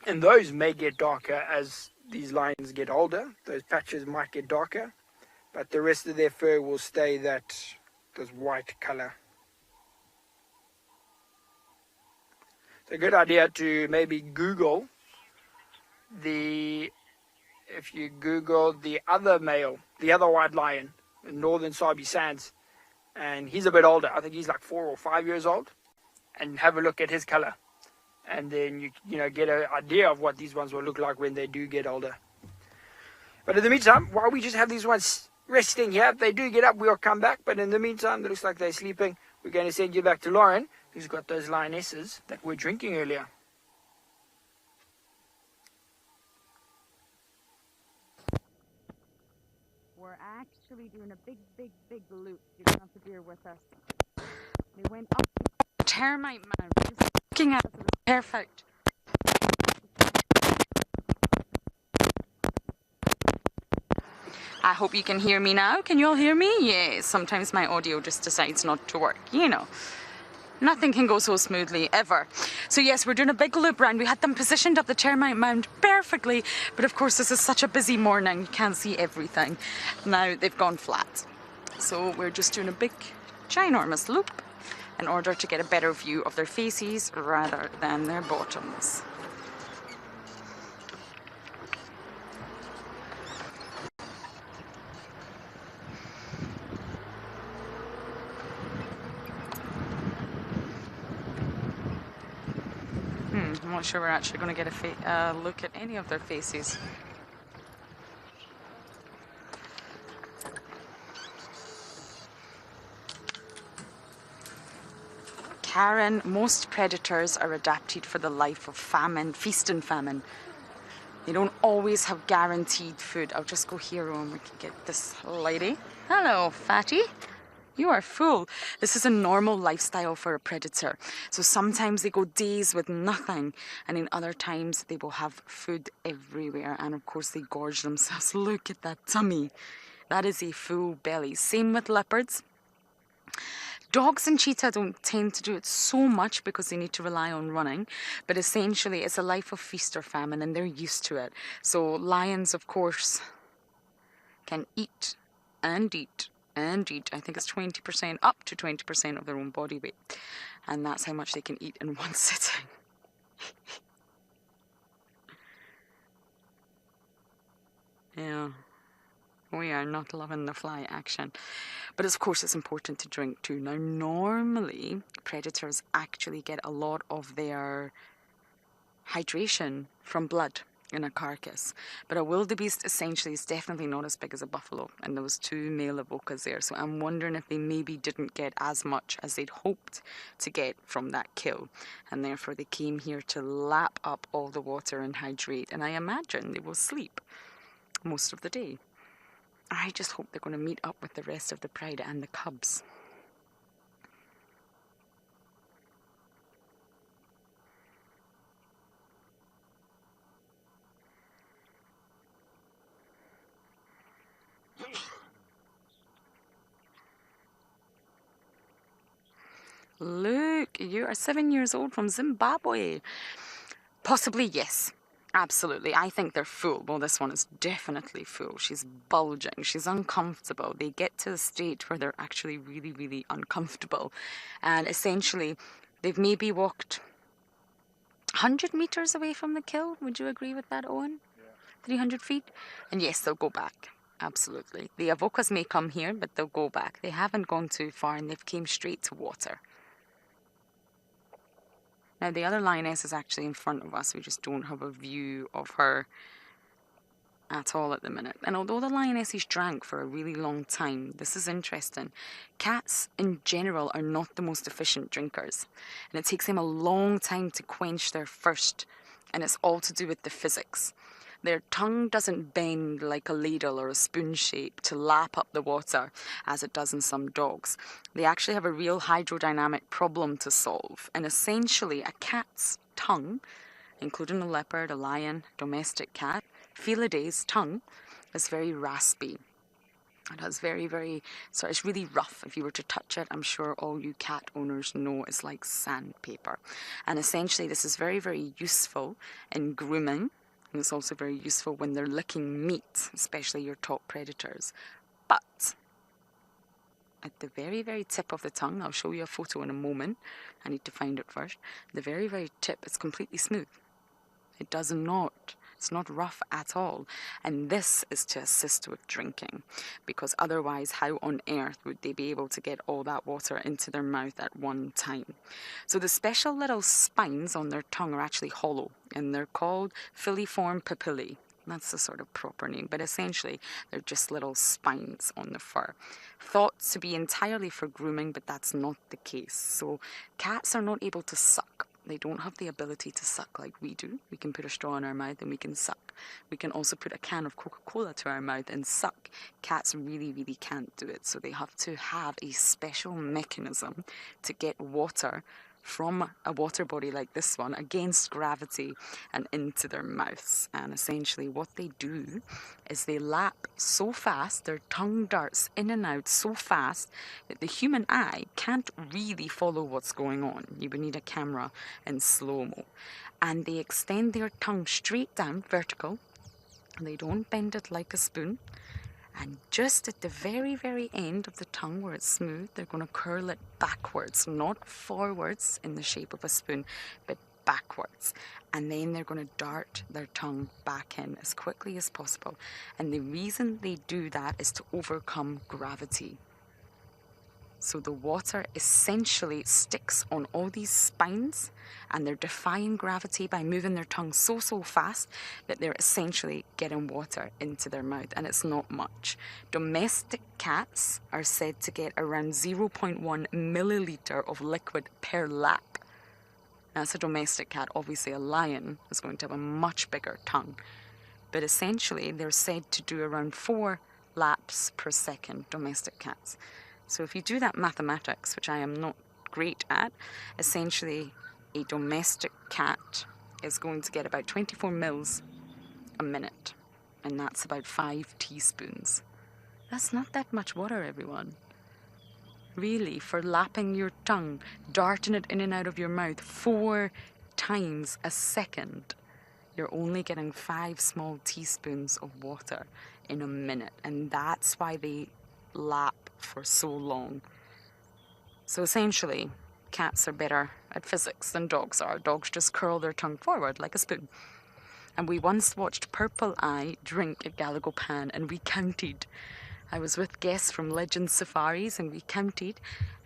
And those may get darker as these lions get older. Those patches might get darker. But the rest of their fur will stay this white color. It's a good idea to maybe Google if you Google the other male, the other white lion in northern Sabi Sands, and he's a bit older. I think he's like 4 or 5 years old, and have a look at his color, and then you know get an idea of what these ones will look like when they do get older. But in the meantime, while we just have these ones resting here, if they do get up, we'll come back. But in the meantime, it looks like they're sleeping. We're going to send you back to Lauren, who's got those lionesses that we're drinking earlier. We're actually doing a big loop. You don't have to bear with us. They went up the termite mound. Just looking at it, it was perfect. I hope you can hear me now. Can you all hear me? Yes. Sometimes my audio just decides not to work. You know, nothing can go so smoothly ever. So yes, we're doing a big loop round. We had them positioned up the termite mound perfectly, but of course this is such a busy morning. You can't see everything. Now they've gone flat. So we're just doing a big, ginormous loop in order to get a better view of their faces rather than their bottoms. I'm not sure we're actually going to get a look at any of their faces. Karen, most predators are adapted for the life of famine, feast and famine. They don't always have guaranteed food. I'll just go here and we can get this lady. Hello, fatty. You are full. This is a normal lifestyle for a predator. So sometimes they go days with nothing, and in other times they will have food everywhere. And of course they gorge themselves. Look at that tummy. That is a full belly. Same with leopards. Dogs and cheetah don't tend to do it so much because they need to rely on running. But essentially it's a life of feast or famine, and they're used to it. So lions, of course, can eat and eat. And eat, I think it's 20%, up to 20% of their own body weight. And that's how much they can eat in one sitting. Yeah, we are not loving the fly action. But of course it's important to drink too. Now normally predators actually get a lot of their hydration from blood in a carcass, but a wildebeest essentially is definitely not as big as a buffalo, and there was 2 male avocas there, so I'm wondering if they maybe didn't get as much as they'd hoped to get from that kill, and therefore they came here to lap up all the water and hydrate, and I imagine they will sleep most of the day. I just hope they're going to meet up with the rest of the pride and the cubs. Look, you are 7 years old from Zimbabwe. Possibly, yes. Absolutely. I think they're full. Well, this one is definitely full. She's bulging. She's uncomfortable. They get to a state where they're actually really, really uncomfortable. And essentially, they've maybe walked 100 meters away from the kill. Would you agree with that, Owen? Yeah. 300 feet? And yes, they'll go back. Absolutely. The avocas may come here, but they'll go back. They haven't gone too far, and they've came straight to water. Now, the other lioness is actually in front of us. We just don't have a view of her at all at the minute. And although the lionesses drank for a really long time, this is interesting. Cats, in general, are not the most efficient drinkers. And it takes them a long time to quench their thirst. And it's all to do with the physics. Their tongue doesn't bend like a ladle or a spoon shape to lap up the water as it does in some dogs. They actually have a real hydrodynamic problem to solve. And essentially, a cat's tongue, including a leopard, a lion, domestic cat, Feliday's tongue is very raspy. It has it's really rough. If you were to touch it, I'm sure all you cat owners know it's like sandpaper. And essentially this is very, very useful in grooming. And it's also very useful when they're licking meat, especially your top predators. But at the very, very tip of the tongue, I'll show you a photo in a moment. I need to find it first. The very, very tip is completely smooth. It's not rough at all. And this is to assist with drinking, because otherwise how on earth would they be able to get all that water into their mouth at one time? So the special little spines on their tongue are actually hollow, and they're called filiform papillae. That's the sort of proper name, but essentially they're just little spines on the fur. Thought to be entirely for grooming, but that's not the case. So cats are not able to suck. They don't have the ability to suck like we do. We can put a straw in our mouth and we can suck. We can also put a can of Coca-Cola to our mouth and suck. Cats really, really can't do it. So they have to have a special mechanism to get water from a water body like this one against gravity and into their mouths. And essentially what they do is they lap so fast, their tongue darts in and out so fast that the human eye can't really follow what's going on. You would need a camera in slow-mo. And they extend their tongue straight down, vertical. They don't bend it like a spoon. And just at the very, very end of the tongue where it's smooth, they're going to curl it backwards, not forwards in the shape of a spoon, but backwards. And then they're going to dart their tongue back in as quickly as possible. And the reason they do that is to overcome gravity. So the water essentially sticks on all these spines, and they're defying gravity by moving their tongue so fast that they're essentially getting water into their mouth, and it's not much. Domestic cats are said to get around 0.1 milliliter of liquid per lap. That's a domestic cat. Obviously a lion is going to have a much bigger tongue, but essentially they're said to do around 4 laps per second, domestic cats. So if you do that mathematics, which I am not great at, essentially a domestic cat is going to get about 24 mils a minute. And that's about 5 teaspoons. That's not that much water, everyone. Really, for lapping your tongue, darting it in and out of your mouth 4 times a second, you're only getting 5 small teaspoons of water in a minute. And that's why they lap for so long. So essentially, cats are better at physics than dogs are. Dogs just curl their tongue forward like a spoon. And we once watched Purple Eye drink at Galagopan, and we counted. I was with guests from Legend Safaris, and we counted,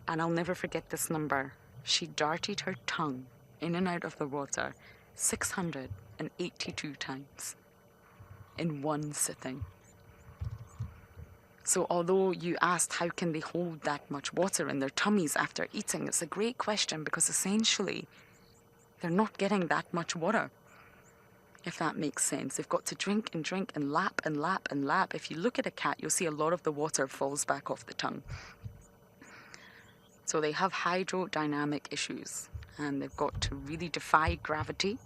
and I'll never forget this number. She darted her tongue in and out of the water 682 times in one sitting. So although you asked how can they hold that much water in their tummies after eating, it's a great question, because essentially they're not getting that much water, if that makes sense. They've got to drink and drink and lap and lap and lap. If you look at a cat, you'll see a lot of the water falls back off the tongue. So they have hydrodynamic issues, and they've got to really defy gravity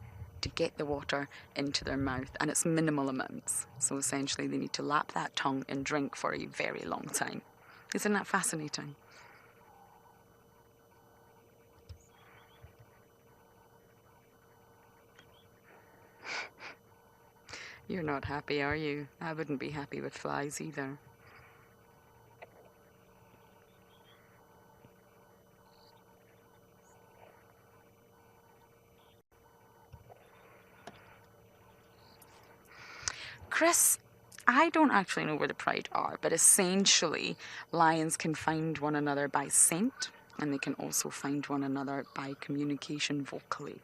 to get the water into their mouth, and it's minimal amounts. So essentially they need to lap that tongue and drink for a very long time. Isn't that fascinating? You're not happy, are you? I wouldn't be happy with flies either. Chris, I don't actually know where the pride are, but essentially lions can find one another by scent, and they can also find one another by communication vocally.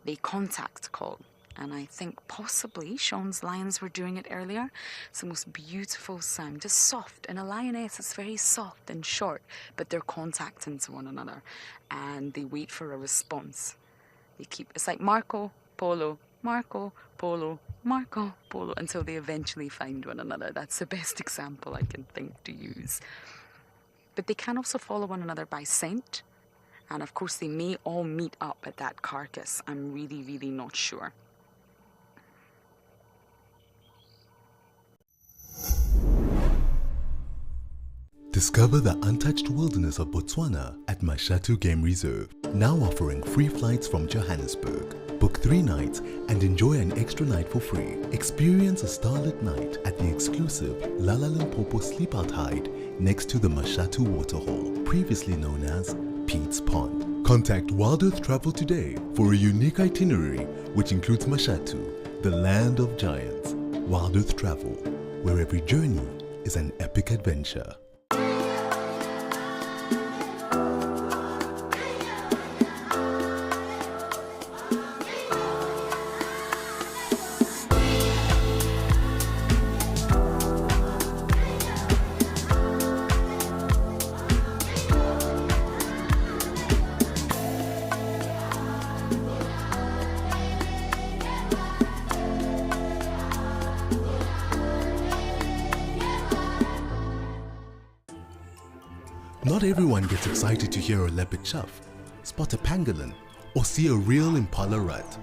They contact call, and I think possibly Sean's lions were doing it earlier. It's the most beautiful sound. It's soft, and a lioness is very soft and short, but they're contacting to one another, and they wait for a response. It's like Marco Polo, Marco Polo, Marco Polo, until they eventually find one another. That's the best example I can think to use. But they can also follow one another by scent, and of course they may all meet up at that carcass. I'm really, really not sure. Discover the untouched wilderness of Botswana at Mashatu Game Reserve, now offering free flights from Johannesburg. Book 3 nights and enjoy an extra night for free. Experience a starlit night at the exclusive Lala Limpopo Sleepout Hide next to the Mashatu Waterhole, previously known as Pete's Pond. Contact Wild Earth Travel today for a unique itinerary which includes Mashatu, the land of giants. Wild Earth Travel, where every journey is an epic adventure. Not everyone gets excited to hear a leopard chuff, spot a pangolin, or see a real impala rut.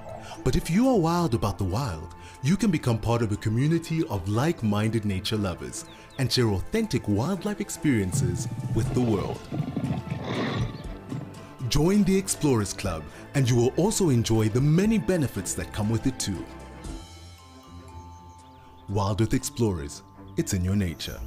But if you are wild about the wild, you can become part of a community of like-minded nature lovers and share authentic wildlife experiences with the world. Join the Explorers Club and you will also enjoy the many benefits that come with it too. Wild Earth Explorers, it's in your nature.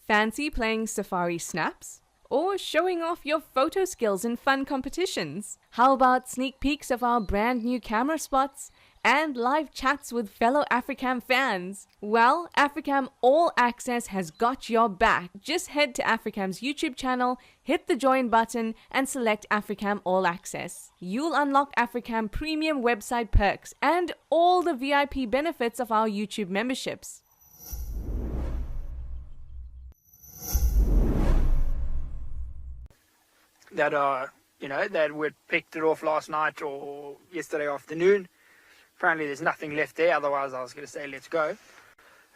Fancy playing safari snaps? Or showing off your photo skills in fun competitions? How about sneak peeks of our brand new camera spots and live chats with fellow Africam fans? Well, Africam All Access has got your back. Just head to Africam's YouTube channel, hit the join button and select Africam All Access. You'll unlock Africam premium website perks and all the VIP benefits of our YouTube memberships. That that we picked it off last night or yesterday afternoon. Apparently there's nothing left there, otherwise I was going to say let's go.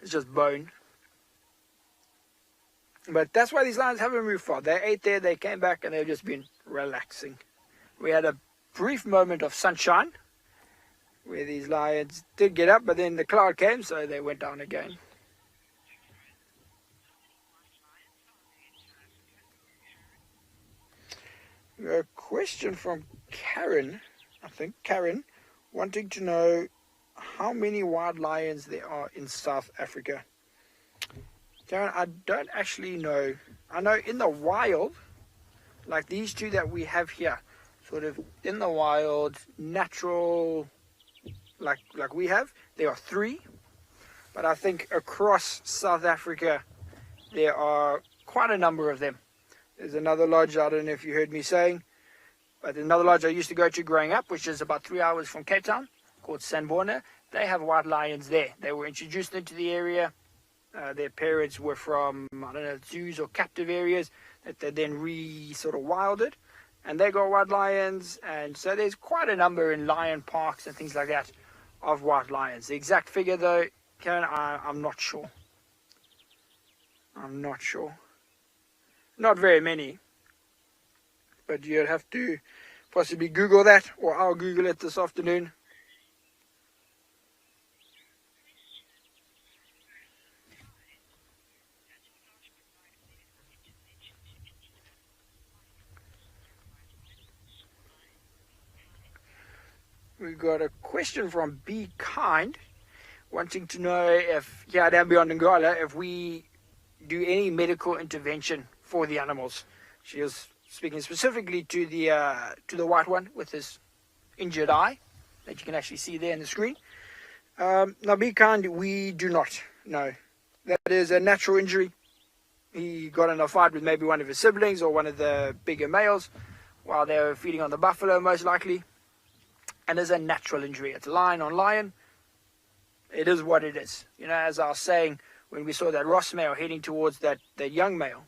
It's just bone. But that's why these lions haven't moved far. They ate there, they came back and they've just been relaxing. We had a brief moment of sunshine where these lions did get up, but then the cloud came so they went down again. A question from Karen, I think, Karen, wanting to know how many wild lions there are in South Africa. Karen, I don't actually know. I know in the wild, like these two that we have here, sort of in the wild, natural, like we have, there are 3. But I think across South Africa, there are quite a number of them. There's another lodge, I don't know if you heard me saying, but another lodge I used to go to growing up, which is about 3 hours from Cape Town, called Sanborna. They have wild lions there. They were introduced into the area. Their parents were from, I don't know, zoos or captive areas that they then sort of wilded. And they got wild lions. And so there's quite a number in lion parks and things like that of wild lions. The exact figure, though, Karen, I'm not sure. I'm not sure. Not very many, but you'd have to possibly Google that, or I'll Google it this afternoon. We got a question from Be Kind, wanting to know if here at Beyond Ngala, if we do any medical intervention for the animals. She was speaking specifically to the white one with his injured eye that you can actually see there in the screen. Now, Be Kind, we do not know. That is a natural injury. He got in a fight with maybe one of his siblings or one of the bigger males while they were feeding on the buffalo, most likely. And it's a natural injury. It's lion on lion. It is what it is. You know, as I was saying, when we saw that Ross male heading towards that young male,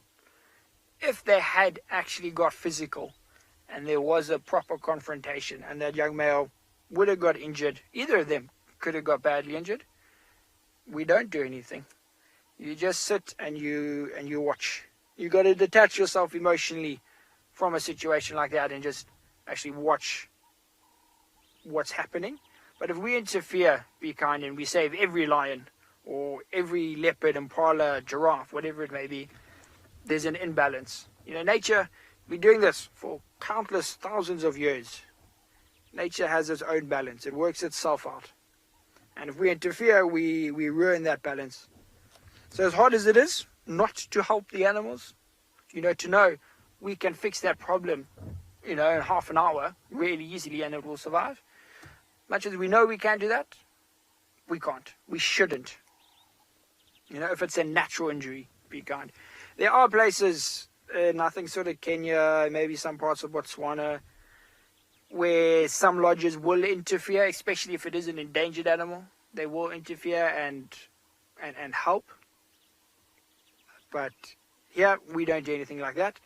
if they had actually got physical and there was a proper confrontation and that young male would have got injured, either of them could have got badly injured, we don't do anything. You just sit and you watch. You got to detach yourself emotionally from a situation like that and just actually watch what's happening. But if we interfere, Be Kind, and we save every lion or every leopard, impala, giraffe, whatever it may be, there's an imbalance. You know, nature, we're doing this for countless thousands of years. Nature has its own balance. It works itself out. And if we interfere, we ruin that balance. So as hard as it is not to help the animals, you know, to know we can fix that problem, you know, in half an hour really easily and it will survive. Much as we know we can do that, we can't. We shouldn't. You know, if it's a natural injury, be kind. There are places in, I think, sort of Kenya, maybe some parts of Botswana, where some lodges will interfere, especially if it is an endangered animal. They will interfere and help. But here, we don't do anything like that.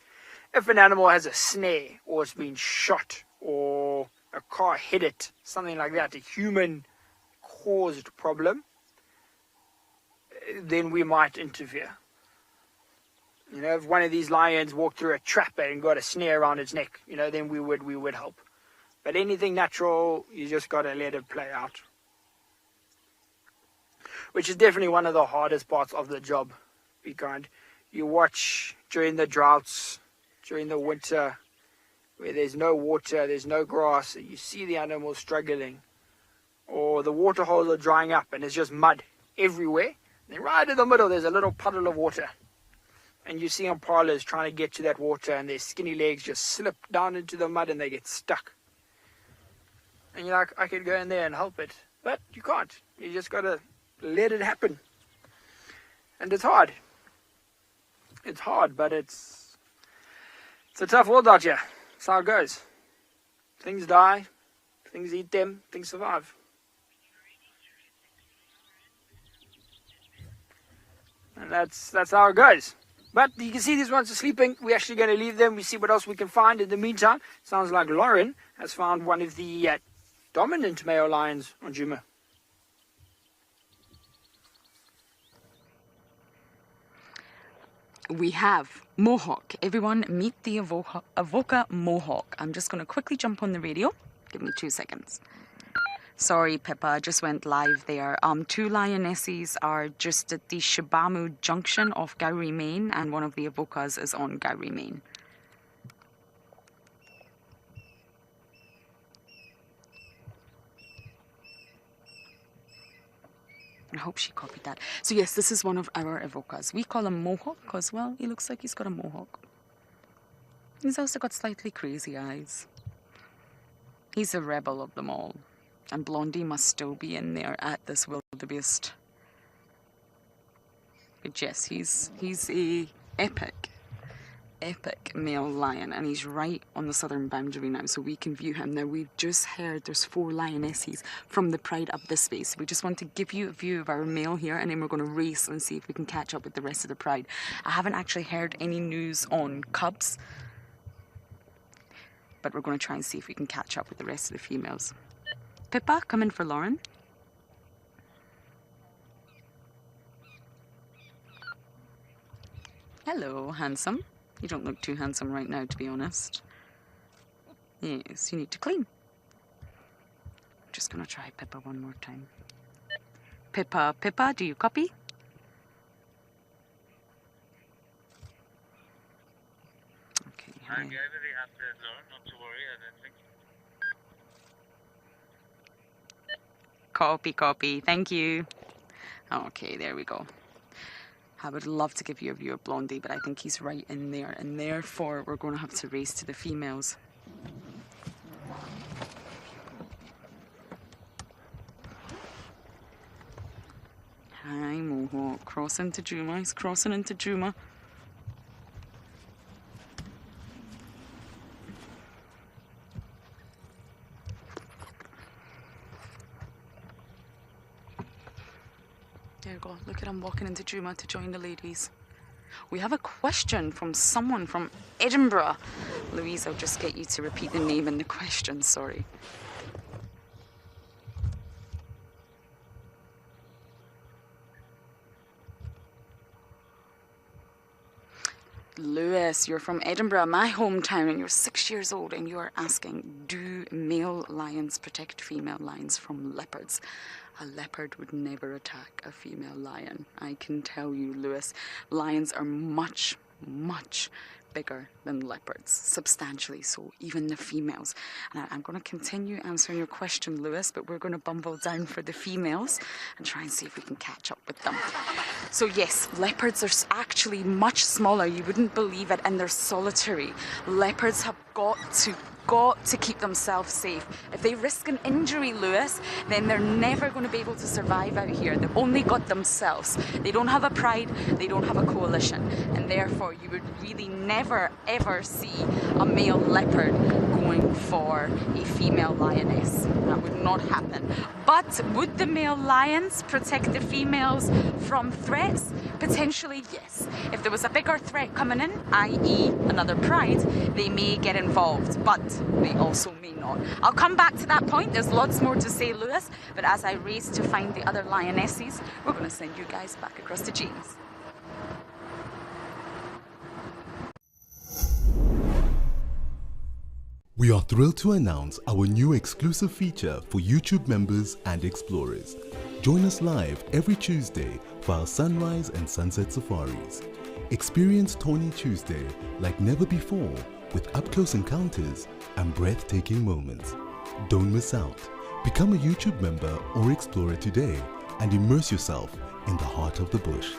If an animal has a snare, or it's been shot, or a car hit it, something like that, a human-caused problem, then we might interfere. You know, if one of these lions walked through a trap and got a snare around its neck, you know, then we would help. But anything natural, you just got to let it play out. Which is definitely one of the hardest parts of the job. Be kind. You watch during the droughts, during the winter, where there's no water, there's no grass, and you see the animals struggling. Or the water holes are drying up and there's just mud everywhere. And then right in the middle, there's a little puddle of water. And you see impalas trying to get to that water and their skinny legs just slip down into the mud and they get stuck. And you're like, I could go in there and help it. But you can't. You just got to let it happen. And it's hard. It's hard, but it's a tough world out here. That's how it goes. Things die, things eat them, things survive. And that's how it goes. But you can see these ones are sleeping. We're actually going to leave them. We see what else we can find. In the meantime, sounds like Lauren has found one of the dominant male lions on Djuma. We have Mohawk. Everyone meet the Avoca Mohawk. I'm just going to quickly jump on the radio. Give me 2 seconds. Sorry, Pippa, just went live there. 2 lionesses are just at the Shibamu junction of Gowrie, Main, and one of the Avocas is on Gowrie, Main. I hope she copied that. So yes, this is one of our Avocas. We call him Mohawk because, well, he looks like he's got a mohawk. He's also got slightly crazy eyes. He's a rebel of them all. And Blondie must still be in there at this wildebeest. But yes, he's a epic male lion, and he's right on the southern boundary now, so we can view him. Now, we've just heard there's 4 lionesses from the pride up this way, so we just want to give you a view of our male here, and then we're going to race and see if we can catch up with the rest of the pride. I haven't actually heard any news on cubs, but we're going to try and see if we can catch up with the rest of the females. Pippa, come in for Lauren. Hello, handsome. You don't look too handsome right now, to be honest. Yes, you need to clean. I'm just going to try Pippa one more time. Pippa, do you copy? Okay. I'm very happy, Lauren, not to worry, I don't think. Copy. Thank you. Okay, there we go. I would love to give you a view of Blondie, but I think he's right in there, and therefore we're going to have to race to the females. Hi, Mohawk. Cross into Djuma. He's crossing into Djuma. There you go. Look at him walking into Djuma to join the ladies. We have a question from someone from Edinburgh. Louise, I'll just get you to repeat the name and the question, sorry. Lewis, you're from Edinburgh, my hometown, and you're 6 years old, and you're asking, do male lions protect female lions from leopards? A leopard would never attack a female lion. I can tell you, Lewis, lions are much much bigger than leopards, substantially so, even the females. And I'm going to continue answering your question, Lewis, but we're going to bumble down for the females and try and see if we can catch up with them. So yes, leopards are actually much smaller. You wouldn't believe it, and they're solitary. Leopards have got to keep themselves safe. If they risk an injury, Lewis, then they're never going to be able to survive out here. They've only got themselves. They don't have a pride, they don't have a coalition, and therefore you would really never ever see a male leopard going for a female lioness. That would not happen. But would the male lions protect the females from threats? Potentially, yes. If there was a bigger threat coming in, i.e. another pride, they may get involved, but they also may not. I'll come back to that point. There's lots more to say, Lewis, but as I race to find the other lionesses, we're going to send you guys back across to James. We are thrilled to announce our new exclusive feature for YouTube members and explorers. Join us live every Tuesday for our sunrise and sunset safaris. Experience Tawny Tuesday like never before with up-close encounters and breathtaking moments. Don't miss out. Become a YouTube member or explorer today and immerse yourself in the heart of the bush.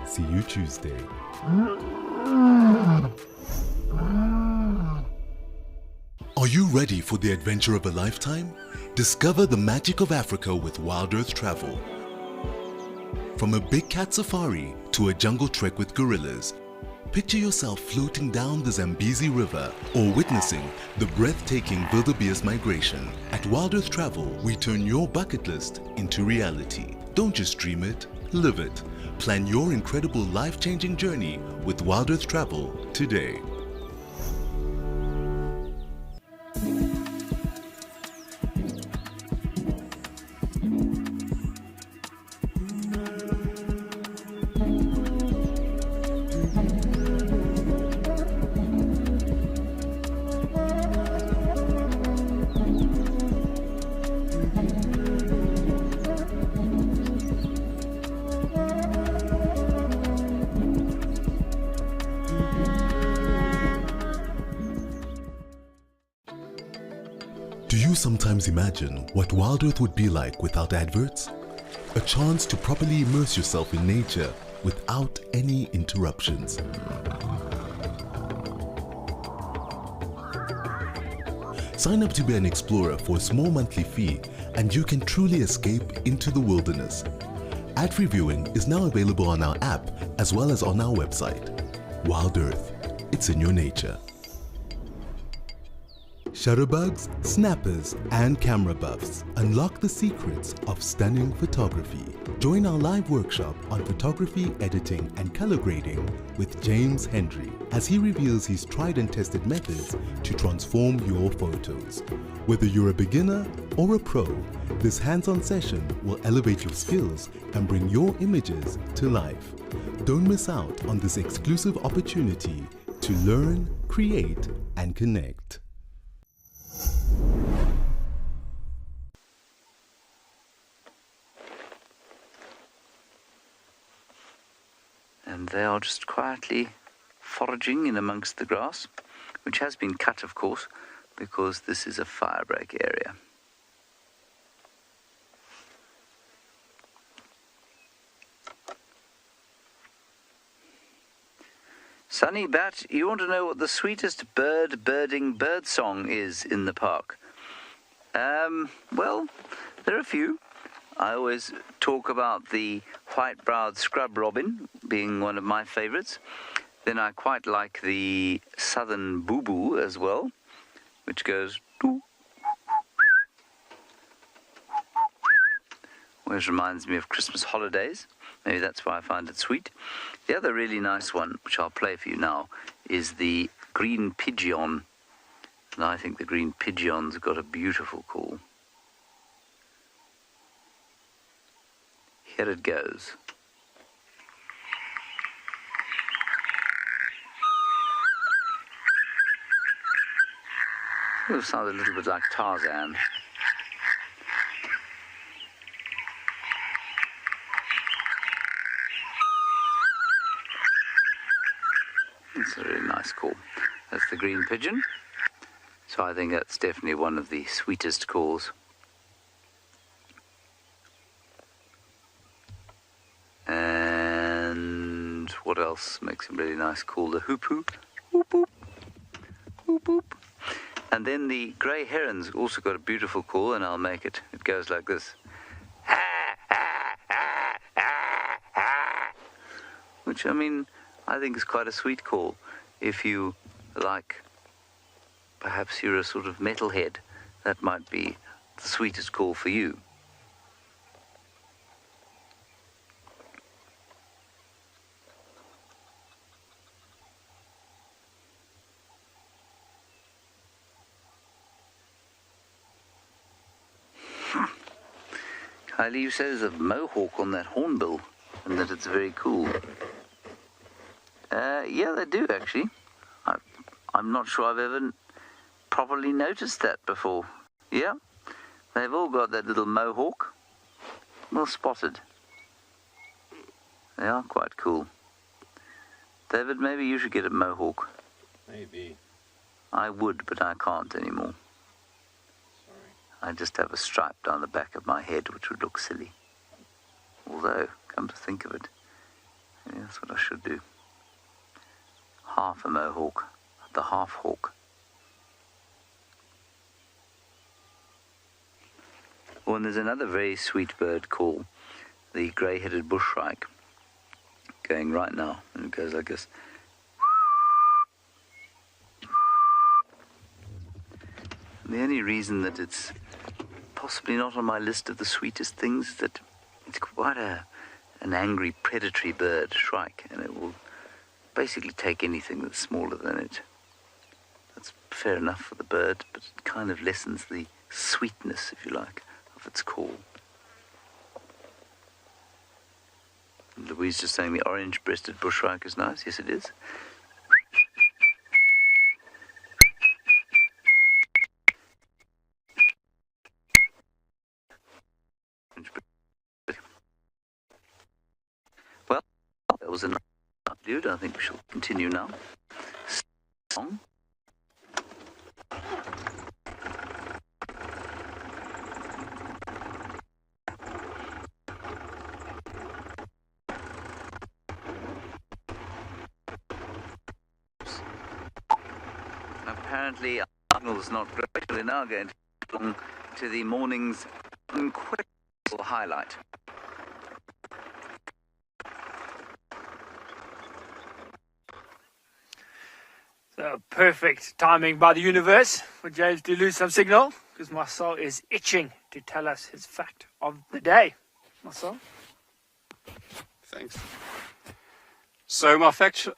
See you Tuesday. Are you ready for the adventure of a lifetime? Discover the magic of Africa with Wild Earth Travel. From a big cat safari to a jungle trek with gorillas, picture yourself floating down the Zambezi River or witnessing the breathtaking wildebeest migration. At Wild Earth Travel, we turn your bucket list into reality. Don't just dream it, live it. Plan your incredible life-changing journey with Wild Earth Travel today. Do you sometimes imagine what Wild Earth would be like without adverts? A chance to properly immerse yourself in nature without any interruptions. Sign up to be an explorer for a small monthly fee and you can truly escape into the wilderness. Ad-free viewing is now available on our app as well as on our website. Wild Earth, it's in your nature. Shutterbugs, snappers, and camera buffs unlock the secrets of stunning photography. Join our live workshop on photography, editing, and color grading with James Hendry as he reveals his tried and tested methods to transform your photos. Whether you're a beginner or a pro, this hands-on session will elevate your skills and bring your images to life. Don't miss out on this exclusive opportunity to learn, create, and connect. And they are just quietly foraging in amongst the grass, which has been cut, of course, because this is a firebreak area. Sunny Bat, you want to know what the sweetest bird song is in the park? Well, there are a few. I always talk about the white-browed scrub robin being one of my favorites. Then I quite like the southern boo-boo as well, which goes doo. Always reminds me of Christmas holidays. Maybe that's why I find it sweet. The other really nice one, which I'll play for you now, is the green pigeon. And I think the green pigeon's got a beautiful call. Here it goes. It sounds a little bit like Tarzan. It's a really nice call. That's the green pigeon. So I think that's definitely one of the sweetest calls. And what else makes a really nice call? The hoop hoop. Whoop whoop. Whoop whoop. And then the grey heron's also got a beautiful call, and I'll make it. It goes like this. Which, I mean, I think is quite a sweet call. If you like, perhaps you're a sort of metalhead, that might be the sweetest call for you. Kylie, you say there's a mohawk on that hornbill, and that it's very cool. Yeah, they do, actually. I'm not sure I've ever properly noticed that before. Yeah, they've all got that little mohawk. Well spotted. They are quite cool. David, maybe you should get a mohawk. Maybe. I would, but I can't anymore. I just have a stripe down the back of my head, which would look silly. Although, come to think of it, maybe that's what I should do. Half a mohawk, the half hawk. Oh, and there's another very sweet bird called the grey-headed bushshrike, going right now, and it goes like this. And the only reason that it's possibly not on my list of the sweetest things is that it's quite an angry, predatory bird, shrike, and it will basically take anything that's smaller than it. That's fair enough for the bird, but it kind of lessens the sweetness, if you like, of its call. And Louise just saying the orange-breasted bushshrike is nice. Yes, it is. Well, that was enough. I think we shall continue now. Song. Apparently, our signal is not great. We're now going to the morning's incredible highlight. So perfect timing by the universe for James to lose some signal, because Marcel is itching to tell us his fact of the day. Marcel? Thanks. So my fact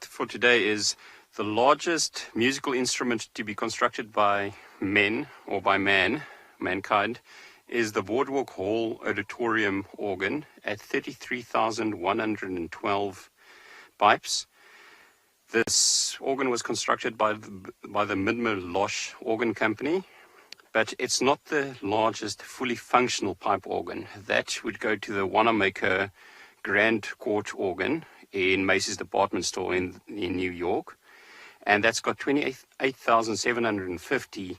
for today is the largest musical instrument to be constructed by men, or by mankind, is the Boardwalk Hall Auditorium organ at 33,112 pipes. This organ was constructed by the Midmer-Losh Organ Company, but it's not the largest fully functional pipe organ. That would go to the Wanamaker Grand Court organ in Macy's department store in New York. And that's got 28,750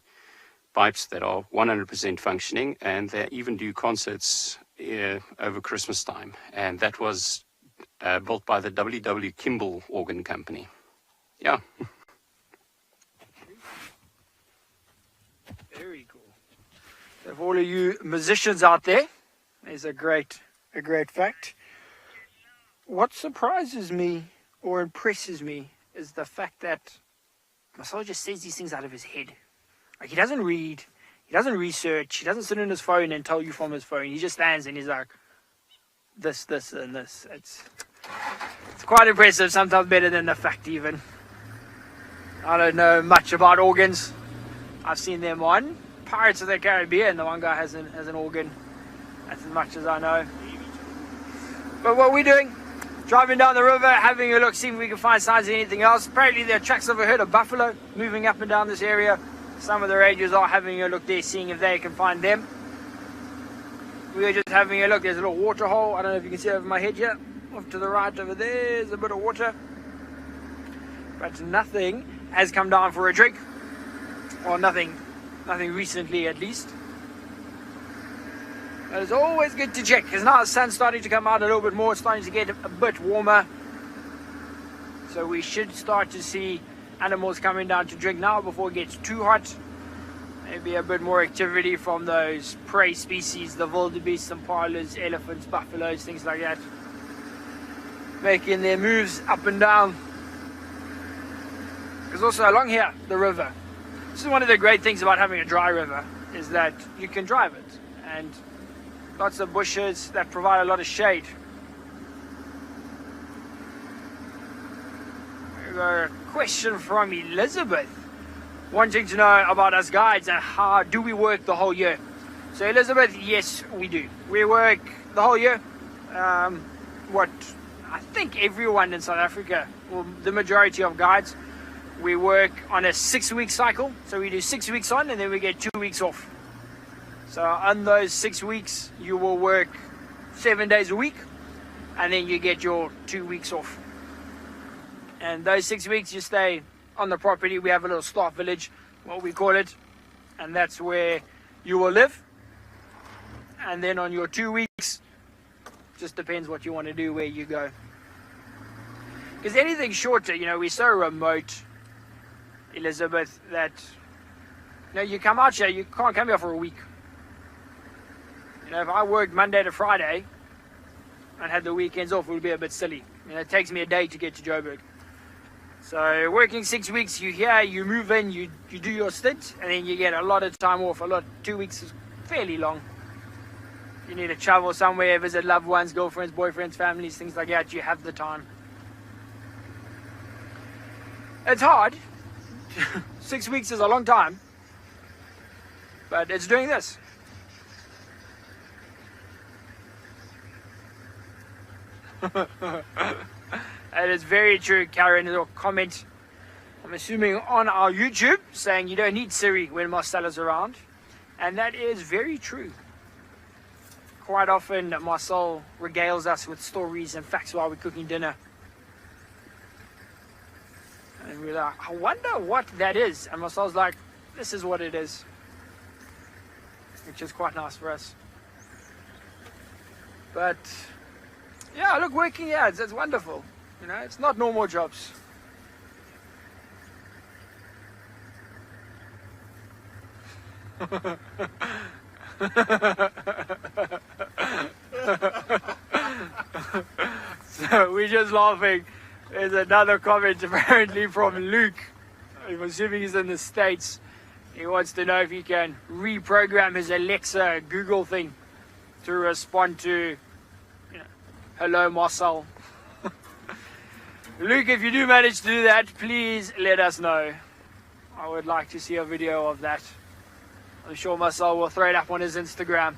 pipes that are 100% functioning, and they even do concerts over Christmas time. And that was built by the W.W. Kimball Organ Company. Yeah. Very cool. So for all of you musicians out there, there's a great fact. What surprises me or impresses me is the fact that Marcel just says these things out of his head. Like, he doesn't read, he doesn't research, he doesn't sit in his phone and tell you from his phone. He just stands and he's like, this, and this. It's quite impressive, sometimes better than the fact even. I don't know much about organs. I've seen them on Pirates of the Caribbean. The one guy has an organ. That's as much as I know. But what we're doing, driving down the river, having a look, seeing if we can find signs of anything else. Apparently there are tracks of a herd of buffalo moving up and down this area. Some of the rangers are having a look there, seeing if they can find them. We are just having a look. There's a little water hole. I don't know if you can see over my head yet. Off to the right over there is a bit of water. but nothing has come down for a drink, or nothing recently at least. But it's always good to check, because now the sun's starting to come out a little bit more. It's starting to get a bit warmer, so we should start to see animals coming down to drink now before it gets too hot. Maybe a bit more activity from those prey species, the wildebeests, impalas, elephants, buffaloes, things like that, making their moves up and down. Because also along here, the river, this is one of the great things about having a dry river, is that you can drive it, and lots of bushes that provide a lot of shade. We got a question from Elizabeth, wanting to know about us guides and how do we work the whole year. So Elizabeth, yes, we do. We work the whole year. What I think everyone in South Africa, well, the majority of guides, we work on a 6-week cycle. So we do 6 weeks on and then we get 2 weeks off. So on those 6 weeks, you will work 7 days a week, and then you get your 2 weeks off. And those 6 weeks you stay on the property. We have a little staff village, what we call it, and that's where you will live. And then on your 2 weeks, just depends what you want to do, where you go. Because anything shorter, you know, we're so remote, Elizabeth, that you know, you come out here, you can't come here for a week. You know, if I worked Monday to Friday and had the weekends off, it would be a bit silly. You know, it takes me a day to get to Joburg. So working 6 weeks, you here, you move in, you do your stint, and then you get a lot of time off. 2 weeks is fairly long. You need to travel somewhere, visit loved ones, girlfriends, boyfriends, families, things like that. You have the time. It's hard. 6 weeks is a long time, but it's doing this. That is very true, Karen. A little comment, I'm assuming, on our YouTube, saying you don't need Siri when Marcella's around. And that is very true. Quite often, Marcel regales us with stories and facts while we're cooking dinner. And we're like, I wonder what that is. And Marcel's like, this is what it is. Which is quite nice for us. But yeah, look, working here, it's wonderful. You know, it's not normal jobs. So we're just laughing. There's another comment apparently from Luke. I'm assuming he's in the States. He wants to know if he can reprogram his Alexa Google thing to respond to, you know, hello Marcel. Luke, if you do manage to do that, please let us know. I would like to see a video of that. I'm sure Marcel will throw it up on his Instagram.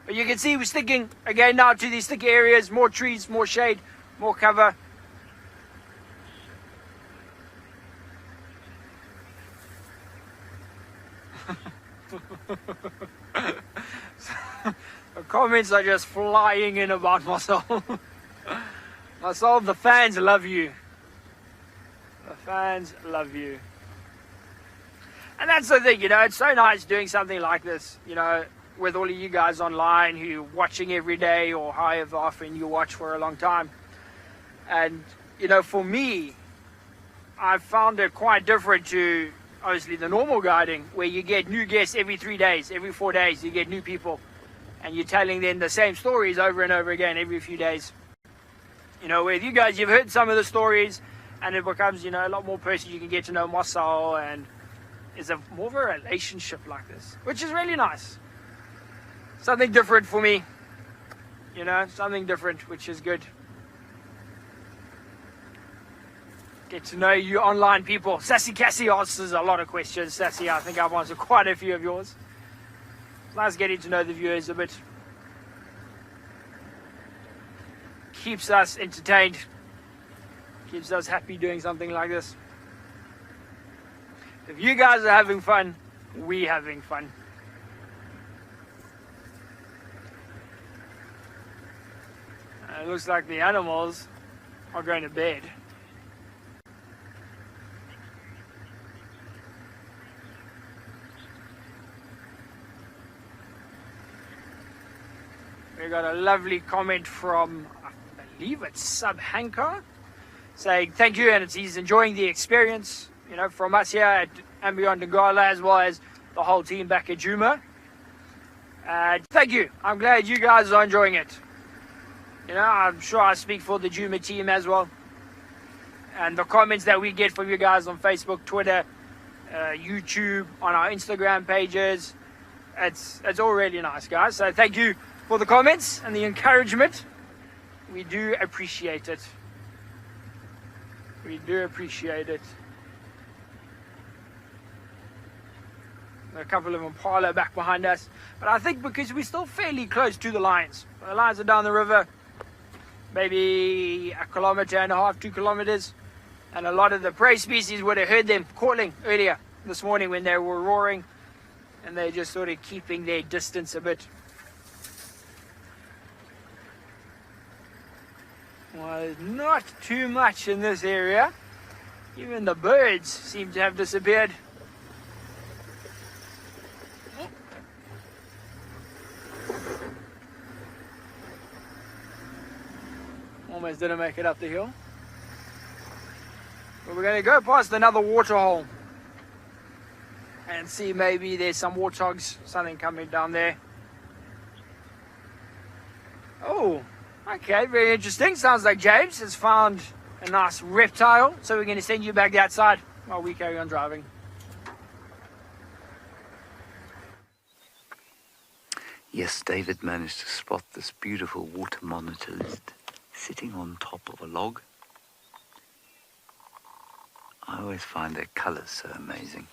But you can see we're sticking again now to these thick areas, more trees, more shade, more cover. The comments are just flying in about Marcel. Marcel, the fans love you. The fans love you. And that's the thing, you know, it's so nice doing something like this, you know, with all of you guys online who are watching every day or however often you watch for a long time. And, you know, for me, I've found it quite different to, obviously, the normal guiding, where you get new guests every 3 days, every 4 days, you get new people. And you're telling them the same stories over and over again every few days. You know, with you guys, you've heard some of the stories, and it becomes, you know, a lot more personal. You can get to know Marcel, and it's more of a relationship like this, which is really nice. Something different for me, you know, something different, which is good. Get to know you online people. Sassy Cassie asks a lot of questions. Sassy, I think I've answered quite a few of yours. It's nice getting to know the viewers a bit. Keeps us entertained. Keeps us happy doing something like this. If you guys are having fun, we're having fun. It looks like the animals are going to bed. We got a lovely comment from, I believe it's Sub Hanker, saying thank you, and he's enjoying the experience, you know, from us here at and beyond Ngala, as well as the whole team back at Juma. Thank you. I'm glad you guys are enjoying it. You know, I'm sure I speak for the Juma team as well. And the comments that we get from you guys on Facebook, Twitter, YouTube, on our Instagram pages, it's all really nice, guys. So thank you for the comments and the encouragement. We do appreciate it. We do appreciate it. A couple of Impala back behind us, but I think because we're still fairly close to the lions. The lions are down the river, maybe 1.5 kilometers, 2 kilometers, and a lot of the prey species would have heard them calling earlier this morning when they were roaring, and they're just sort of keeping their distance a bit. Well, there's not too much in this area. Even the birds seem to have disappeared. Almost didn't make it up the hill. But we're going to go past another water hole and see maybe there's some warthogs, something coming down there. Oh, okay, very interesting. Sounds like James has found a nice reptile. So we're going to send you back outside while we carry on driving. Yes, David managed to spot this beautiful water monitor lizard sitting on top of a log. I always find their colours so amazing.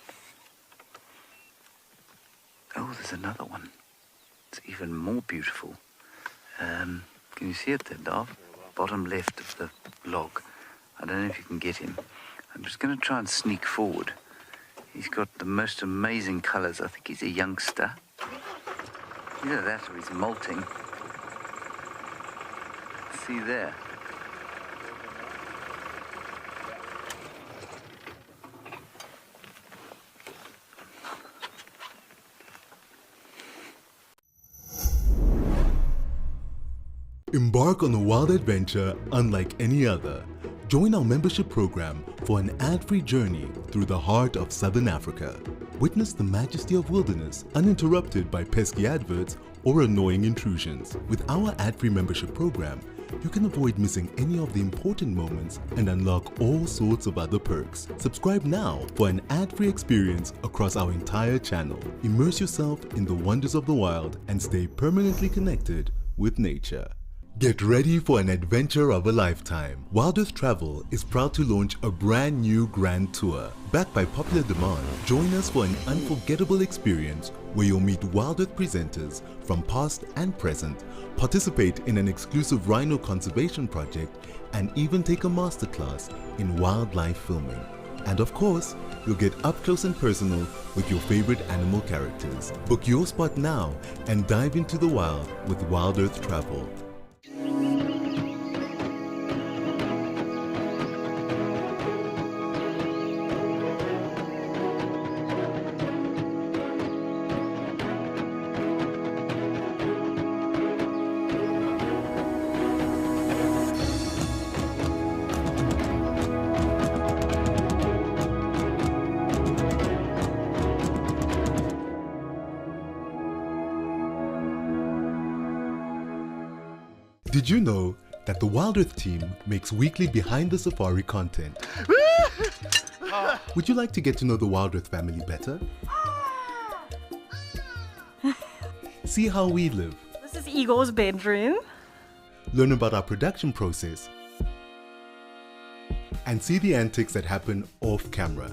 Oh, there's another one. It's even more beautiful. Can you see it there, Dav? Bottom left of the log. I don't know if you can get him. I'm just going to try and sneak forward. He's got the most amazing colours. I think he's a youngster. Either that or he's molting. See there. Embark on a wild adventure unlike any other. Join our membership program for an ad-free journey through the heart of Southern Africa. Witness the majesty of wilderness uninterrupted by pesky adverts or annoying intrusions. With our ad-free membership program, you can avoid missing any of the important moments and unlock all sorts of other perks. Subscribe now for an ad-free experience across our entire channel. Immerse yourself in the wonders of the wild and stay permanently connected with nature. Get ready for an adventure of a lifetime. Wild Earth Travel is proud to launch a brand new grand tour. Backed by popular demand, join us for an unforgettable experience where you'll meet Wild Earth presenters from past and present, participate in an exclusive rhino conservation project, and even take a masterclass in wildlife filming. And of course, you'll get up close and personal with your favorite animal characters. Book your spot now and dive into the wild with Wild Earth Travel. Did you know that the Wild Earth team makes weekly behind the safari content? Would you like to get to know the Wild Earth family better? See how we live. This is Igor's bedroom. Learn about our production process. And see the antics that happen off camera.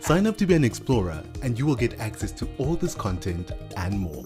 Sign up to be an explorer and you will get access to all this content and more.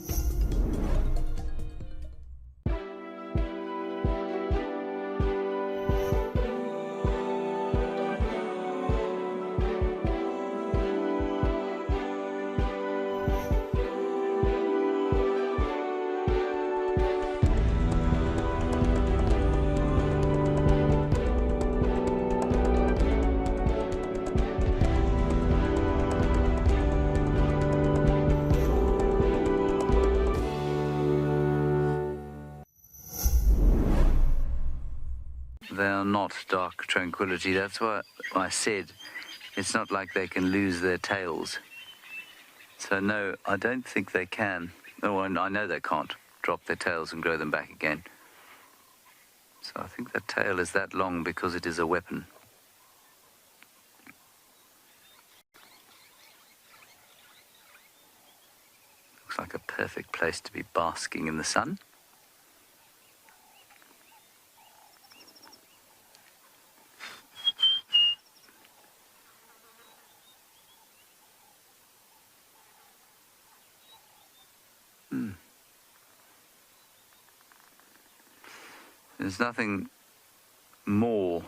They are not dark tranquility. That's why I said it's not like they can lose their tails. So no, I don't think they can. Oh, I know they can't drop their tails and grow them back again. So I think the tail is that long because it is a weapon. Looks like a perfect place to be basking in the sun. There's nothing more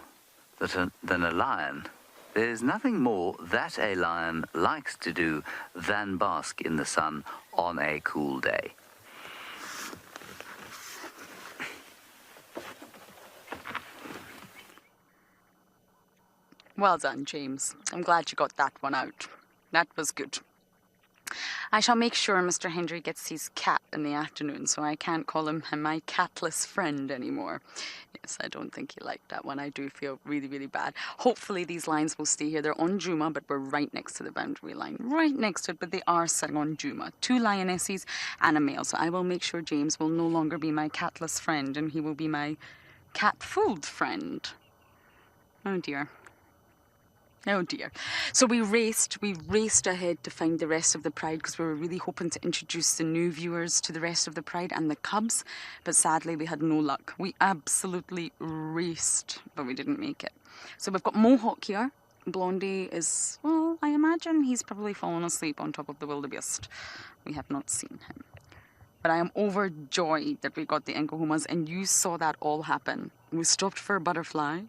than a lion. There's nothing more that a lion likes to do than bask in the sun on a cool day. Well done, James. I'm glad you got that one out. That was good. I shall make sure Mr. Hendry gets his cat in the afternoon, so I can't call him my catless friend anymore. Yes, I don't think he liked that one. I do feel really, really bad. Hopefully these lions will stay here. They're on Juma, but we're right next to the boundary line. Right next to it, but they are sitting on Juma. 2 lionesses and a male. So I will make sure James will no longer be my catless friend, and he will be my cat-fooled friend. Oh dear. Oh dear. So we raced ahead to find the rest of the pride because we were really hoping to introduce the new viewers to the rest of the pride and the cubs, but sadly we had no luck. We absolutely raced, but we didn't make it. So we've got Mohawk here. Blondie is, well, I imagine he's probably fallen asleep on top of the wildebeest. We have not seen him. But I am overjoyed that we got the Nkuhumas, and you saw that all happen. We stopped for a butterfly,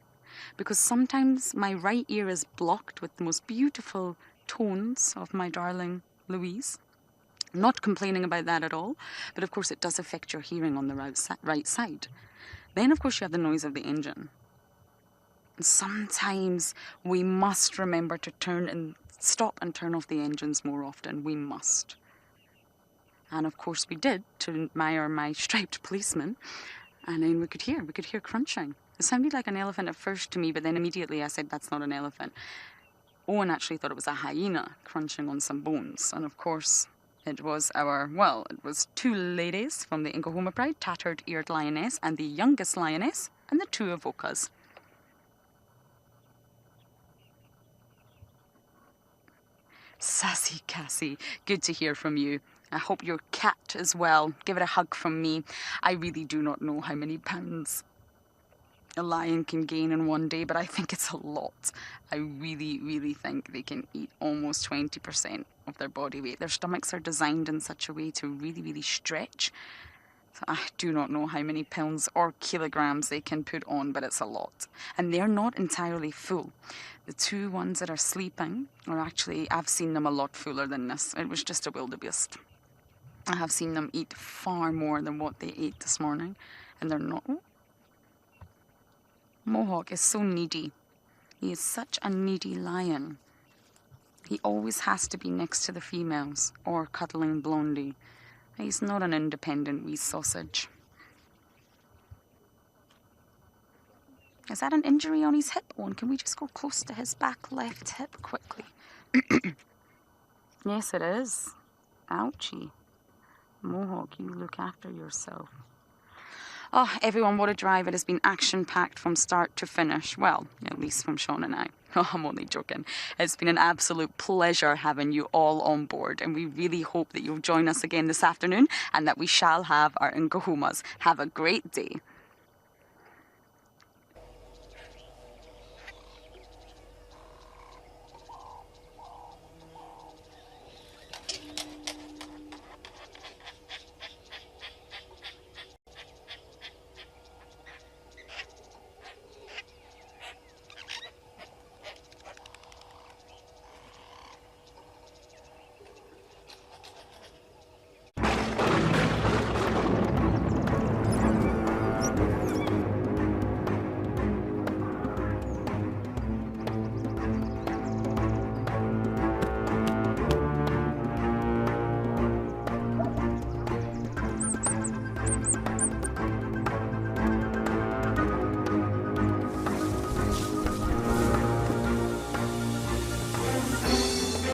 because sometimes my right ear is blocked with the most beautiful tones of my darling Louise. I'm not complaining about that at all, but of course it does affect your hearing on the right side. Then of course you have the noise of the engine. And sometimes we must remember to stop and turn off the engines more often. We must. And of course we did, to admire my striped policeman. And then we could hear crunching. It sounded like an elephant at first to me, but then immediately I said, that's not an elephant. Owen actually thought it was a hyena crunching on some bones. And of course, it was it was 2 ladies from the Nkuhuma Pride, tattered-eared lioness and the youngest lioness, and the 2 avokas. Sassy Cassie, good to hear from you. I hope your cat is well. Give it a hug from me. I really do not know how many pounds a lion can gain in one day, but I think it's a lot. I really, really think they can eat almost 20% of their body weight. Their stomachs are designed in such a way to really, really stretch. So I do not know how many pounds or kilograms they can put on, but it's a lot. And they're not entirely full. The 2 ones that are sleeping are actually, I've seen them a lot fuller than this. It was just a wildebeest. I have seen them eat far more than what they ate this morning, and they're not. Mohawk is so needy. He is such a needy lion. He always has to be next to the females or cuddling Blondie. He's not an independent wee sausage. Is that an injury on his hip, Owen? Can we just go close to his back left hip quickly? Yes, it is. Ouchie. Mohawk, you look after yourself. Oh, everyone, what a drive. It has been action-packed from start to finish. Well, at least from Sean and I. Oh, I'm only joking. It's been an absolute pleasure having you all on board, and we really hope that you'll join us again this afternoon and that we shall have our Nkuhumas. Have a great day.